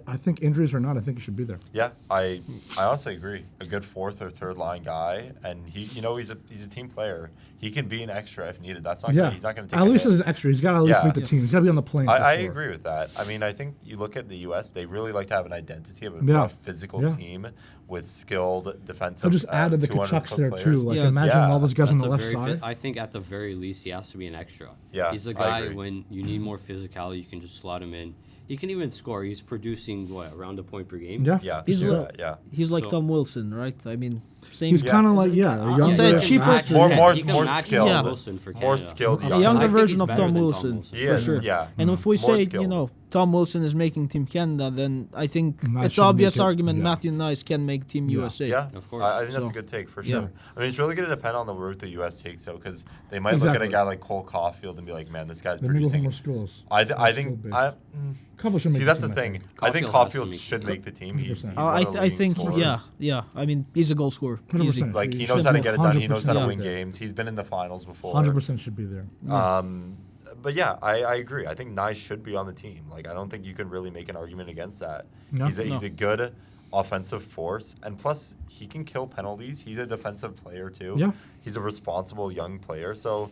Speaker 3: I think injuries or not, I think he should be there.
Speaker 1: Yeah, I honestly agree. A good fourth or third line guy, and he's a team player. He can be an extra if needed. He's not gonna take
Speaker 3: at
Speaker 1: a
Speaker 3: least
Speaker 1: hit.
Speaker 3: as an extra, he's got to at least
Speaker 1: Yeah.
Speaker 3: make the team. He's got to be on the plane.
Speaker 1: I
Speaker 3: for sure.
Speaker 1: agree with that. I mean, I think you look at the U.S., they really like to have an identity of
Speaker 3: Yeah.
Speaker 1: a physical
Speaker 3: Yeah.
Speaker 1: team with skilled defensive.
Speaker 3: He'll just added the
Speaker 1: 200
Speaker 3: Kachucks there
Speaker 1: players.
Speaker 3: too. Like
Speaker 4: Yeah.
Speaker 3: imagine
Speaker 1: Yeah.
Speaker 3: all those guys on the
Speaker 2: That's a
Speaker 3: left
Speaker 2: very
Speaker 3: side.
Speaker 2: I think at the very least he has to be an extra.
Speaker 1: Yeah,
Speaker 2: He's a
Speaker 1: I
Speaker 2: guy
Speaker 1: agree.
Speaker 2: when you need more physicality, you can just slot him in. He can even score. He's producing around a point per game.
Speaker 3: Yeah.
Speaker 1: Yeah,
Speaker 4: He's
Speaker 1: yeah,
Speaker 4: like-
Speaker 1: yeah.
Speaker 4: He's like
Speaker 2: So-
Speaker 4: Tom Wilson, right? I mean, same.
Speaker 3: He's kind of like a
Speaker 4: I'd
Speaker 3: younger.
Speaker 4: say
Speaker 2: he can
Speaker 4: cheaper-
Speaker 2: match-
Speaker 1: More-
Speaker 2: yeah,
Speaker 1: more-
Speaker 2: he can
Speaker 1: more
Speaker 2: match
Speaker 1: skilled.
Speaker 2: Tom Wilson for
Speaker 1: More
Speaker 2: Canada.
Speaker 1: skilled
Speaker 4: a
Speaker 1: young
Speaker 4: younger
Speaker 2: I think
Speaker 4: version
Speaker 2: he's
Speaker 4: of
Speaker 2: better
Speaker 4: Tom
Speaker 2: than
Speaker 4: Wilson.
Speaker 1: He
Speaker 4: for
Speaker 1: is,
Speaker 4: sure.
Speaker 1: yeah.
Speaker 4: And if we
Speaker 1: More
Speaker 4: say,
Speaker 1: skilled.
Speaker 4: Tom Wilson is making Team Canada, then I think
Speaker 3: Nyes
Speaker 4: it's
Speaker 3: should
Speaker 4: obvious
Speaker 3: make it,
Speaker 4: argument
Speaker 3: yeah.
Speaker 4: Matthew Nyes can make Team USA.
Speaker 1: Yeah,
Speaker 2: Of course.
Speaker 1: I think that's
Speaker 4: So,
Speaker 1: a good take for
Speaker 4: yeah.
Speaker 1: sure. I mean, it's really going to depend on the route the U.S. takes, though, because they might look
Speaker 3: Exactly.
Speaker 1: at a guy like Cole Caulfield and be like, "Man, this guy's
Speaker 3: Then we go for
Speaker 1: producing."
Speaker 3: more schools.
Speaker 1: I
Speaker 3: More
Speaker 1: think
Speaker 3: skill-based.
Speaker 1: see
Speaker 3: Caulfield should make the
Speaker 1: that's
Speaker 3: team,
Speaker 1: the
Speaker 3: I
Speaker 1: thing.
Speaker 3: think.
Speaker 1: I think
Speaker 2: Caulfield has to
Speaker 1: Caulfield
Speaker 2: make
Speaker 1: should
Speaker 2: the
Speaker 1: make the team. He's
Speaker 3: 100%.
Speaker 1: one of the
Speaker 4: I
Speaker 1: leading
Speaker 4: think,
Speaker 1: scorers.
Speaker 4: yeah. I mean, he's a goal scorer.
Speaker 3: 100%.
Speaker 4: Easy.
Speaker 1: Like he
Speaker 3: He
Speaker 1: knows
Speaker 3: should
Speaker 1: how to
Speaker 3: be
Speaker 1: get it done. He knows how to
Speaker 3: 100%
Speaker 1: win
Speaker 3: there.
Speaker 1: games. He's been in the finals before.
Speaker 3: 100% should be there.
Speaker 1: But yeah, I agree. I think Nyes should be on the team. Like I don't think you can really make an argument against that.
Speaker 3: No.
Speaker 1: He's
Speaker 4: No.
Speaker 1: a good offensive force, and plus he can kill penalties. He's a defensive player too.
Speaker 3: Yeah.
Speaker 1: He's a responsible young player, so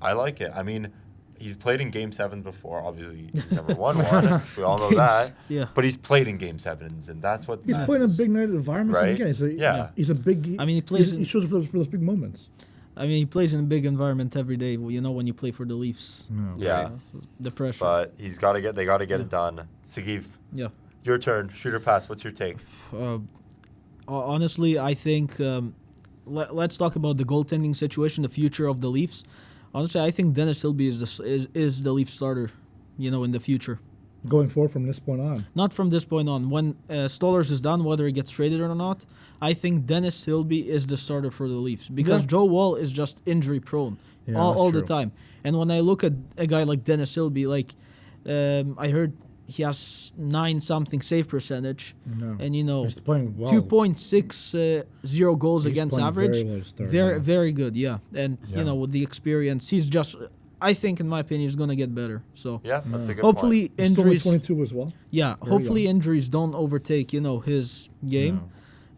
Speaker 1: I like it. I mean, he's played in Game 7s before. Obviously, he's never won one. We all know that.
Speaker 4: Yeah.
Speaker 1: But he's played in Game 7s, and that's what
Speaker 3: He's
Speaker 1: matters.
Speaker 3: playing in big night environments.
Speaker 1: Right?
Speaker 3: And again,
Speaker 1: Yeah.
Speaker 3: he's a big.
Speaker 4: I mean, he plays
Speaker 3: He
Speaker 4: in-
Speaker 3: shows for those big moments.
Speaker 4: I mean, he plays in a big environment every day. When you play for the Leafs.
Speaker 1: Yeah.
Speaker 4: So the pressure.
Speaker 1: But they got to get it done. Sagiv,
Speaker 4: yeah.
Speaker 1: your turn. Shooter pass. What's your take?
Speaker 4: Honestly, I think let's talk about the goaltending situation, the future of the Leafs. Honestly, I think Dennis Hilby is the Leafs starter, in the future.
Speaker 3: Going forward from this point on.
Speaker 4: Not from this point on. When Stolarz is done, whether he gets traded or not, I think Dennis Hilby is the starter for the Leafs because
Speaker 3: Yeah.
Speaker 4: Joe Wall is just injury prone
Speaker 3: Yeah,
Speaker 4: all
Speaker 3: that's
Speaker 4: the
Speaker 3: true.
Speaker 4: time. And when I look at a guy like Dennis Hilby, I heard he has 9-something save percentage,
Speaker 3: No.
Speaker 4: and
Speaker 3: He's playing well.
Speaker 4: 2.60 goals
Speaker 3: He's
Speaker 4: against
Speaker 3: playing
Speaker 4: average.
Speaker 3: very well to start,
Speaker 4: Very,
Speaker 3: yeah.
Speaker 4: very good, yeah. And
Speaker 1: Yeah.
Speaker 4: with the experience, he's just. I think, in my opinion, he's gonna get better. So
Speaker 1: Yeah, that's a good
Speaker 4: hopefully
Speaker 1: point.
Speaker 3: He's still only
Speaker 4: injuries.
Speaker 3: 22 as well.
Speaker 4: Yeah,
Speaker 3: Very
Speaker 4: hopefully
Speaker 3: young.
Speaker 4: injuries don't overtake his game.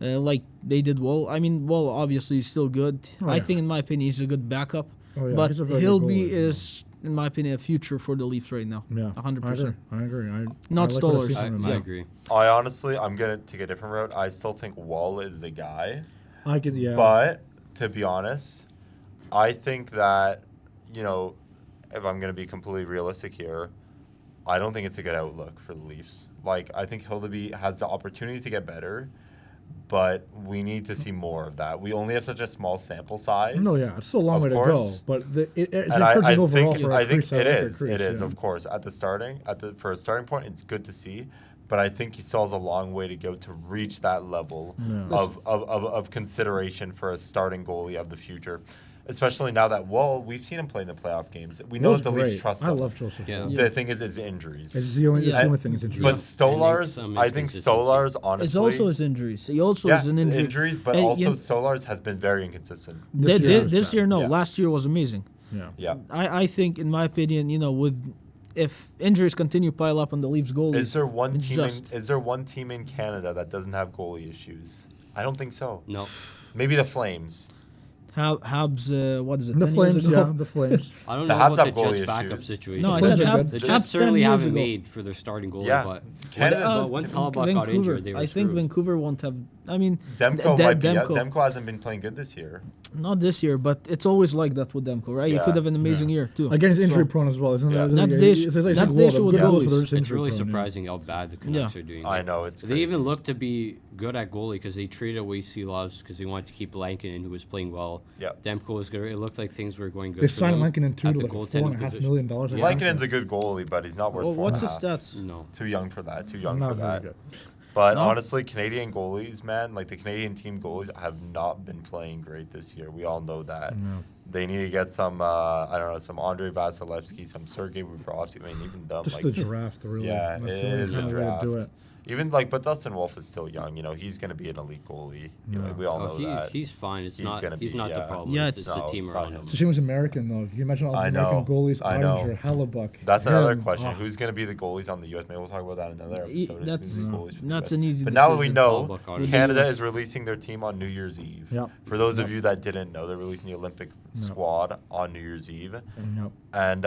Speaker 4: like they did Wall. I mean, Wall obviously is still good.
Speaker 3: Oh,
Speaker 4: I
Speaker 3: yeah.
Speaker 4: think, in my opinion, he's a good backup.
Speaker 3: Oh, yeah,
Speaker 4: But
Speaker 3: he's a very good
Speaker 4: Hilby
Speaker 3: goalie,
Speaker 4: is, in my opinion, a future for the Leafs right now.
Speaker 3: Yeah,
Speaker 4: 100%.
Speaker 3: I agree.
Speaker 4: Not
Speaker 3: I like what I
Speaker 4: Stolarz.
Speaker 3: see from him.
Speaker 2: I agree.
Speaker 1: I honestly, I'm gonna take a different route. I still think Wall is the guy,
Speaker 3: I could, yeah.
Speaker 1: but to be honest, I think that if I'm gonna be completely realistic here, I don't think it's a good outlook for the Leafs. Like, I think Hildeby has the opportunity to get better, but we need to see more of that. We only have such a small sample size.
Speaker 3: No, yeah, it's still a long
Speaker 1: of
Speaker 3: way
Speaker 1: course.
Speaker 3: to go, but it's
Speaker 1: And I
Speaker 3: encouraging overall
Speaker 1: think
Speaker 3: for
Speaker 1: I
Speaker 3: a
Speaker 1: think
Speaker 3: crease.
Speaker 1: it
Speaker 3: like a
Speaker 1: is.
Speaker 3: crease,
Speaker 1: It is,
Speaker 3: yeah.
Speaker 1: of course. For a starting point, it's good to see. But I think he still has a long way to go to reach that level
Speaker 3: Yeah.
Speaker 1: of consideration for a starting goalie of the future. Especially now that we've seen him play in the playoff games. We know
Speaker 3: Wall's
Speaker 1: that the Leafs
Speaker 3: great.
Speaker 1: trust
Speaker 3: I
Speaker 1: him.
Speaker 3: love Joseph.
Speaker 2: Yeah.
Speaker 3: Wall.
Speaker 1: The thing is injuries.
Speaker 3: It's the only thing that's interesting.
Speaker 1: But
Speaker 2: And
Speaker 1: Stolarz,
Speaker 2: some
Speaker 1: I think
Speaker 2: inconsistency.
Speaker 1: Stolarz, honestly,
Speaker 4: It's also his injuries. He also
Speaker 1: yeah,
Speaker 4: is an injury.
Speaker 1: injuries, but
Speaker 4: Hey,
Speaker 1: also
Speaker 4: you-
Speaker 1: Stolarz has been very inconsistent.
Speaker 4: This year, no.
Speaker 1: Yeah.
Speaker 4: Last year was amazing.
Speaker 3: Yeah.
Speaker 1: Yeah.
Speaker 4: I think, in my opinion, if injuries continue to pile up on the Leafs goalies,
Speaker 1: Is there one
Speaker 4: it's
Speaker 1: team?
Speaker 4: just-
Speaker 1: Is there one team in Canada that doesn't have goalie issues? I don't think so.
Speaker 2: No.
Speaker 1: Maybe the Flames.
Speaker 4: Habs, what is it?
Speaker 3: The
Speaker 4: 10
Speaker 3: Flames,
Speaker 4: years ago?
Speaker 3: yeah, the Flames.
Speaker 2: I don't
Speaker 1: The
Speaker 2: know
Speaker 1: Habs
Speaker 2: about
Speaker 1: have
Speaker 2: the
Speaker 1: goalie
Speaker 2: Jets' backup
Speaker 1: issues.
Speaker 2: situation.
Speaker 4: No, I
Speaker 3: The
Speaker 4: said
Speaker 3: Flames are
Speaker 4: Habs.
Speaker 3: good.
Speaker 2: The
Speaker 4: Habs
Speaker 2: Jets
Speaker 4: 10
Speaker 2: certainly
Speaker 4: years
Speaker 2: haven't
Speaker 4: ago.
Speaker 2: made for their starting goalie,
Speaker 1: Yeah.
Speaker 2: but
Speaker 1: Canada's-
Speaker 2: once Hellebuyck got
Speaker 4: Vancouver.
Speaker 2: injured, they were
Speaker 4: I think
Speaker 2: screwed.
Speaker 4: Vancouver won't have. I mean,
Speaker 1: Demko
Speaker 4: De-
Speaker 1: might be.
Speaker 4: Demko.
Speaker 1: Demko hasn't been playing good this year.
Speaker 4: not this year, but it's always like that with Demko, right? He
Speaker 1: Yeah.
Speaker 4: could have an amazing year too.
Speaker 3: Again, he's injury
Speaker 4: So-
Speaker 3: prone as well, isn't
Speaker 1: Yeah.
Speaker 3: it?
Speaker 4: That's the issue. That's the issue with goalies.
Speaker 2: It's really surprising how bad the Canucks are doing.
Speaker 1: I know it's.
Speaker 2: They
Speaker 1: Crazy.
Speaker 2: even look to be good at goalie because they traded away Seelovs because they wanted to keep Lankinen, who was playing well.
Speaker 1: Yeah.
Speaker 2: Demko was good. It looked like things were going good.
Speaker 3: They
Speaker 2: for
Speaker 3: signed
Speaker 2: them
Speaker 3: Lankinen too
Speaker 2: at
Speaker 3: to
Speaker 2: the
Speaker 3: like
Speaker 2: goaltending
Speaker 3: $4.5
Speaker 2: position.
Speaker 3: million. I think.
Speaker 1: Lankinen's a good goalie, but he's not worth.
Speaker 4: Well, what's his
Speaker 1: 4.5.
Speaker 4: stats?
Speaker 2: No.
Speaker 1: Too young for that. Too young
Speaker 3: Not
Speaker 1: for
Speaker 3: very
Speaker 1: that.
Speaker 3: good.
Speaker 1: But
Speaker 4: No?
Speaker 1: honestly, Canadian goalies, man, like the Canadian team goalies, have not been playing great this year. We all know that.
Speaker 3: No.
Speaker 1: They need to get some, some Andrei Vasilevsky, some Sergei Bobrovsky. I mean, even them.
Speaker 3: Just
Speaker 1: like,
Speaker 3: the draft, really.
Speaker 1: Yeah,
Speaker 3: That's
Speaker 1: it
Speaker 3: the only
Speaker 1: is a
Speaker 3: kind of way to do
Speaker 1: draft.
Speaker 3: it.
Speaker 1: Even like, but Dustin Wolf is still young. He's going to be an elite goalie.
Speaker 3: Yeah.
Speaker 1: We all know that.
Speaker 2: He's fine. It's
Speaker 1: He's
Speaker 2: not.
Speaker 1: gonna
Speaker 2: He's
Speaker 1: be,
Speaker 2: not the
Speaker 1: yeah.
Speaker 2: problem.
Speaker 4: Yeah,
Speaker 2: it's
Speaker 4: it's-
Speaker 2: the
Speaker 1: No,
Speaker 2: team
Speaker 1: it's not
Speaker 2: around
Speaker 1: him.
Speaker 2: him.
Speaker 3: It's a shame he was American, though. Can you imagine all the
Speaker 1: I know.
Speaker 3: American goalies?
Speaker 1: I know.
Speaker 3: Oettinger, Hellebuck.
Speaker 1: That's another
Speaker 3: him.
Speaker 1: question.
Speaker 3: Oh.
Speaker 1: Who's going to be the goalies on the U.S.? Maybe we'll talk about that in another
Speaker 4: E-
Speaker 1: episode. Who's
Speaker 4: that's-
Speaker 1: gonna be the goalies for the
Speaker 4: that's
Speaker 1: US.
Speaker 4: an easy
Speaker 1: But now that we
Speaker 4: decision.
Speaker 1: know,
Speaker 2: Hellebuck already.
Speaker 1: Canada
Speaker 4: Yes.
Speaker 1: is releasing their team on New Year's Eve.
Speaker 3: Yep.
Speaker 1: For those of you that didn't know, they're releasing the Olympic squad on New Year's Eve.
Speaker 3: Yep.
Speaker 1: And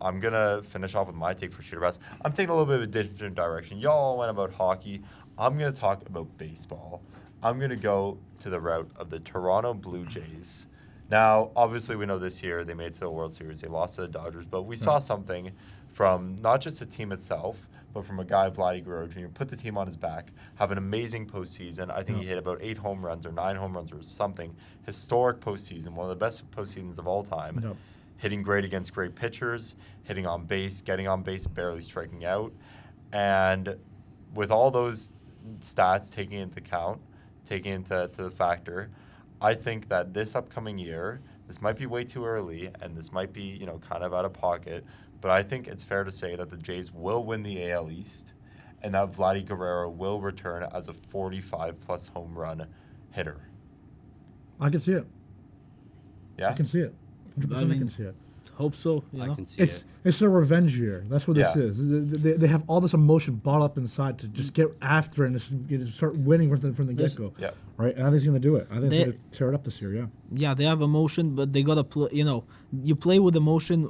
Speaker 1: I'm going to finish off with my take for Shooter Bass. I'm taking a little bit of a different direction. Y'all went about hockey. I'm going to talk about baseball. I'm going to go to the route of the Toronto Blue Jays. Now, obviously, we know this year they made it to the World Series. They lost to the Dodgers. But we saw something from not just the team itself, but from a guy, Vladdy Guerrero Jr., put the team on his back, have an amazing postseason. I think he hit about 8 home runs or 9 home runs or something. Historic postseason, one of the best postseasons of all time.
Speaker 3: Yep.
Speaker 1: Hitting great against great pitchers, hitting on base, getting on base, barely striking out. And with all those stats taking into account, taking into the factor, I think that this upcoming year, this might be way too early and this might be, kind of out of pocket, but I think it's fair to say that the Jays will win the AL East and that Vladdy Guerrero will return as a 45-plus home run hitter.
Speaker 3: I can see it.
Speaker 1: Yeah?
Speaker 3: I can see it. 100% I
Speaker 4: I mean,
Speaker 3: can see it.
Speaker 4: Hope so.
Speaker 2: I can see
Speaker 3: It's
Speaker 2: it.
Speaker 3: it's a revenge year. That's what this
Speaker 1: Yeah.
Speaker 3: is. They have all this emotion bottled up inside to just get after it and just start winning from the get go.
Speaker 1: Yeah.
Speaker 3: Right, and I think he's gonna do it. I think
Speaker 4: They-
Speaker 3: he's gonna tear it up this year. Yeah.
Speaker 4: Yeah, they have emotion, but they gotta play. You play with emotion.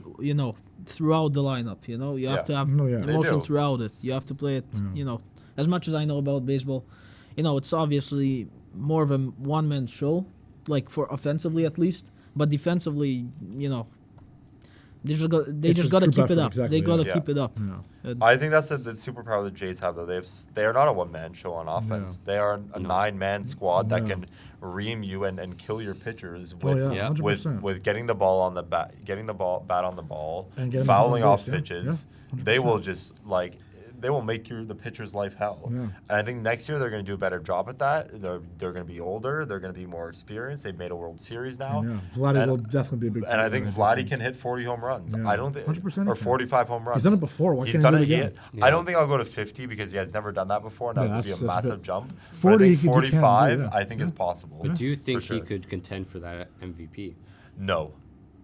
Speaker 4: Throughout the lineup. You
Speaker 1: Yeah.
Speaker 4: have to have
Speaker 3: No, yeah.
Speaker 1: They
Speaker 4: emotion
Speaker 1: do.
Speaker 4: throughout it. You have to play it. As much as I know about baseball, it's obviously more of a one-man show, like for offensively at least. But defensively, they just
Speaker 3: It's a
Speaker 4: gotta
Speaker 3: group
Speaker 4: keep
Speaker 3: effort,
Speaker 4: it up.
Speaker 3: exactly,
Speaker 4: They gotta
Speaker 1: yeah.
Speaker 4: keep it up.
Speaker 3: Yeah.
Speaker 1: I think that's the superpower the Jays have, though. They are not a one-man show on offense. They are a nine-man squad that
Speaker 3: No.
Speaker 1: can ream you and kill your pitchers
Speaker 3: Oh
Speaker 1: with
Speaker 3: yeah,
Speaker 2: Yeah.
Speaker 3: 100%.
Speaker 1: with getting the ball on the bat, getting the bat on the ball,
Speaker 3: And getting
Speaker 1: fouling
Speaker 3: them on
Speaker 1: off
Speaker 3: base, yeah.
Speaker 1: pitches.
Speaker 3: Yeah,
Speaker 1: They will
Speaker 3: 100%.
Speaker 1: just they will make the pitcher's life hell.
Speaker 3: Yeah.
Speaker 1: And I think next year they're going to do a better job at that. They're going to be older. They're going to be more experienced. They've made a World Series now.
Speaker 3: Yeah, Vladdy
Speaker 1: And-
Speaker 3: will definitely be a big.
Speaker 1: And I think
Speaker 3: part of
Speaker 1: Vladdy can hit 40 home runs.
Speaker 3: Yeah.
Speaker 1: I don't think
Speaker 3: 100% he
Speaker 1: or
Speaker 3: can.
Speaker 1: 45 home runs.
Speaker 3: He's done it before. Why
Speaker 1: He's
Speaker 3: can't
Speaker 1: done
Speaker 3: he
Speaker 1: it
Speaker 3: do it
Speaker 1: again.
Speaker 3: again?
Speaker 1: I don't think I'll go to 50 because he has never done that before, and that
Speaker 3: Yeah,
Speaker 1: would be a
Speaker 3: that's a
Speaker 1: massive
Speaker 3: bit-
Speaker 1: jump.
Speaker 3: 40
Speaker 1: but I think
Speaker 3: you can do,
Speaker 1: 45,
Speaker 3: yeah.
Speaker 1: I think is
Speaker 3: Yeah.
Speaker 1: possible.
Speaker 2: But do you think
Speaker 1: sure.
Speaker 2: he could contend for that MVP?
Speaker 1: No.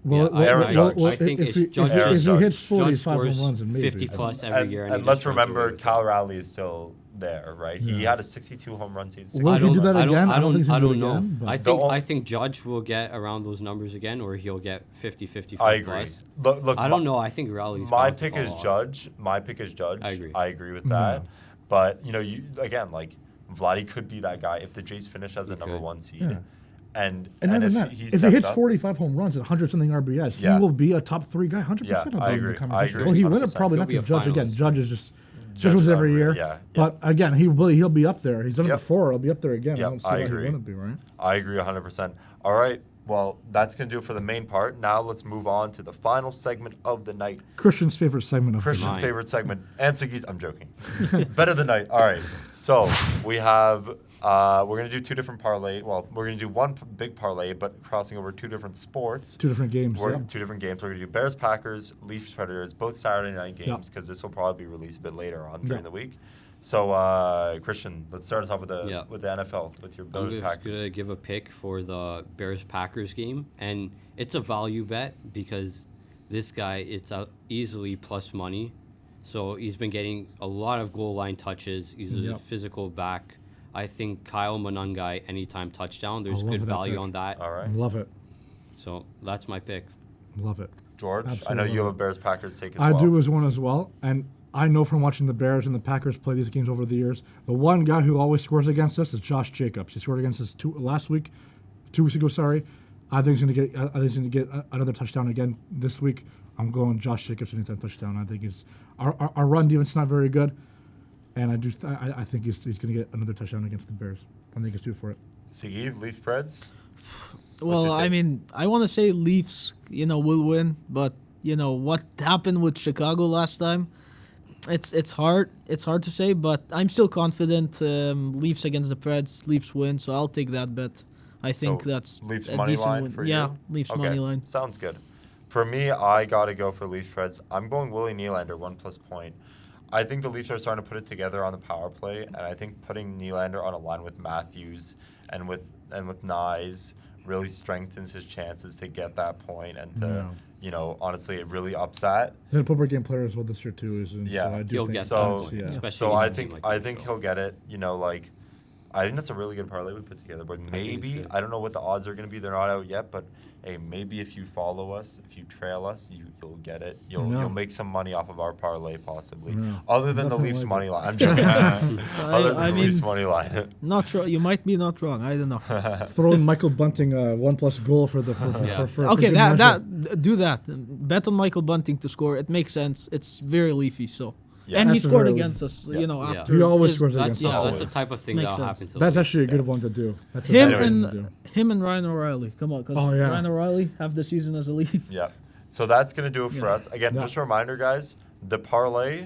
Speaker 1: Aaron Judge.
Speaker 2: I think
Speaker 3: if
Speaker 2: it's
Speaker 3: he,
Speaker 2: Judge.
Speaker 3: if he hits
Speaker 2: Judge
Speaker 3: 45 home
Speaker 2: scores
Speaker 3: runs, then maybe.
Speaker 2: 50 plus every year.
Speaker 1: And
Speaker 2: he
Speaker 1: let's
Speaker 2: just runs
Speaker 1: remember,
Speaker 2: away with it.
Speaker 1: Cal Raleigh is still there, right? He had a 62 home run season.
Speaker 3: Will he do that again?
Speaker 2: I don't
Speaker 3: think he's gonna do it
Speaker 2: know.
Speaker 3: again, but-
Speaker 2: I think Judge will get around those numbers again, or he'll get 50, 55
Speaker 1: I agree.
Speaker 2: plus.
Speaker 1: Look,
Speaker 2: I don't know. I think Raleigh's
Speaker 1: my
Speaker 2: bound to
Speaker 1: pick
Speaker 2: fall
Speaker 1: is
Speaker 2: off.
Speaker 1: Judge. My pick is Judge.
Speaker 2: I
Speaker 1: agree with that. But you again, like Vladdy could be that guy if the Jays finish as a number
Speaker 2: could.
Speaker 1: 1 seed.
Speaker 3: Yeah.
Speaker 1: And
Speaker 3: even
Speaker 1: if
Speaker 3: that,
Speaker 1: he
Speaker 3: if he
Speaker 1: steps
Speaker 3: hits
Speaker 1: up,
Speaker 3: 45 home runs and 100-something RBIs,
Speaker 1: Yeah.
Speaker 3: he will be a top 3 guy, 100%.
Speaker 1: Yeah,
Speaker 3: of
Speaker 1: I
Speaker 3: the
Speaker 1: agree.
Speaker 3: conversation.
Speaker 1: I agree,
Speaker 3: Will he win it?
Speaker 1: 100%.
Speaker 3: Probably
Speaker 2: He'll
Speaker 3: not
Speaker 2: be a
Speaker 3: because Judge again.
Speaker 2: finalist.
Speaker 3: Judge is just
Speaker 1: Judge
Speaker 3: wins every
Speaker 1: every
Speaker 3: year.
Speaker 1: year, yeah.
Speaker 3: But again, he'll be up there. He's done it
Speaker 1: Yep.
Speaker 3: before. He'll be up there again.
Speaker 1: Yep,
Speaker 3: I don't see
Speaker 1: I
Speaker 3: why he
Speaker 1: agree.
Speaker 3: wouldn't be, right?
Speaker 1: I agree 100%. All right. Well, that's going to do it for the main part. Now let's move on to the final segment of the night.
Speaker 3: Christian's favorite segment of
Speaker 1: Christian's
Speaker 2: Mine.
Speaker 1: favorite segment. And Siggy's, I'm joking. Bet of the night. All right. So we have, we're going to do 2 different parlay. Well, we're going to do one big parlay, but crossing over 2 different sports.
Speaker 3: 2 different games.
Speaker 1: We're
Speaker 3: Yeah.
Speaker 1: 2 different games. We're going to do Bears, Packers, Leafs, Predators, both Saturday night games because this will probably be released a bit later on during the week. So, Christian, let's start us off with the NFL, with your Bears,
Speaker 2: I'm
Speaker 1: Packers.
Speaker 2: going to give a pick for the Bears-Packers game, and it's a value bet because this guy, it's easily plus money. So he's been getting a lot of goal line touches. He's a physical back. I think Kyle Monangai, anytime touchdown, there's good value on that.
Speaker 1: All right.
Speaker 3: Love it.
Speaker 2: So that's my pick.
Speaker 3: Love it.
Speaker 1: George, I
Speaker 3: Absolutely
Speaker 1: know you have
Speaker 3: love
Speaker 1: a Bears, Packers take as
Speaker 3: I
Speaker 1: well.
Speaker 3: do as one as well. And I know from watching the Bears and the Packers play these games over the years, the one guy who always scores against us is Josh Jacobs. He scored against us 2 weeks ago. Sorry, I think he's going to get another touchdown again this week. I'm going Josh Jacobs anytime touchdown. I think our run defense is not very good, and I think he's going to get another touchdown against the Bears. I think he's due for it.
Speaker 1: Siggy, Leafs, Preds?
Speaker 4: Well, I mean, I want to say Leafs, will win, but what happened with Chicago last time? It's hard to say, but I'm still confident. Leafs against the Preds, Leafs win, so I'll take that bet. I think that's
Speaker 1: Leafs
Speaker 4: a
Speaker 1: money
Speaker 4: decent
Speaker 1: line
Speaker 4: win.
Speaker 1: for
Speaker 4: Yeah,
Speaker 1: you?
Speaker 4: Leafs
Speaker 1: Okay,
Speaker 4: money line.
Speaker 1: sounds good. For me, I got to go for Leafs, Preds. I'm going Willie Nylander, 1+ point. I think the Leafs are starting to put it together on the power play, and I think putting Nylander on a line with Matthews and with Nyes really strengthens his chances to get that point and to, honestly, it really ups that.
Speaker 3: He's a Pittsburgh game player as well this year too.
Speaker 1: Yeah.
Speaker 3: So I do
Speaker 2: He'll
Speaker 3: think
Speaker 2: get
Speaker 1: so.
Speaker 2: that.
Speaker 3: Yeah.
Speaker 2: Especially
Speaker 1: So
Speaker 2: in
Speaker 1: I
Speaker 2: a
Speaker 1: think
Speaker 2: game like
Speaker 1: I
Speaker 2: this,
Speaker 1: think
Speaker 2: so.
Speaker 1: he'll get it. I think that's a really good parlay we put together. But
Speaker 2: it's
Speaker 1: maybe
Speaker 2: good.
Speaker 1: I don't know what the odds are going to be. They're not out yet. But hey, maybe if you follow us, if you trail us, you'll get it. You'll make some money off of our parlay possibly.
Speaker 3: No.
Speaker 1: Other than the
Speaker 3: Nothing
Speaker 1: Leafs
Speaker 3: like
Speaker 1: money
Speaker 3: it.
Speaker 1: line. I'm joking. Other than
Speaker 4: I
Speaker 1: the Leafs
Speaker 4: mean-
Speaker 1: money line.
Speaker 4: Not wrong. You might be not wrong. I don't know.
Speaker 3: Throw in Michael Bunting 1+ goal for the for
Speaker 4: Okay,
Speaker 3: good
Speaker 4: that
Speaker 3: measure.
Speaker 4: do that. Bet on Michael Bunting to score. It makes sense. It's very Leafy, so.
Speaker 1: Yeah.
Speaker 4: And he
Speaker 3: That's a
Speaker 4: scored
Speaker 3: very
Speaker 4: against us, after.
Speaker 3: He always
Speaker 4: his-
Speaker 3: scores
Speaker 2: That's,
Speaker 3: against
Speaker 2: yeah,
Speaker 3: us.
Speaker 2: that's the
Speaker 1: Always.
Speaker 2: type of thing
Speaker 4: Makes
Speaker 2: that'll
Speaker 4: sense.
Speaker 2: happen to the
Speaker 3: That's
Speaker 2: Leafs.
Speaker 3: actually a good one to do. That's a
Speaker 4: Him
Speaker 3: good one
Speaker 1: Anyways.
Speaker 3: to do.
Speaker 4: Him and Ryan O'Reilly. Come on, because
Speaker 3: Oh, yeah.
Speaker 4: Ryan O'Reilly have the season as a Leaf.
Speaker 1: Yeah. So that's going to do it for
Speaker 4: Yeah.
Speaker 1: us. Again,
Speaker 3: Yeah.
Speaker 1: just a reminder, guys, the parlay,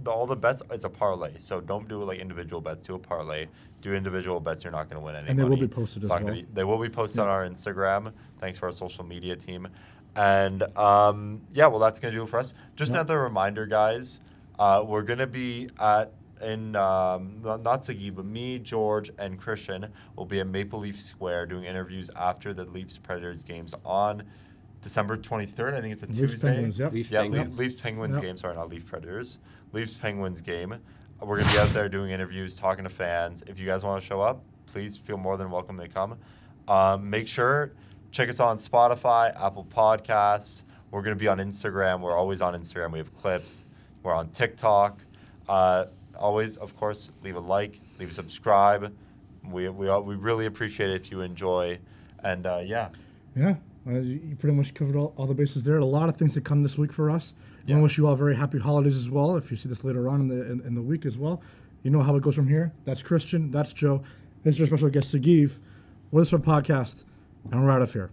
Speaker 1: all the bets is a parlay. So don't do it like individual bets. Do a parlay. Do individual bets. You're not going to win any
Speaker 3: And they will
Speaker 1: money.
Speaker 3: be posted
Speaker 1: It's
Speaker 3: as
Speaker 1: not gonna
Speaker 3: well.
Speaker 1: they will be posted on our Instagram. Thanks for our social media team. And, well, that's going to do it for us. Just
Speaker 3: Yeah.
Speaker 1: another reminder, guys. We're going to be not Siggy, but me, George, and Christian will be at Maple Leaf Square doing interviews after the Leafs Predators games on December 23rd. I think it's a
Speaker 3: Leafs
Speaker 1: Tuesday.
Speaker 3: Penguins, yep.
Speaker 2: Leaf
Speaker 1: Yeah,
Speaker 2: Penguins.
Speaker 1: Leafs Penguins
Speaker 3: Yep.
Speaker 1: game. Sorry, not Leaf Predators. Leafs Penguins game. We're gonna be out there doing interviews, talking to fans. If you guys want to show up, please feel more than welcome to come. Make sure check us on Spotify, Apple Podcasts. We're gonna be on Instagram. We're always on Instagram. We have clips. We're on TikTok. Always, of course, leave a like, leave a subscribe. We really appreciate it if you enjoy. And
Speaker 3: Yeah, you pretty much covered all the bases there. A lot of things to come this week for us. I
Speaker 1: Yeah.
Speaker 3: want to wish you all very happy holidays as well. If you see this later on in the week as well, you know how it goes from here. That's Christian. That's Joe. This is our special guest, Sagiv. We're the Podcast, and we're out of here.